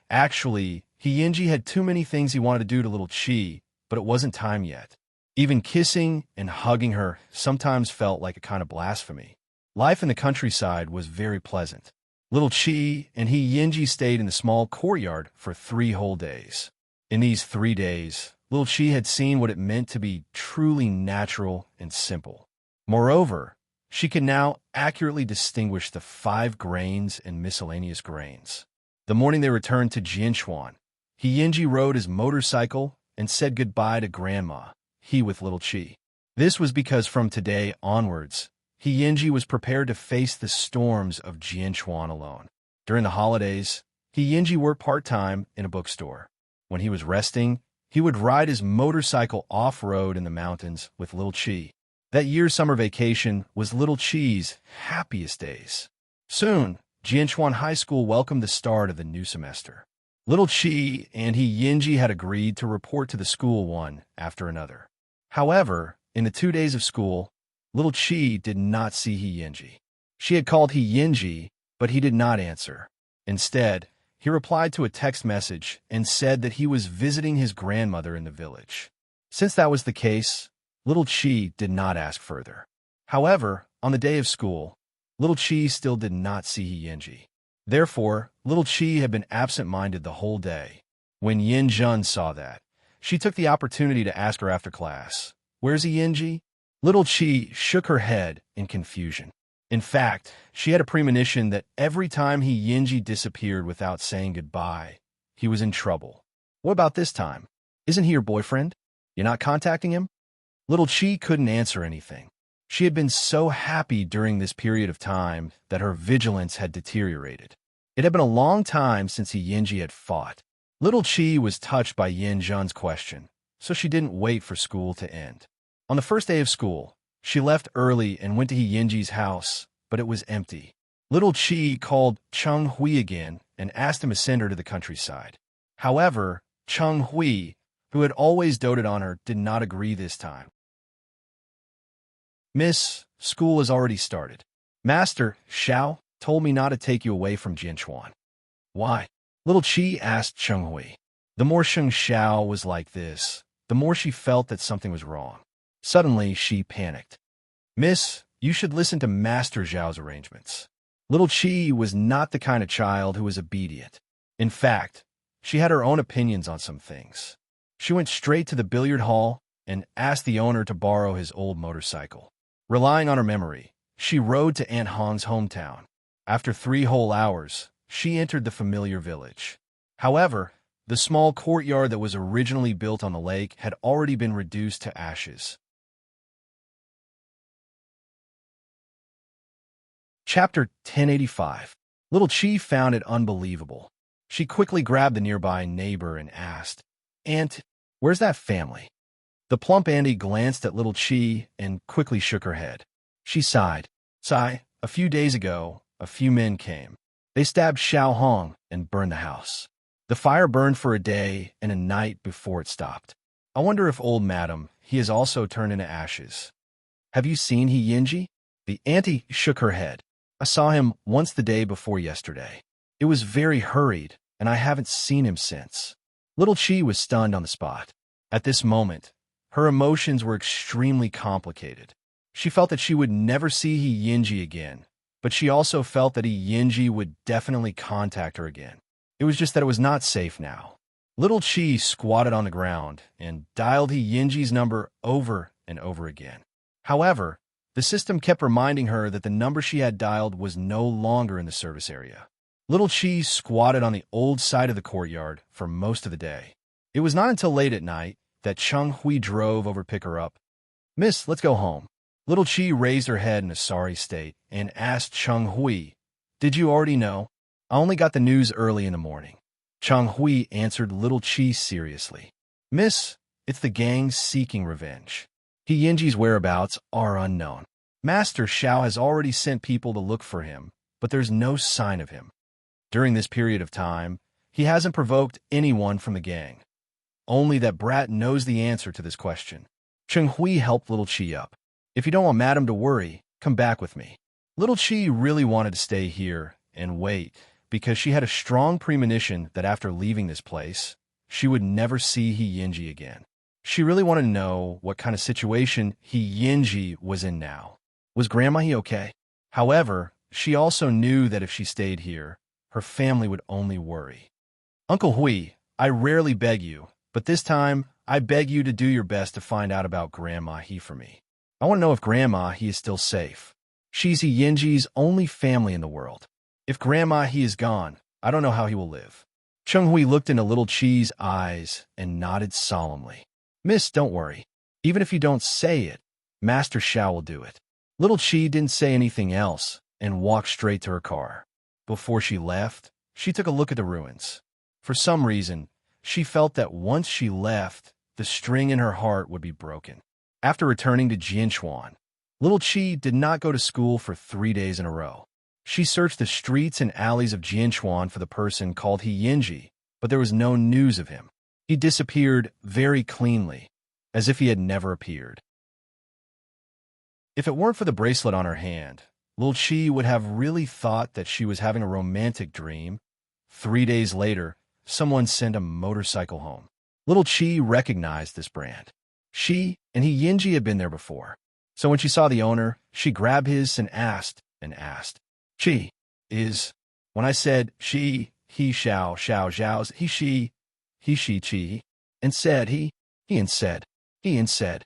Actually, Yinji had too many things he wanted to do to little Chi, but it wasn't time yet. Even kissing and hugging her sometimes felt like a kind of blasphemy. Life in the countryside was very pleasant. Little Chi and Yinji stayed in the small courtyard for 3 whole days. In these 3 days, little Chi had seen what it meant to be truly natural and simple. Moreover, she could now accurately distinguish the 5 grains and miscellaneous grains. The morning they returned to Jianchuan, Yinji rode his motorcycle and said goodbye to Grandma, he with little Chi. This was because from today onwards, Yinji was prepared to face the storms of Jianchuan alone. During the holidays, Yinji worked part-time in a bookstore. When he was resting, he would ride his motorcycle off-road in the mountains with little Chi. That year's summer vacation was little Chi's happiest days. Soon, Jianchuan High School welcomed the start of the new semester. Little Chi and Yinji had agreed to report to the school one after another. However, in the 2 days of school, little Chi did not see Yinji. She had called Yinji, but he did not answer. Instead, he replied to a text message and said that he was visiting his grandmother in the village. Since that was the case, little Chi did not ask further. However, on the day of school, little Chi still did not see Yinji. Therefore, little Chi had been absent-minded the whole day. When Yin Jun saw that, she took the opportunity to ask her after class, "Where's Yinji?" Little Chi shook her head in confusion. In fact, she had a premonition that every time Yinji disappeared without saying goodbye, he was in trouble. What about this time? Isn't he your boyfriend? You're not contacting him? Little Chi couldn't answer anything. She had been so happy during this period of time that her vigilance had deteriorated. It had been a long time since Yinji had fought. Little Chi was touched by Yin Zhen's question, so she didn't wait for school to end. On the first day of school, she left early and went to Yinji's house, but it was empty. Little Chi called Cheng Hui again and asked him to send her to the countryside. However, Cheng Hui, who had always doted on her, did not agree this time. Miss, school has already started. Master, Xiao, told me not to take you away from Jinchuan. Why? Little Chi asked Cheng Hui. The more Sheng Xiao was like this, the more she felt that something was wrong. Suddenly, she panicked. Miss, you should listen to Master Zhao's arrangements. Little Chi was not the kind of child who was obedient. In fact, she had her own opinions on some things. She went straight to the billiard hall and asked the owner to borrow his old motorcycle. Relying on her memory, she rode to Aunt Hong's hometown. After 3 whole hours, she entered the familiar village. However, the small courtyard that was originally built on the lake had already been reduced to ashes. Chapter 1085. Little Chi found it unbelievable. She quickly grabbed the nearby neighbor and asked, Aunt, where's that family? The plump auntie glanced at Little Chi and quickly shook her head. She sighed. A few days ago, a few men came. They stabbed Xiao Hong and burned the house. The fire burned for a day and a night before it stopped. I wonder if old madam, he has also turned into ashes. Have you seen Yinji? The auntie shook her head. I saw him once the day before yesterday. It was very hurried, and I haven't seen him since. Little Chi was stunned on the spot. At this moment, her emotions were extremely complicated. She felt that she would never see Yinji again, but she also felt that Yinji would definitely contact her again. It was just that it was not safe now. Little Chi squatted on the ground and dialed Yinji's number over and over again. However, the system kept reminding her that the number she had dialed was no longer in the service area. Little Chi squatted on the old side of the courtyard for most of the day. It was not until late at night that Cheng Hui drove over to pick her up. Miss, let's go home. Little Chi raised her head in a sorry state and asked Cheng Hui, Did you already know? I only got the news early in the morning. Cheng Hui answered Little Chi seriously. Miss, it's the gang seeking revenge. Yinji's whereabouts are unknown. Master Xiao has already sent people to look for him, but there's no sign of him. During this period of time, he hasn't provoked anyone from the gang. Only that brat knows the answer to this question. Cheng Hui helped Little Chi up. If you don't want Madam to worry, come back with me. Little Chi really wanted to stay here and wait, because she had a strong premonition that after leaving this place, she would never see Yinji again. She really wanted to know what kind of situation Yinji was in now. Was Grandma okay? However, she also knew that if she stayed here, her family would only worry. Uncle Hui, I rarely beg you, but this time, I beg you to do your best to find out about Grandma He for me. I want to know if Grandma He is still safe. She's Yinji's only family in the world. If Grandma He is gone, I don't know how he will live. Cheng Hui looked into Little Chi's eyes and nodded solemnly. Miss, don't worry. Even if you don't say it, Master Xiao will do it. Little Chi didn't say anything else and walked straight to her car. Before she left, she took a look at the ruins. For some reason, she felt that once she left, the string in her heart would be broken. After returning to Jinchuan, Little Chi did not go to school for 3 days in a row. She searched the streets and alleys of Jinchuan for the person called Yinji, but there was no news of him. He disappeared very cleanly, as if he had never appeared. If it weren't for the bracelet on her hand, Little Chi would have really thought that she was having a romantic dream. 3 days later, someone sent a motorcycle home. Little Chi recognized this brand. She and Yinji had been there before. So when she saw the owner, she grabbed his and asked, Chi, is... When I said she, he, xiao, zhao's, he, she, chi, and said he and said.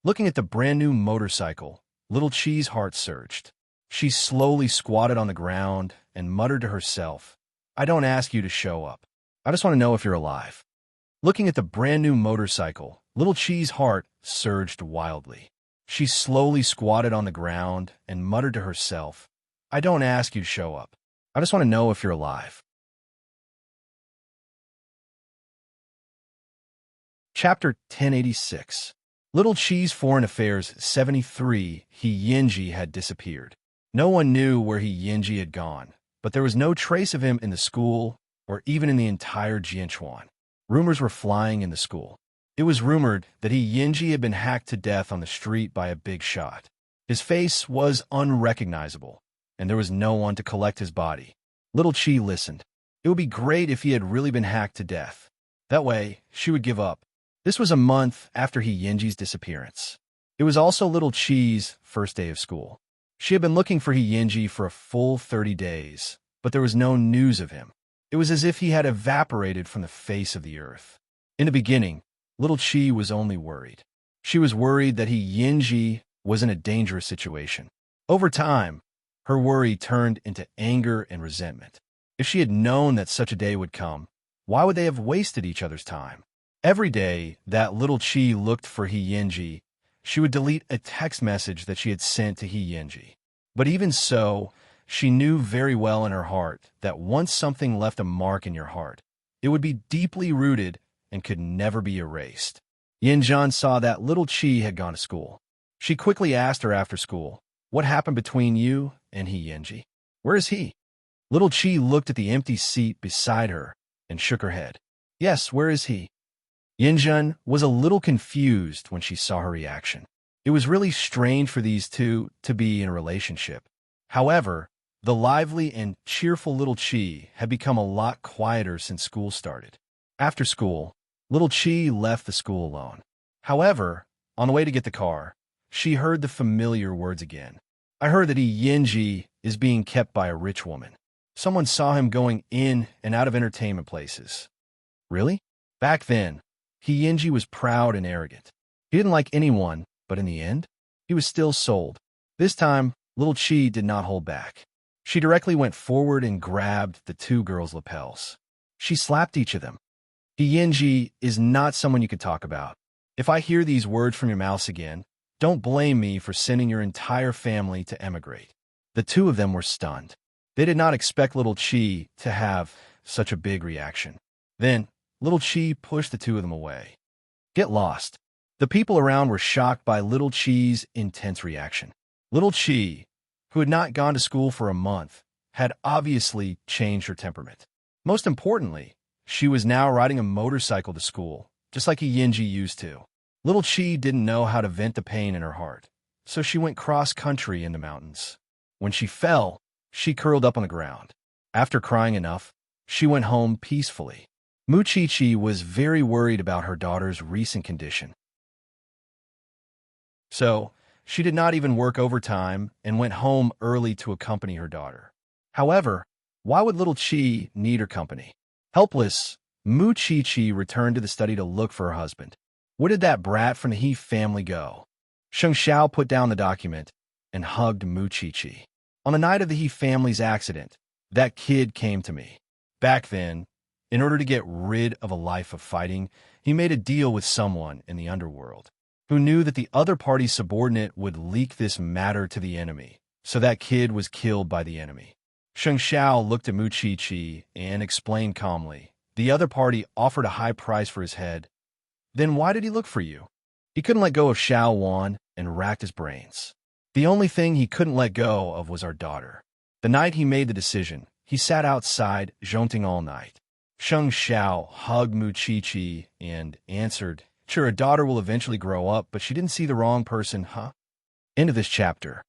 Looking at the brand new motorcycle, Little Chi's heart surged. She slowly squatted on the ground and muttered to herself, I don't ask you to show up. I just want to know if you're alive. Looking at the brand new motorcycle, Little Chi's heart surged wildly. She slowly squatted on the ground and muttered to herself, I don't ask you to show up. I just want to know if you're alive. Chapter 1086. Little Cheese Foreign Affairs 73. Yinji had disappeared. No one knew where Yinji had gone, but there was no trace of him in the school or even in the entire Jianchuan. Rumors were flying in the school. It was rumored that Yinji had been hacked to death on the street by a big shot. His face was unrecognizable, and there was no one to collect his body. Little Chi listened. It would be great if he had really been hacked to death. That way, she would give up. This was a month after Yinji's disappearance. It was also Little Chi's first day of school. She had been looking for Yinji for a full 30 days, but there was no news of him. It was as if he had evaporated from the face of the earth. In the beginning, Little Chi was only worried. She was worried that Yinji was in a dangerous situation. Over time, her worry turned into anger and resentment. If she had known that such a day would come, why would they have wasted each other's time? Every day that Little Chi looked for Yinji, she would delete a text message that she had sent to Yinji. But even so, she knew very well in her heart that once something left a mark in your heart, it would be deeply rooted and could never be erased. Yinjian saw that Little Chi had gone to school. She quickly asked her after school, what happened between you and Yinji? Where is he? Little Chi looked at the empty seat beside her and shook her head. Yes, where is he? Yinjian was a little confused when she saw her reaction. It was really strange for these two to be in a relationship. However, the lively and cheerful Little Chi had become a lot quieter since school started. After school, Little Chi left the school alone. However, on the way to get the car, she heard the familiar words again. I heard that Yinji is being kept by a rich woman. Someone saw him going in and out of entertainment places. Really? Back then, Yinji was proud and arrogant. He didn't like anyone, but in the end, he was still sold. This time, Little Chi did not hold back. She directly went forward and grabbed the two girls' lapels. She slapped each of them. Yinji is not someone you could talk about. If I hear these words from your mouths again, don't blame me for sending your entire family to emigrate. The two of them were stunned. They did not expect Little Chi to have such a big reaction. Then, Little Chi pushed the two of them away. Get lost. The people around were shocked by Little Chi's intense reaction. Little Chi, who had not gone to school for a month, had obviously changed her temperament. Most importantly, she was now riding a motorcycle to school, just like Yinji used to. Little Chi didn't know how to vent the pain in her heart, so she went cross-country in the mountains. When she fell, she curled up on the ground. After crying enough, she went home peacefully. Muchichi was very worried about her daughter's recent condition. So, she did not even work overtime and went home early to accompany her daughter. However, why would Little Chi need her company? Helpless, Muchichi returned to the study to look for her husband. Where did that brat from the He family go? Sheng Xiao put down the document and hugged Muchichi. On the night of the He family's accident, that kid came to me. Back then, in order to get rid of a life of fighting, he made a deal with someone in the underworld who knew that the other party's subordinate would leak this matter to the enemy, so that kid was killed by the enemy. Sheng Xiao looked at Muchichi and explained calmly. The other party offered a high price for his head. Then why did he look for you? He couldn't let go of Xiao Wan and racked his brains. The only thing he couldn't let go of was our daughter. The night he made the decision, he sat outside, zhonting all night. Sheng Xiao hugged Muchichi and answered, Sure, a daughter will eventually grow up, but she didn't see the wrong person, huh? End of this chapter.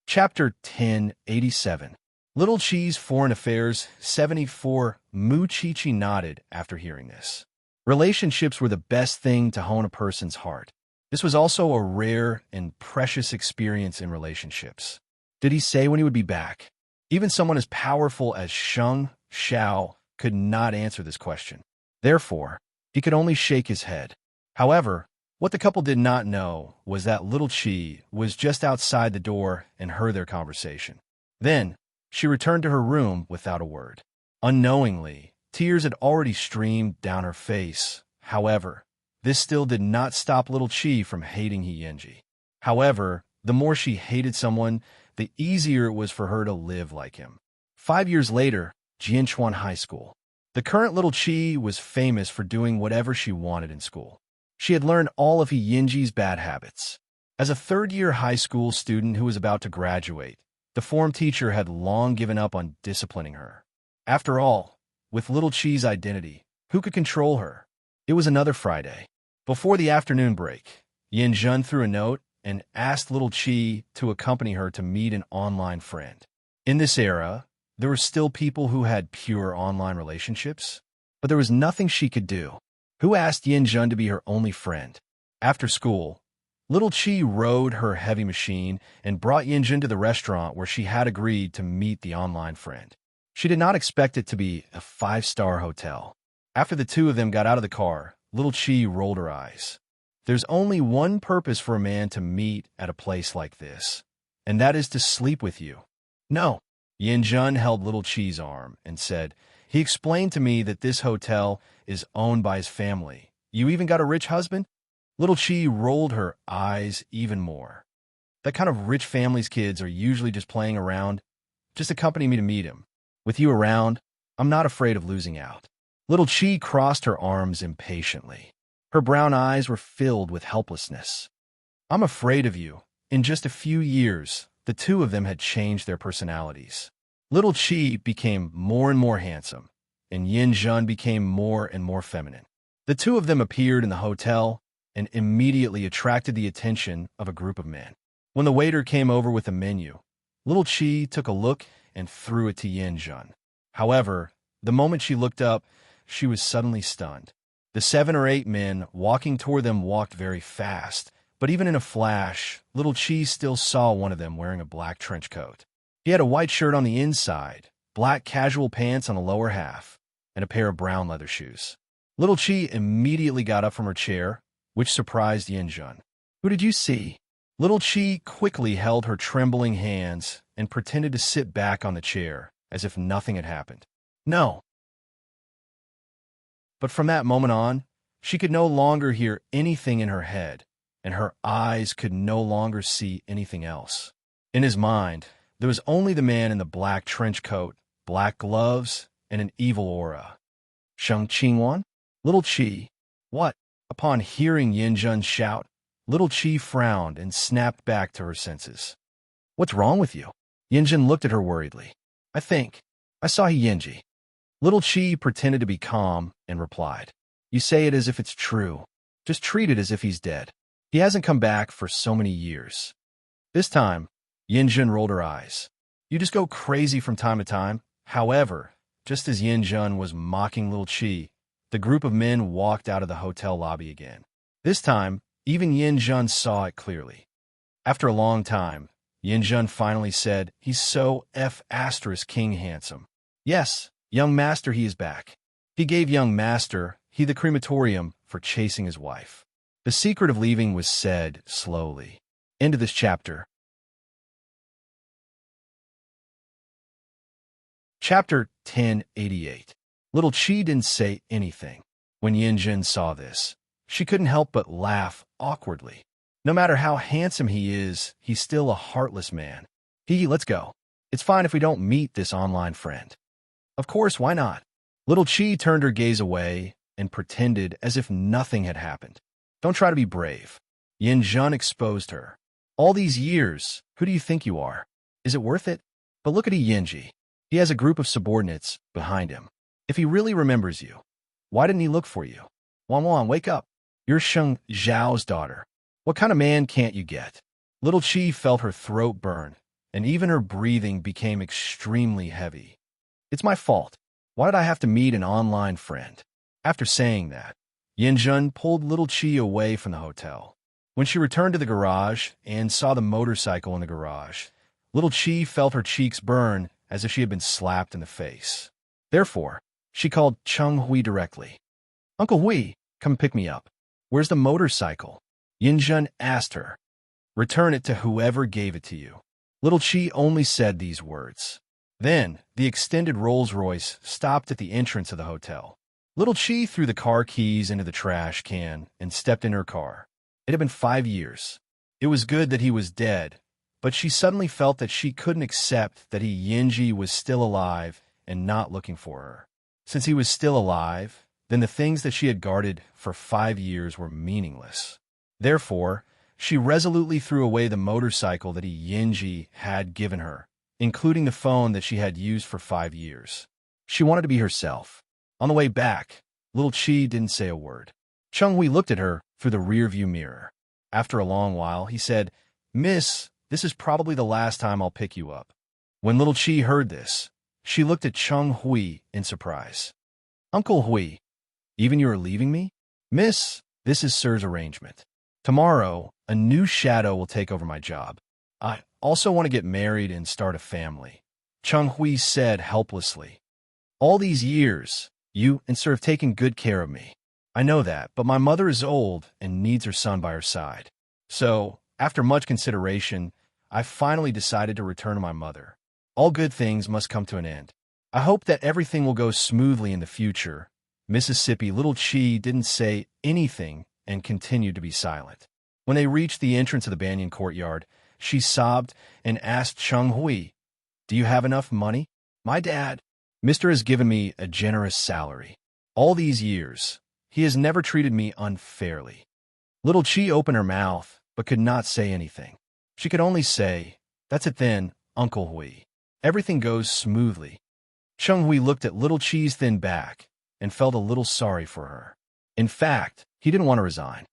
Chapter 1087. Little Chi's Foreign Affairs 74. Muchichi nodded after hearing this. Relationships were the best thing to hone a person's heart. This was also a rare and precious experience in relationships. Did he say when he would be back? Even someone as powerful as Sheng Xiao could not answer this question. Therefore, he could only shake his head. However, what the couple did not know was that Little Chi was just outside the door and heard their conversation. Then, she returned to her room without a word. Unknowingly, tears had already streamed down her face. However, This still did not stop little Chi from hating Yenji. However, the more she hated someone, the easier it was for her to live like him. 5 years later, Jianchuan High School. The current little Chi was famous for doing whatever she wanted in school. She had learned all of Yenji's bad habits. As a third-year high school student who was about to graduate, the form teacher had long given up on disciplining her. After all, with little Chi's identity, who could control her? It was another Friday. Before the afternoon break, Yinjun threw a note and asked little Chi to accompany her to meet an online friend. In this era, there were still people who had pure online relationships, but there was nothing she could do. Who asked Yinjun to be her only friend? After school, little Chi rode her heavy machine and brought Yinjun to the restaurant where she had agreed to meet the online friend. She did not expect it to be a 5-star hotel. After the two of them got out of the car, little Chi rolled her eyes. There's only one purpose for a man to meet at a place like this, and that is to sleep with you. No. Yinjun held little Chi's arm and said, "He explained to me that this hotel is owned by his family. You even got a rich husband?" Little Chi rolled her eyes even more. That kind of rich family's kids are usually just playing around. Just accompany me to meet him. With you around, I'm not afraid of losing out. Little Chi crossed her arms impatiently. Her brown eyes were filled with helplessness. I'm afraid of you. In just a few years, the two of them had changed their personalities. Little Chi became more and more handsome, and Yinjun became more and more feminine. The two of them appeared in the hotel and immediately attracted the attention of a group of men. When the waiter came over with the menu, little Chi took a look and threw it to Yinjun. However, the moment she looked up, she was suddenly stunned. The 7 or 8 men walking toward them walked very fast, but even in a flash, little Chi still saw one of them wearing a black trench coat. He had a white shirt on the inside, black casual pants on the lower half, and a pair of brown leather shoes. Little Chi immediately got up from her chair, which surprised Yinjun. "Who did you see?" Little Chi quickly held her trembling hands and pretended to sit back on the chair, as if nothing had happened. "No." But from that moment on, she could no longer hear anything in her head, and her eyes could no longer see anything else. In his mind, there was only the man in the black trench coat, black gloves, and an evil aura. "Sheng Qingwan?" Little Chi. "What?" Upon hearing Yinjun shout, little Chi frowned and snapped back to her senses. "What's wrong with you?" Yinjun looked at her worriedly. I saw Yenji." Little Chi pretended to be calm and replied, "You say it as if it's true. Just treat it as if he's dead. He hasn't come back for so many years." This time, Yinjun rolled her eyes. "You just go crazy from time to time." However, just as Yinjun was mocking little Chi, the group of men walked out of the hotel lobby again. This time, even Yinjun saw it clearly. After a long time, Yinjun finally said, "He's so King handsome." "Yes, young master, he is back." He gave young master, he the crematorium, for chasing his wife. The secret of leaving was said slowly. End of this chapter. Chapter 1088. Little Chi didn't say anything. When Yinjun saw this, she couldn't help but laugh awkwardly. No matter how handsome he is, he's still a heartless man. Let's go. It's fine if we don't meet this online friend." "Of course, why not?" Little Chi turned her gaze away and pretended as if nothing had happened. "Don't try to be brave." Yinjun exposed her. "All these years, who do you think you are? Is it worth it? But look at Yenji. He has a group of subordinates behind him. If he really remembers you, why didn't he look for you? Wan, wake up. You're Sheng Zhao's daughter. What kind of man can't you get?" Little Chi felt her throat burn, and even her breathing became extremely heavy. "It's my fault. Why did I have to meet an online friend?" After saying that, Yinjun pulled little Chi away from the hotel. When she returned to the garage and saw the motorcycle in the garage, little Chi felt her cheeks burn as if she had been slapped in the face. Therefore, she called Chung Hui directly. "Uncle Hui, come pick me up." "Where's the motorcycle?" Yinjun asked her. "Return it to whoever gave it to you." Little Chi only said these words. Then, the extended Rolls-Royce stopped at the entrance of the hotel. Little Chi threw the car keys into the trash can and stepped in her car. It had been 5 years. It was good that he was dead, but she suddenly felt that she couldn't accept that Yinji was still alive and not looking for her. Since he was still alive, then the things that she had guarded for 5 years were meaningless. Therefore, she resolutely threw away the motorcycle that Yinji had given her, including the phone that she had used for 5 years. She wanted to be herself. On the way back, Little Chi didn't say a word. Chung-Hui looked at her through the rearview mirror. After a long while, he said, "Miss, this is probably the last time I'll pick you up." When Little Chi heard this, she looked at Chung-Hui in surprise. "Uncle Hui, even you are leaving me?" "Miss, this is Sir's arrangement. Tomorrow, a new shadow will take over my job. I also want to get married and start a family," Chung-Hui said helplessly. "All these years, you and Sir have taken good care of me. I know that, but my mother is old and needs her son by her side. So, after much consideration, I finally decided to return to my mother. All good things must come to an end. I hope that everything will go smoothly in the future." Mississippi Little Chi didn't say anything and continued to be silent. When they reached the entrance of the banyan courtyard, she sobbed and asked Chung-Hui, "Do you have enough money?" "My dad, Mister has given me a generous salary. All these years, he has never treated me unfairly." Little Chi opened her mouth, but could not say anything. She could only say, "That's it then, Uncle Hui. Everything goes smoothly." Chung-Hui looked at Little Chi's thin back and felt a little sorry for her. In fact, he didn't want to resign.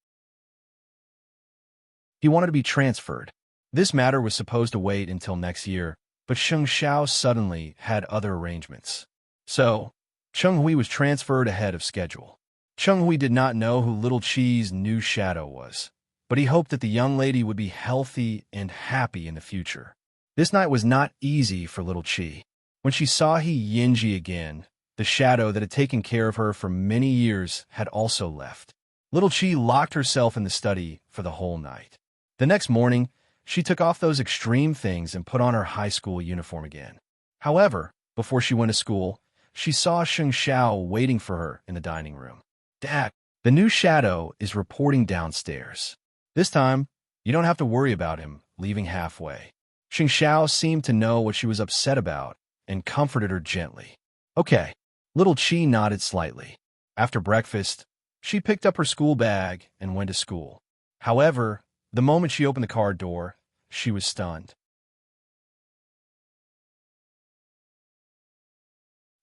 He wanted to be transferred. This matter was supposed to wait until next year, but Sheng Xiao suddenly had other arrangements. So, Chung-Hui was transferred ahead of schedule. Chung-Hui did not know who Little Chi's new shadow was, but he hoped that the young lady would be healthy and happy in the future. This night was not easy for Little Chi. When she saw Yinji again, the shadow that had taken care of her for many years had also left. Little Chi locked herself in the study for the whole night. The next morning, she took off those extreme things and put on her high school uniform again. However, before she went to school, she saw Sheng Xiao waiting for her in the dining room. "Dad, the new shadow is reporting downstairs. This time, you don't have to worry about him leaving halfway." Sheng Xiao seemed to know what she was upset about and comforted her gently. "Okay." Little Chi nodded slightly. After breakfast, she picked up her school bag and went to school. However, the moment she opened the car door, she was stunned.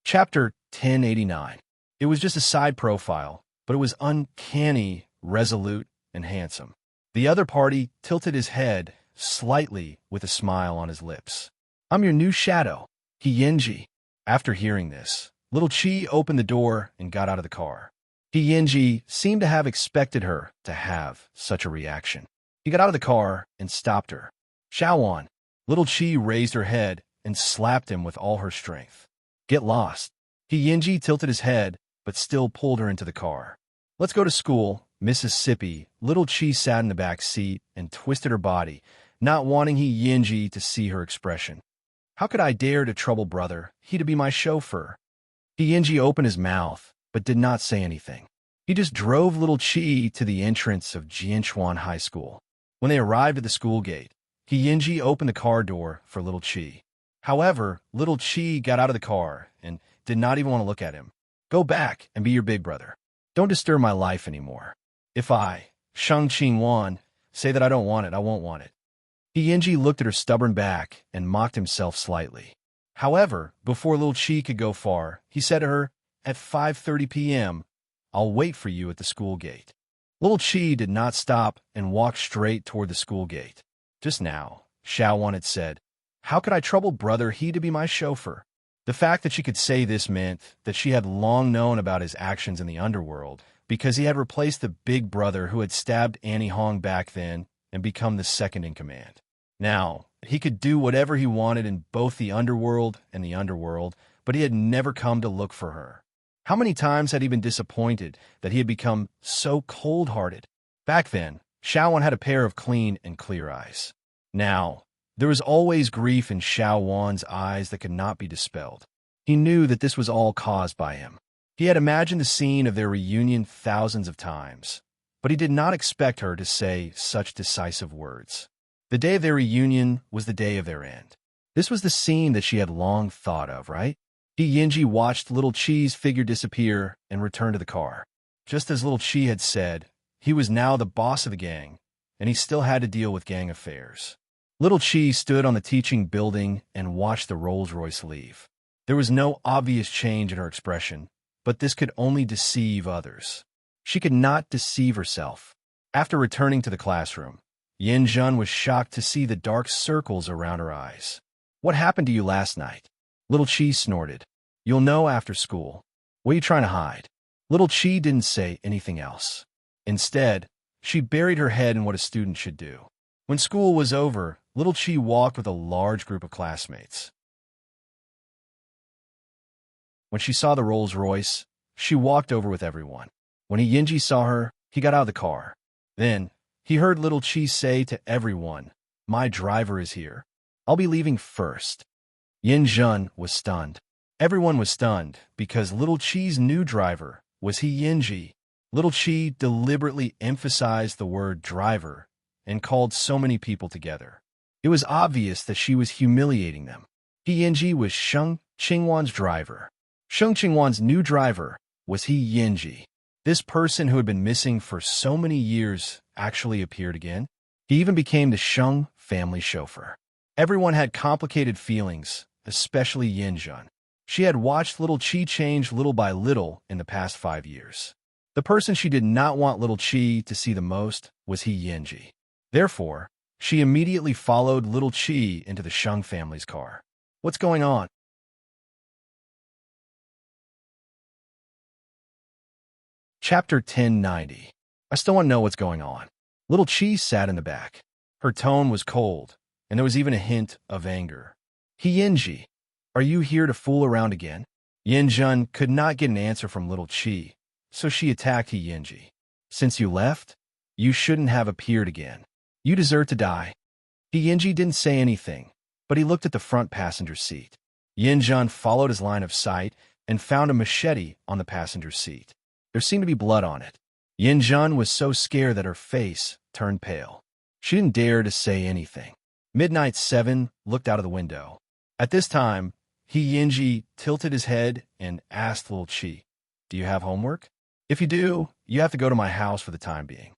Chapter 1089. It was just a side profile, but it was uncanny, resolute, and handsome. The other party tilted his head slightly with a smile on his lips. "I'm your new shadow, Yinji." After hearing this, Little Chi opened the door and got out of the car. Yinji seemed to have expected her to have such a reaction. He got out of the car and stopped her. "Xiaowan." Little Chi raised her head and slapped him with all her strength. "Get lost." Yinji tilted his head, but still pulled her into the car. "Let's go to school." Mississippi Little Chi sat in the back seat and twisted her body, not wanting Yinji to see her expression. "How could I dare to trouble brother? He to be my chauffeur." Yinji opened his mouth, but did not say anything. He just drove Little Chi to the entrance of Jianchuan High School. When they arrived at the school gate, Yinji opened the car door for Little Chi. However, Little Chi got out of the car and did not even want to look at him. "Go back and be your big brother. Don't disturb my life anymore. If I, Shang Qingwan, say that I don't want it, I won't want it." Yinji looked at her stubborn back and mocked himself slightly. However, before Little Chi could go far, he said to her, "At 5:30 p.m., I'll wait for you at the school gate." Little Chi did not stop and walked straight toward the school gate. Just now, Xiaowan had said, "How could I trouble brother, he to be my chauffeur?" The fact that she could say this meant that she had long known about his actions in the underworld, because he had replaced the big brother who had stabbed Annie Hong back then and become the second in command. Now, he could do whatever he wanted in both the underworld and the underworld, but he had never come to look for her. How many times had he been disappointed that he had become so cold-hearted? Back then, Xiaowan had a pair of clean and clear eyes. Now, there was always grief in Xiaowan's eyes that could not be dispelled. He knew that this was all caused by him. He had imagined the scene of their reunion thousands of times, but he did not expect her to say such decisive words. The day of their reunion was the day of their end. This was the scene that she had long thought of, right? Yinji watched Little Chi's figure disappear and return to the car. Just as Little Chi had said, he was now the boss of the gang, and he still had to deal with gang affairs. Little Chi stood on the teaching building and watched the Rolls-Royce leave. There was no obvious change in her expression, but this could only deceive others. She could not deceive herself. After returning to the classroom, Yin Jun was shocked to see the dark circles around her eyes. "What happened to you last night?" Little Chi snorted. "You'll know after school. What are you trying to hide?" Little Chi didn't say anything else. Instead, she buried her head in what a student should do. When school was over, Little Chi walked with a large group of classmates. When she saw the Rolls-Royce, she walked over with everyone. When Yinji saw her, he got out of the car. Then, he heard Little Chi say to everyone, "My driver is here. I'll be leaving first." Yin Jun was stunned. Everyone was stunned because Little Chi's new driver was Yinji. Little Chi deliberately emphasized the word driver and called so many people together. It was obvious that she was humiliating them. Yinji was Sheng Qingwan's driver. Sheng Qingwan's new driver was Yinji. This person who had been missing for so many years actually appeared again. He even became the Sheng family chauffeur. Everyone had complicated feelings, especially Yin Jun. She had watched Little Chi change little by little in the past 5 years. The person she did not want Little Chi to see the most was Yinji. Therefore, she immediately followed Little Chi into the Sheng family's car. "What's going on?" Chapter 1090. I still want to know what's going on. Little Chi sat in the back. Her tone was cold, and there was even a hint of anger. "Yinji, are you here to fool around again?" Yin Jun could not get an answer from Little Chi, so she attacked Yinji. "Since you left, you shouldn't have appeared again. You deserve to die." Yinji didn't say anything, but he looked at the front passenger seat. Yin Jun followed his line of sight and found a machete on the passenger seat. There seemed to be blood on it. Yin Jun was so scared that her face turned pale. She didn't dare to say anything. Midnight 7 looked out of the window. At this time, Yinji tilted his head and asked Little Chi, "Do you have homework? If you do, you have to go to my house for the time being."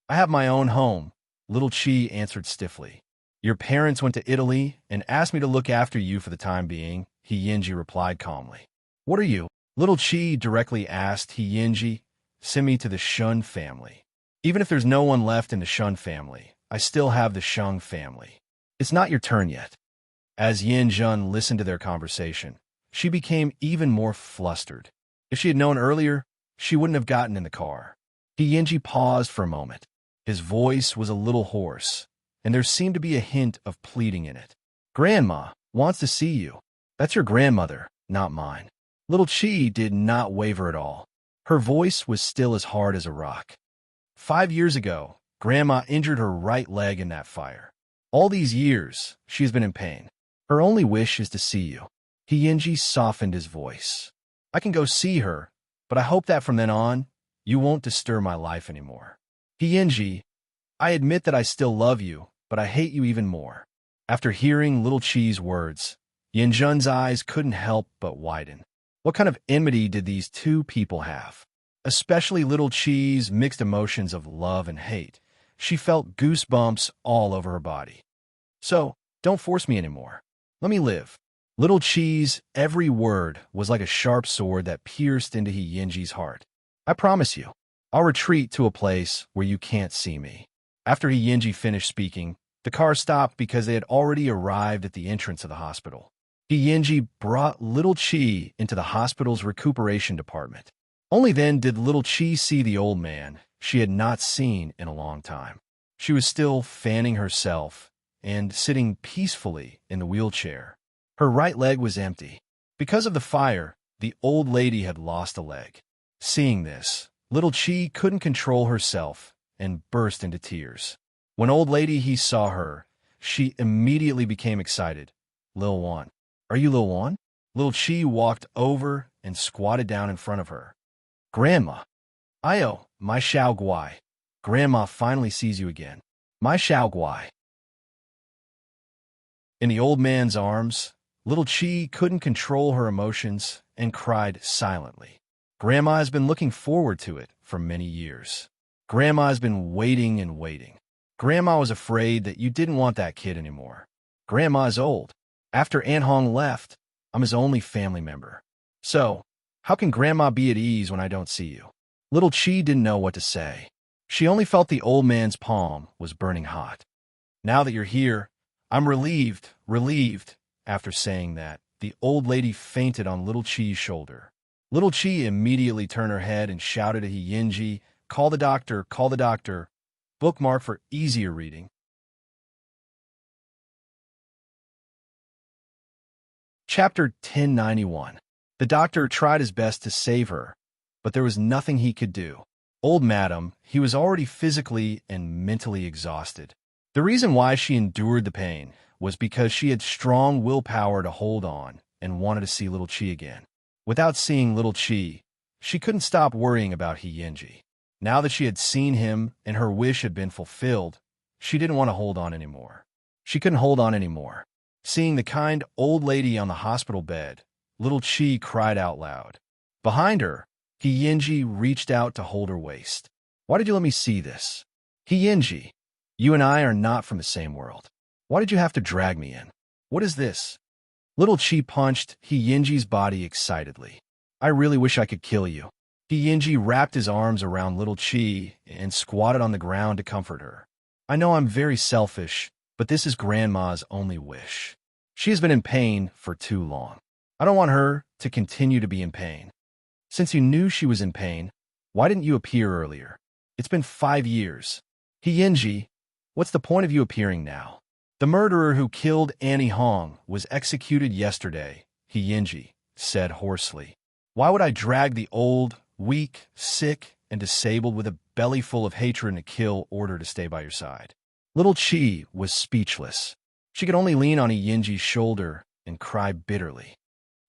"I have my own home," Little Chi answered stiffly. "Your parents went to Italy and asked me to look after you for the time being," Yinji replied calmly. "What are you?" Little Chi directly asked Yinji. "Send me to the Shun family. Even if there's no one left in the Shun family, I still have the Sheng family. It's not your turn yet." As Yin Jun listened to their conversation, she became even more flustered. If she had known earlier, she wouldn't have gotten in the car. Yinji paused for a moment. His voice was a little hoarse, and there seemed to be a hint of pleading in it. "Grandma wants to see you. That's your grandmother, not mine." Little Chi did not waver at all. Her voice was still as hard as a rock. 5 years ago, Grandma injured her right leg in that fire. All these years, she has been in pain. Her only wish is to see you. Yinji softened his voice. "I can go see her, but I hope that from then on, you won't disturb my life anymore." "Yinji, I admit that I still love you, but I hate you even more." After hearing Little Chi's words, Yin Jun's eyes couldn't help but widen. What kind of enmity did these two people have? Especially Little Chi's mixed emotions of love and hate. She felt goosebumps all over her body. "So, don't force me anymore. Let me live." Little Chi's every word was like a sharp sword that pierced into Yinji's heart. "I promise you, I'll retreat to a place where you can't see me." After Yinji finished speaking, the car stopped because they had already arrived at the entrance of the hospital. Yinji brought Little Chi into the hospital's recuperation department. Only then did Little Chi see the old man she had not seen in a long time. She was still fanning herself and sitting peacefully in the wheelchair. Her right leg was empty. Because of the fire, the old lady had lost a leg. Seeing this, Little Chi couldn't control herself and burst into tears. When Old Lady he saw her, she immediately became excited. "Lil Wan. Are you Lil Wan?" Little Chi walked over and squatted down in front of her. Grandma. Io, my Xiao Guai. Grandma finally sees you again. My Xiao Guai. In the old man's arms, little Chi couldn't control her emotions and cried silently. Grandma has been looking forward to it for many years. Grandma has been waiting and waiting. Grandma was afraid that you didn't want that kid anymore. Grandma is old. After Aunt Hong left, I'm his only family member. So, how can Grandma be at ease when I don't see you? Little Chi didn't know what to say. She only felt the old man's palm was burning hot. Now that you're here, I'm relieved. After saying that, the old lady fainted on Little Chi's shoulder. Little Chi immediately turned her head and shouted at Yinji, call the doctor, call the doctor. Bookmark for easier reading. Chapter 1091. The doctor tried his best to save her, but there was nothing he could do. Old madam, he was already physically and mentally exhausted. The reason why she endured the pain was because she had strong willpower to hold on and wanted to see Little Chi again. Without seeing Little Chi, she couldn't stop worrying about Yinji. Now that she had seen him and her wish had been fulfilled, she didn't want to hold on anymore. She couldn't hold on anymore. Seeing the kind old lady on the hospital bed, Little Chi cried out loud. Behind her, Yinji reached out to hold her waist. Why did you let me see this? Yinji, you and I are not from the same world. Why did you have to drag me in? What is this? Little Chi punched Yinji's body excitedly. I really wish I could kill you. Yinji wrapped his arms around Little Chi and squatted on the ground to comfort her. I know I'm very selfish, but this is Grandma's only wish. She has been in pain for too long. I don't want her to continue to be in pain. Since you knew she was in pain, why didn't you appear earlier? It's been 5 years. Yinji, what's the point of you appearing now? The murderer who killed Annie Hong was executed yesterday, Yinji said hoarsely. Why would I drag the old, weak, sick, and disabled with a belly full of hatred and a kill order to stay by your side? Little Chi was speechless. She could only lean on Yinji's shoulder and cry bitterly.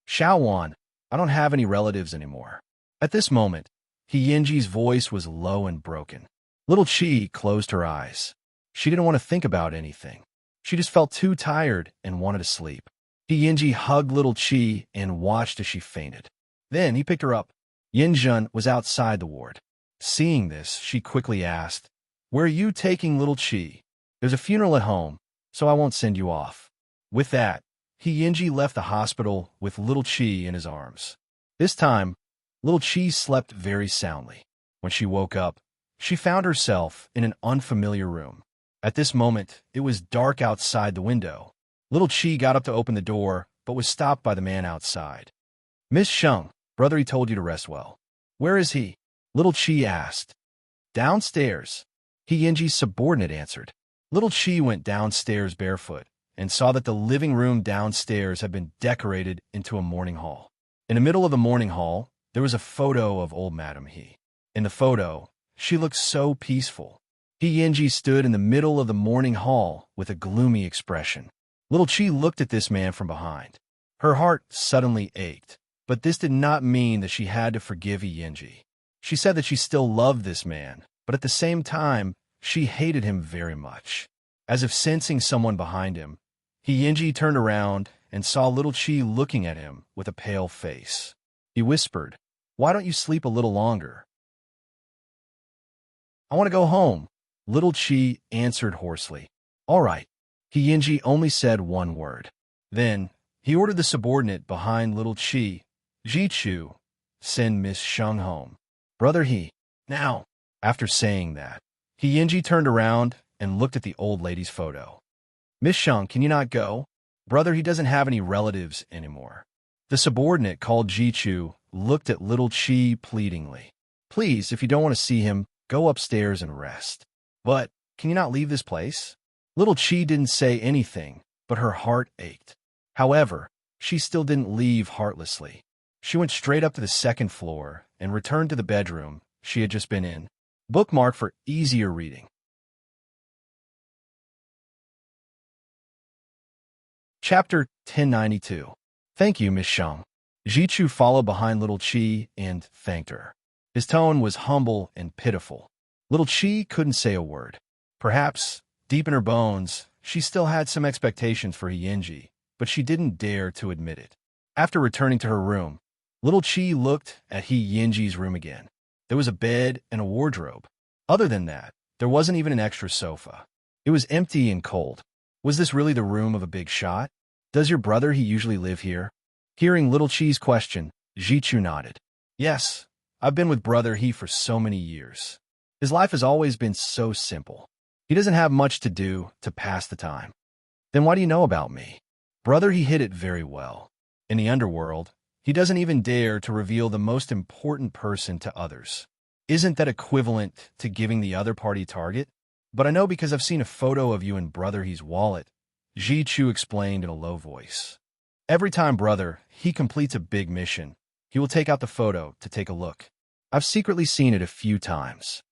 Xiaowan, I don't have any relatives anymore. At this moment, Yinji's voice was low and broken. Little Chi closed her eyes. She didn't want to think about anything. She just felt too tired and wanted to sleep. Yinji hugged Little Chi and watched as she fainted. Then he picked her up. Yinjun was outside the ward. Seeing this, she quickly asked, Where are you taking Little Chi? There's a funeral at home, so I won't send you off. With that, Yinji left the hospital with Little Chi in his arms. This time, Little Chi slept very soundly. When she woke up, she found herself in an unfamiliar room. At this moment, it was dark outside the window. Little Chi got up to open the door, but was stopped by the man outside. Miss Sheng, brother, he told you to rest well. Where is he? Little Chi asked. Downstairs. Yinji's subordinate answered. Little Chi went downstairs barefoot and saw that the living room downstairs had been decorated into a morning hall. In the middle of the morning hall, there was a photo of old Madam He. In the photo, she looked so peaceful. Yinji stood in the middle of the morning hall with a gloomy expression. Little Chi looked at this man from behind. Her heart suddenly ached, but this did not mean that she had to forgive Yinji. She said that she still loved this man, but at the same time, she hated him very much. As if sensing someone behind him, Yinji turned around and saw Little Chi looking at him with a pale face. He whispered, Why don't you sleep a little longer? I want to go home, Little Chi answered hoarsely. All right. Yinji only said one word. Then, he ordered the subordinate behind Little Chi, Ji-Chu, send Miss Sheng home. Brother He. Now. After saying that, Yinji turned around and looked at the old lady's photo. Miss Sheng, can you not go? Brother, he doesn't have any relatives anymore. The subordinate called Ji-Chu looked at Little Chi pleadingly. Please, if you don't want to see him, go upstairs and rest. But, can you not leave this place? Little Chi didn't say anything, but her heart ached. However, she still didn't leave heartlessly. She went straight up to the second floor and returned to the bedroom she had just been in. Bookmark for easier reading. Chapter 1092. Thank you, Miss Sheng. Jichu followed behind little Chi and thanked her. His tone was humble and pitiful. Little Chi couldn't say a word. Perhaps, deep in her bones, she still had some expectations for Yenji, but she didn't dare to admit it. After returning to her room, little Chi looked at Yenji's room again. There was a bed and a wardrobe. Other than that, there wasn't even an extra sofa. It was empty and cold. Was this really the room of a big shot? Does your brother he usually live here? Hearing little Chi's question, Jichu nodded. Yes, I've been with brother he for so many years. His life has always been so simple. He doesn't have much to do to pass the time. Then why do you know about me? Brother he hid it very well. In the underworld, he doesn't even dare to reveal the most important person to others. Isn't that equivalent to giving the other party target? But I know because I've seen a photo of you in brother he's wallet, Jichu explained in a low voice. Every time brother he completes a big mission, he will take out the photo to take a look. I've secretly seen it a few times.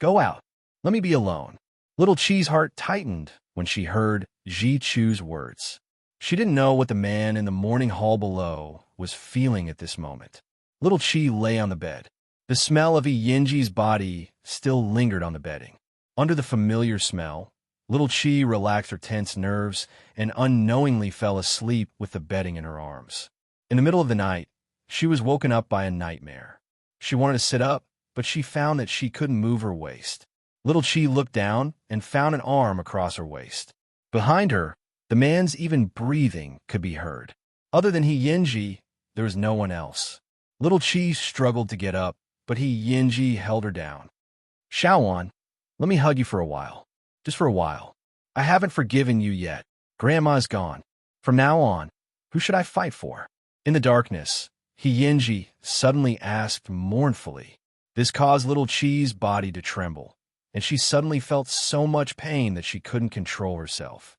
Go out. Let me be alone. Little Chi's heart tightened when she heard Jichu's words. She didn't know what the man in the morning hall below was feeling at this moment. Little Chi lay on the bed. The smell of Yenji's body still lingered on the bedding. Under the familiar smell, little Chi relaxed her tense nerves and unknowingly fell asleep with the bedding in her arms. In the middle of the night, she was woken up by a nightmare. She wanted to sit up, but she found that she couldn't move her waist. Little Chi looked down and found an arm across her waist. Behind her, the man's even breathing could be heard. Other than Yenji, there was no one else. Little Chi struggled to get up, but Yenji held her down. Shaoan, let me hug you for a while. Just for a while. I haven't forgiven you yet. Grandma's gone. From now on, who should I fight for? In the darkness, Yenji suddenly asked mournfully. This caused little Chi's body to tremble, and she suddenly felt so much pain that she couldn't control herself.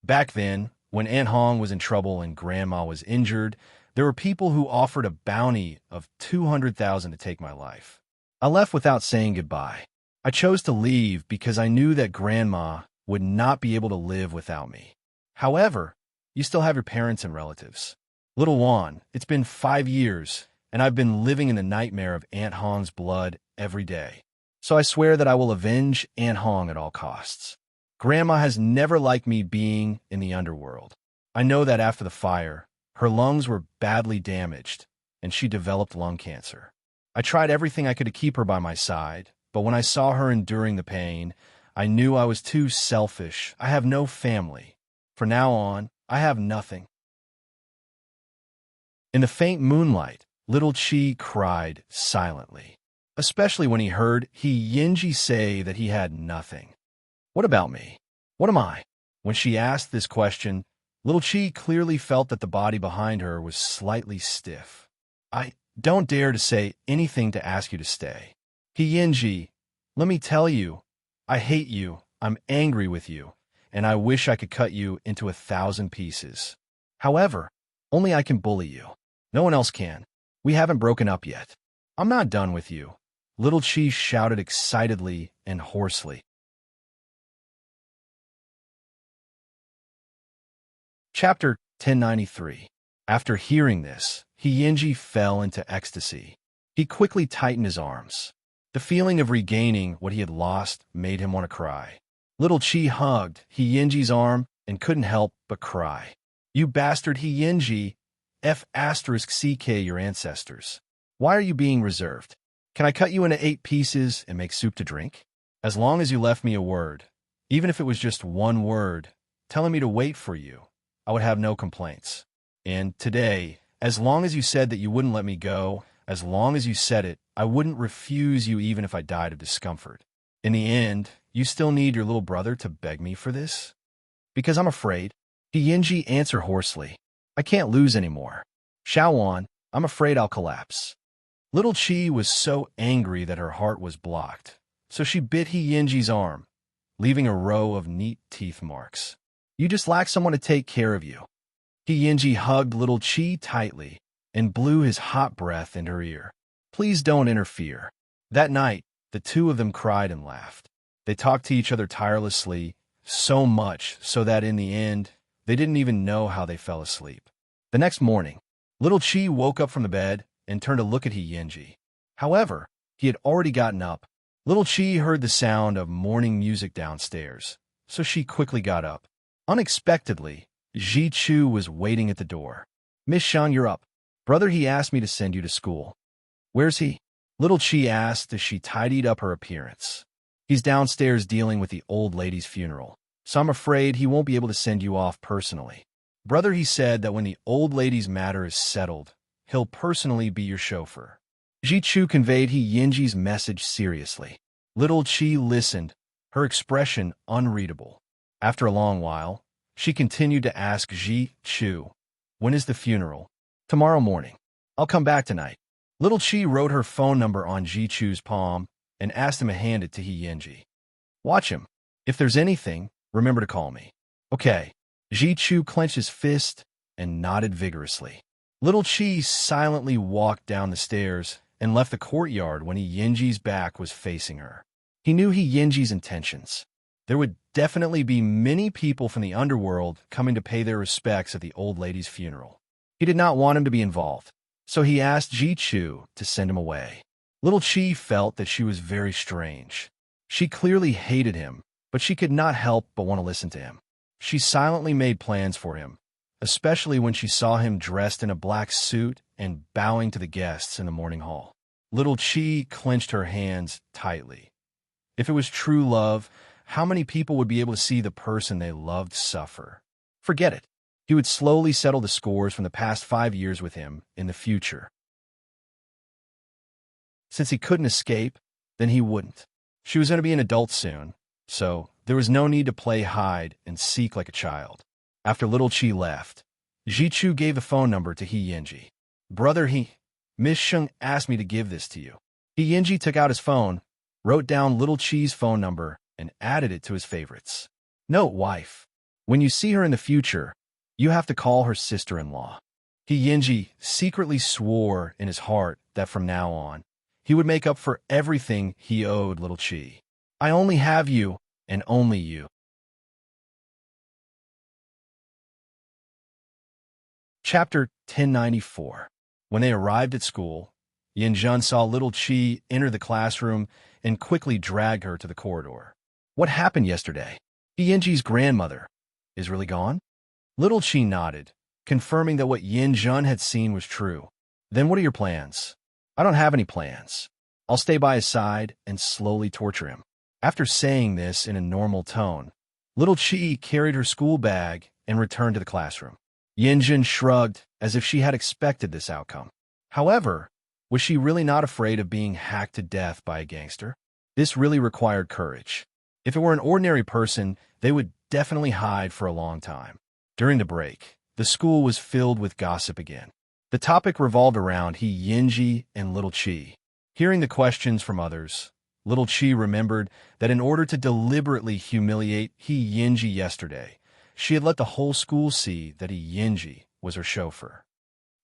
Back then, when Aunt Hong was in trouble and Grandma was injured, there were people who offered a bounty of 200,000 to take my life. I left without saying goodbye. I chose to leave because I knew that Grandma would not be able to live without me. However, you still have your parents and relatives. Little Juan, it's been 5 years, and I've been living in the nightmare of Aunt Hong's blood every day. So I swear that I will avenge Aunt Hong at all costs. Grandma has never liked me being in the underworld. I know that after the fire, her lungs were badly damaged, and she developed lung cancer. I tried everything I could to keep her by my side, but when I saw her enduring the pain, I knew I was too selfish. I have no family. From now on, I have nothing. In the faint moonlight, little Chi cried silently, especially when he heard Yenji say that he had nothing. What about me? What am I? When she asked this question, little Chi clearly felt that the body behind her was slightly stiff. I don't dare to say anything to ask you to stay. Yenji, let me tell you, I hate you, I'm angry with you, and I wish I could cut you into 1,000 pieces. However, only I can bully you. No one else can. We haven't broken up yet. I'm not done with you. Little Chi shouted excitedly and hoarsely. Chapter 1093. After hearing this, Yenji fell into ecstasy. He quickly tightened his arms. The feeling of regaining what he had lost made him want to cry. Little Chi hugged Yenji's arm and couldn't help but cry. You bastard Yenji, F***ck your ancestors. Why are you being reserved? Can I cut you into 8 pieces and make soup to drink? As long as you left me a word, even if it was just one word, telling me to wait for you, I would have no complaints. And today, as long as you said that you wouldn't let me go, as long as you said it, I wouldn't refuse you even if I died of discomfort. In the end, you still need your little brother to beg me for this? Because I'm afraid. Yenji answered hoarsely. I can't lose anymore. Shaoan, I'm afraid I'll collapse. Little Chi was so angry that her heart was blocked, so she bit Yenji's arm, leaving a row of neat teeth marks. You just lack someone to take care of you. Yenji hugged little Chi tightly and blew his hot breath in her ear. Please don't interfere. That night, the two of them cried and laughed. They talked to each other tirelessly, so much so that in the end, they didn't even know how they fell asleep. The next morning, Little Chi woke up from the bed and turned to look at Yinji. However, he had already gotten up. Little Chi heard the sound of morning music downstairs, so she quickly got up. Unexpectedly, Ji Chu was waiting at the door. "Miss Shang, you're up. Brother, he asked me to send you to school." "Where's he?" Little Chi asked as she tidied up her appearance. "He's downstairs dealing with the old lady's funeral, so I'm afraid he won't be able to send you off personally. Brother, he said that when the old lady's matter is settled, he'll personally be your chauffeur." Ji Chu conveyed Yinji's message seriously. Little Chi listened, her expression unreadable. After a long while, she continued to ask Ji Chu, "When is the funeral?" "Tomorrow morning. I'll come back tonight." Little Chi wrote her phone number on Ji Chu's palm and asked him to hand it to Yinji. "Watch him. If there's anything, remember to call me." "Okay." Ji Chu clenched his fist and nodded vigorously. Little Chi silently walked down the stairs and left the courtyard when Yinji's back was facing her. He knew Yinji's intentions. There would definitely be many people from the underworld coming to pay their respects at the old lady's funeral. He did not want him to be involved, so he asked Ji Chu to send him away. Little Chi felt that she was very strange. She clearly hated him, but she could not help but want to listen to him. She silently made plans for him, especially when she saw him dressed in a black suit and bowing to the guests in the morning hall. Little Chi clenched her hands tightly. If it was true love, how many people would be able to see the person they loved suffer? Forget it. He would slowly settle the scores from the past 5 years with him in the future. Since he couldn't escape, then he wouldn't. She was going to be an adult soon, so there was no need to play hide and seek like a child. After Little Chi left, Ji Chu gave the phone number to Yinji. "Brother, Miss Sheng asked me to give this to you." Yinji took out his phone, wrote down Little Chi's phone number, and added it to his favorites. "Note, wife. When you see her in the future, you have to call her sister-in-law." Yinji secretly swore in his heart that from now on, he would make up for everything he owed Little Chi. "I only have you, and only you." Chapter 1094. When they arrived at school, Yinjun saw Little Chi enter the classroom and quickly dragged her to the corridor. "What happened yesterday? Yinji's grandmother is really gone?" Little Chi nodded, confirming that what Yinjun had seen was true. "Then what are your plans?" "I don't have any plans. I'll stay by his side and slowly torture him." After saying this in a normal tone, Little Chi carried her school bag and returned to the classroom. Yinjun shrugged as if she had expected this outcome. However, was she really not afraid of being hacked to death by a gangster? This really required courage. If it were an ordinary person, they would definitely hide for a long time. During the break, the school was filled with gossip again. The topic revolved around Yinji and Little Chi. Hearing the questions from others, Little Chi remembered that in order to deliberately humiliate Yinji yesterday, she had let the whole school see that Yinji was her chauffeur.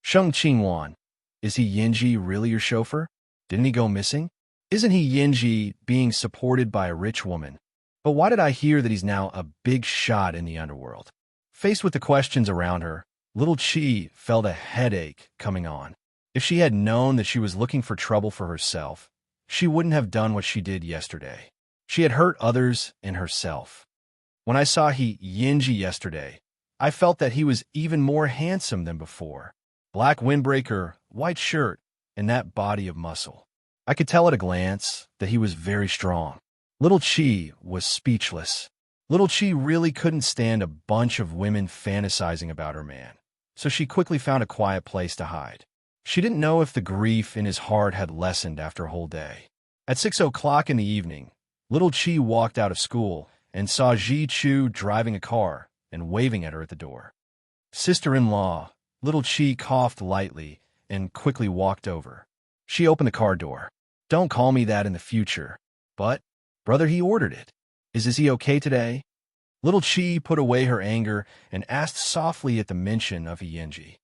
"Sheng Qingwan, is Yinji really your chauffeur? Didn't he go missing? Isn't Yinji being supported by a rich woman? But why did I hear that he's now a big shot in the underworld?" Faced with the questions around her, Little Chi felt a headache coming on. If she had known that she was looking for trouble for herself, she wouldn't have done what she did yesterday. She had hurt others and herself. When I saw Yinji yesterday, I felt that he was even more handsome than before. Black windbreaker, white shirt, and that body of muscle. I could tell at a glance that he was very strong. Little Chi was speechless. Little Chi really couldn't stand a bunch of women fantasizing about her man, so she quickly found a quiet place to hide. She didn't know if the grief in his heart had lessened after a whole day. At 6 o'clock in the evening, Little Chi walked out of school and saw Ji Chu driving a car and waving at her at the door. "Sister-in-law," Little Chi coughed lightly and quickly walked over. She opened the car door. "Don't call me that in the future." "But, brother, he ordered it. Is he okay today?" Little Chi put away her anger and asked softly at the mention of Yinji.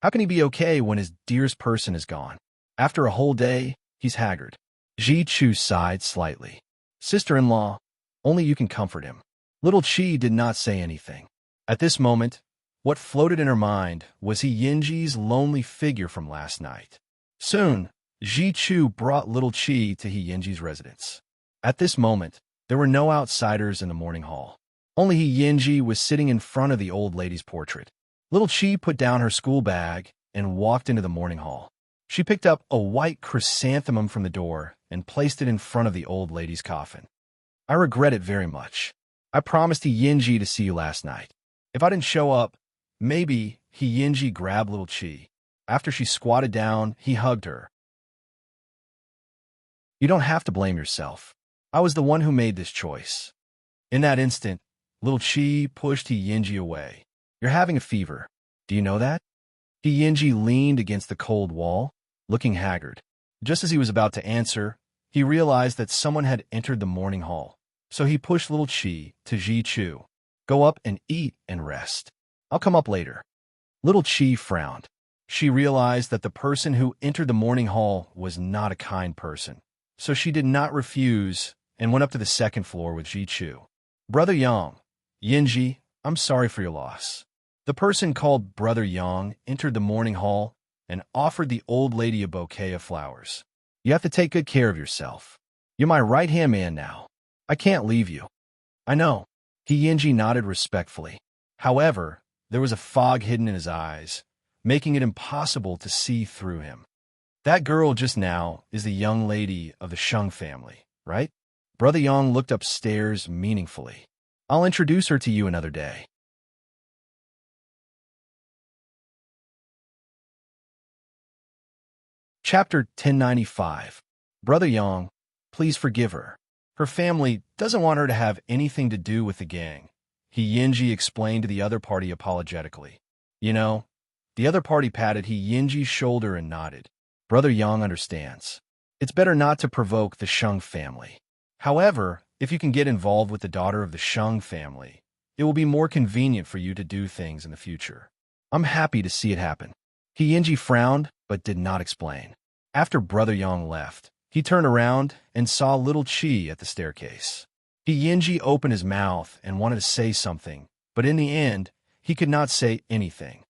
"How can he be okay when his dearest person is gone? After a whole day, he's haggard." Ji Chu sighed slightly. "Sister-in-law, only you can comfort him." Little Chi did not say anything. At this moment, What floated in her mind was Yinji's lonely figure from last night. Soon, Chu brought little Chi to Yinji's residence. At this moment, there were no outsiders in the morning hall. Only Yinji was sitting in front of the old lady's portrait. Little Chi put down her school bag and walked into the morning hall. She picked up a white chrysanthemum from the door and placed it in front of the old lady's coffin. I regret it very much. I promised Yinji to see you last night. If I didn't show up, maybe Yinji grabbed little Chi. After she squatted down, he hugged her. You don't have to blame yourself. I was the one who made this choice. In that instant, little Chi pushed Yinji away. You're having a fever. Do you know that? Yinji leaned against the cold wall, looking haggard. Just as he was about to answer, he realized that someone had entered the morning hall. So he pushed little Chi to Chu. Go up and eat and rest. I'll come up later. Little Chi frowned. She realized that the person who entered the morning hall was not a kind person. So she did not refuse and went up to the second floor with Chu. Brother Yang, Yinji, I'm sorry for your loss. The person called Brother Yang entered the morning hall and offered the old lady a bouquet of flowers. You have to take good care of yourself. You're my right-hand man now. I can't leave you. I know. Yinji nodded respectfully. However, there was a fog hidden in his eyes, making it impossible to see through him. That girl just now is the young lady of the Sheng family, right? Brother Yang looked upstairs meaningfully. I'll introduce her to you another day. Chapter 1095. Brother Yang, please forgive her. Her family doesn't want her to have anything to do with the gang. Yinji explained to the other party apologetically. You know, the other party patted Yinji's shoulder and nodded. Brother Yang understands. It's better not to provoke the Sheng family. However, if you can get involved with the daughter of the Sheng family, it will be more convenient for you to do things in the future. I'm happy to see it happen. Yinji frowned, but did not explain. After Brother Yang left, he turned around and saw little Chi at the staircase. Yinji opened his mouth and wanted to say something, but in the end, he could not say anything.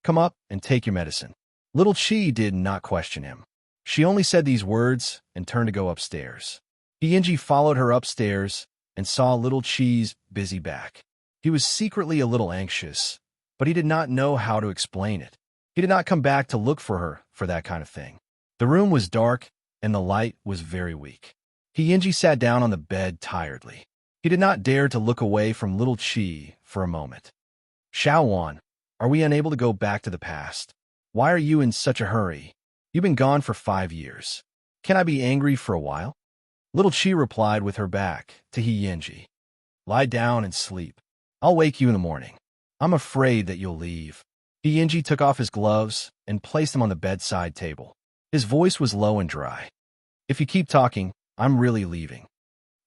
Come up and take your medicine. Little Chi did not question him. She only said these words and turned to go upstairs. Yinji followed her upstairs and saw little Chi's busy back. He was secretly a little anxious, but he did not know how to explain it. He did not come back to look for her for that kind of thing. The room was dark and the light was very weak. Yinji sat down on the bed tiredly. He did not dare to look away from little Chi for a moment. Xiaowan, are we unable to go back to the past? Why are you in such a hurry? You've been gone for 5 years. Can I be angry for a while? Little Chi replied with her back to Yinji. Lie down and sleep. I'll wake you in the morning. I'm afraid that you'll leave. Yinji took off his gloves and placed them on the bedside table. His voice was low and dry. If you keep talking, I'm really leaving.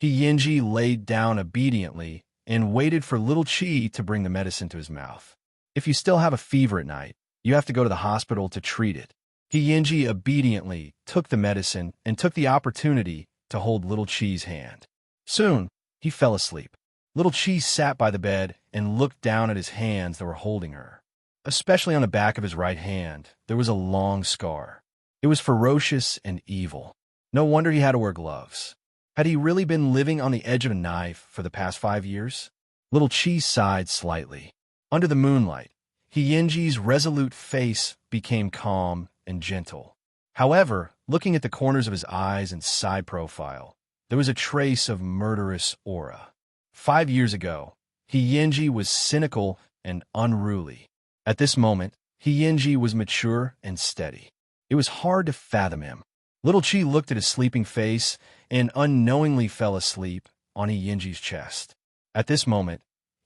Yinji laid down obediently and waited for little Chi to bring the medicine to his mouth. If you still have a fever at night, you have to go to the hospital to treat it. Yinji obediently took the medicine and took the opportunity to hold little Chi's hand. Soon, he fell asleep. Little Chi sat by the bed and looked down at his hands that were holding her. Especially on the back of his right hand, there was a long scar. It was ferocious and evil. No wonder he had to wear gloves. Had he really been living on the edge of a knife for the past 5 years? Little Chi sighed slightly. Under the moonlight, Yinji's resolute face became calm and gentle. However, looking at the corners of his eyes and side profile, there was a trace of murderous aura. 5 years ago, Yinji was cynical and unruly. At this moment, Yinji was mature and steady. It was hard to fathom him. Little Chi looked at his sleeping face and unknowingly fell asleep on Yinji's chest. At this moment,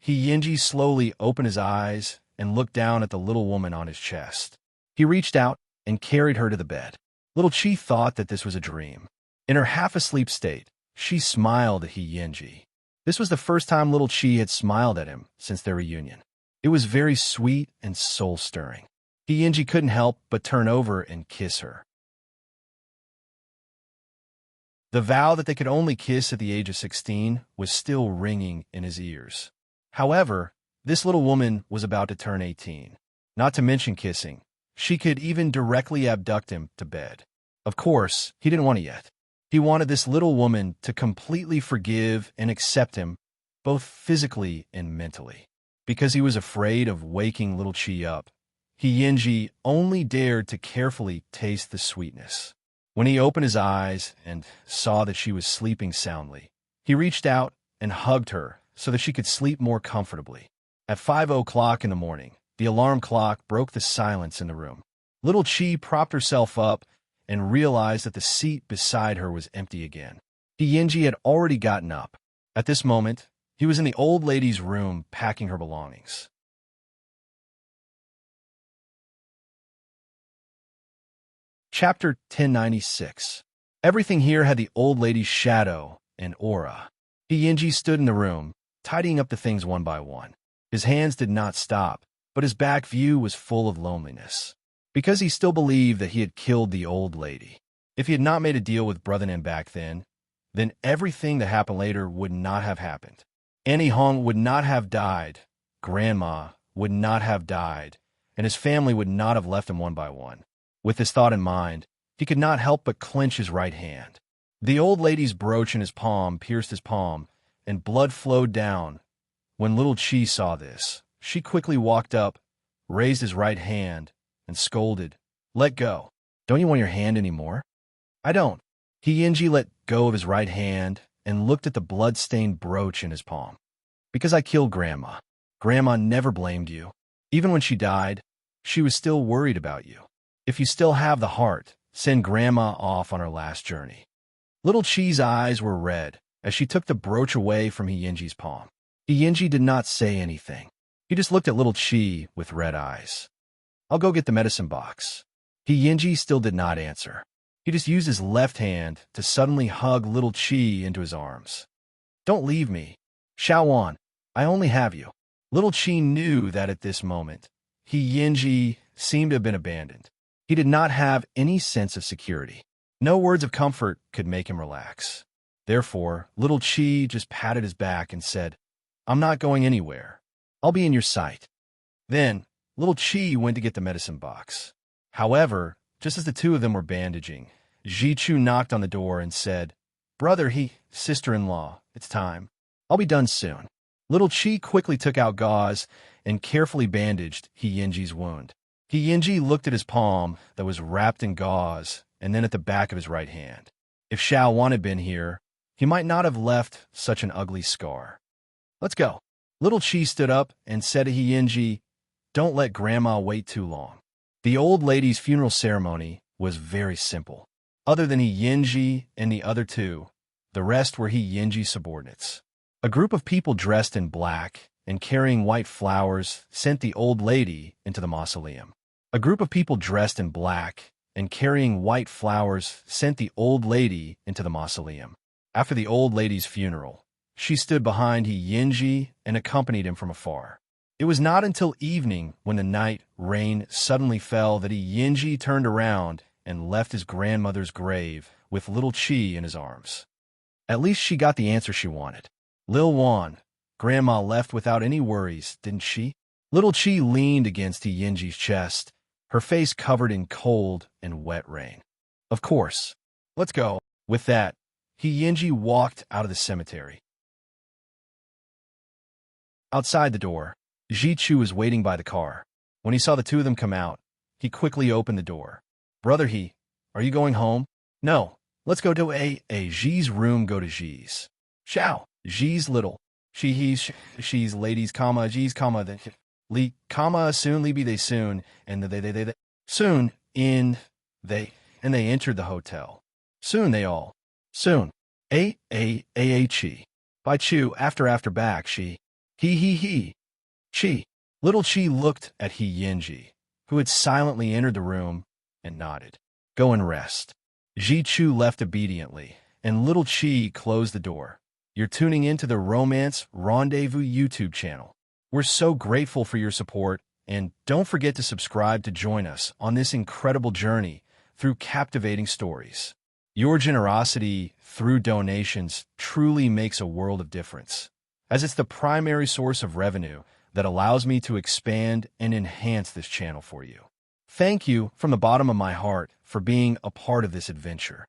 Yinji slowly opened his eyes and looked down at the little woman on his chest. He reached out and carried her to the bed. Little Chi thought that this was a dream. In her half-asleep state, she smiled at Yinji. This was the first time little Chi had smiled at him since their reunion. It was very sweet and soul-stirring. Yinji couldn't help but turn over and kiss her. The vow that they could only kiss at the age of 16 was still ringing in his ears. However, This little woman was about to turn 18. Not to mention kissing. She could even directly abduct him to bed. Of course, he didn't want it yet. He wanted this little woman to completely forgive and accept him, both physically and mentally. Because he was afraid of waking little Chi up, Yinji only dared to carefully taste the sweetness. When he opened his eyes and saw that she was sleeping soundly, he reached out and hugged her so that she could sleep more comfortably. At 5 o'clock in the morning, the alarm clock broke the silence in the room. Little Chi propped herself up and realized that the seat beside her was empty again. Yinji had already gotten up. At this moment, he was in the old lady's room packing her belongings. Chapter 1096. Everything here had the old lady's shadow and aura. Yinji stood in the room, tidying up the things one by one. His hands did not stop, but his back view was full of loneliness. Because he still believed that he had killed the old lady. If he had not made a deal with Brother Nan back then everything that happened later would not have happened. Annie Hong would not have died, Grandma would not have died, and his family would not have left him one by one. With this thought in mind, he could not help but clench his right hand. The old lady's brooch in his palm pierced his palm, and blood flowed down. When little Chi saw this, she quickly walked up, raised his right hand, and scolded, "Let go. Don't you want your hand anymore?" "I don't." Yinji let go of his right hand and looked at the blood-stained brooch in his palm. "Because I killed Grandma. Grandma never blamed you. Even when she died, she was still worried about you. If you still have the heart, send Grandma off on her last journey." Little Chi's eyes were red as she took the brooch away from Yinji's palm. Yinji did not say anything. He just looked at little Chi with red eyes. "I'll go get the medicine box." Yinji still did not answer. He just used his left hand to suddenly hug little Chi into his arms. "Don't leave me. Xiaowan, I only have you." Little Chi knew that at this moment, Yinji seemed to have been abandoned. He did not have any sense of security. No words of comfort could make him relax. Therefore, little Chi just patted his back and said, "I'm not going anywhere. I'll be in your sight." Then, little Chi went to get the medicine box. However, just as the two of them were bandaging, Ji-Chu knocked on the door and said, "Brother, sister-in-law, it's time. I'll be done soon." Little Chi quickly took out gauze and carefully bandaged Yinji's wound. Yinji looked at his palm that was wrapped in gauze and then at the back of his right hand. If Xiaowan had been here, he might not have left such an ugly scar. "Let's go." Little Chi stood up and said to Yinji, "Don't let Grandma wait too long." The old lady's funeral ceremony was very simple. Other than Yinji and the other two, the rest were Yinji's subordinates. A group of people dressed in black and carrying white flowers sent the old lady into the mausoleum. A group of people dressed in black and carrying white flowers sent the old lady into the mausoleum. After the old lady's funeral, she stood behind Yinji and accompanied him from afar. It was not until evening, when the night rain suddenly fell, that Yinji turned around and left his grandmother's grave with little Chi in his arms. At least she got the answer she wanted. "Lil Wan, Grandma left without any worries, didn't she?" Little Chi leaned against Yinji's chest, her face covered in cold and wet rain. "Of course. Let's go." With that, Yinji walked out of the cemetery. Outside the door, Ji-Chu was waiting by the car. When he saw the two of them come out, he quickly opened the door. "Brother are you going home?" "No. Let's go to Ji's room. Go to Ji's." "Xiao, Ji's little. She's ladies, Ji's, then Li, soon Li be they soon, and they soon in they entered the hotel. Soon they all. Soon. Chi. By Chu after back she. He. Chi. Little Chi looked at Yinji, who had silently entered the room, and nodded. "Go and rest." Ji-Chu left obediently, and little Chi closed the door. You're tuning into the Romance Rendezvous YouTube channel. We're so grateful for your support, and don't forget to subscribe to join us on this incredible journey through captivating stories. Your generosity through donations truly makes a world of difference, as it's the primary source of revenue that allows me to expand and enhance this channel for you. Thank you from the bottom of my heart for being a part of this adventure.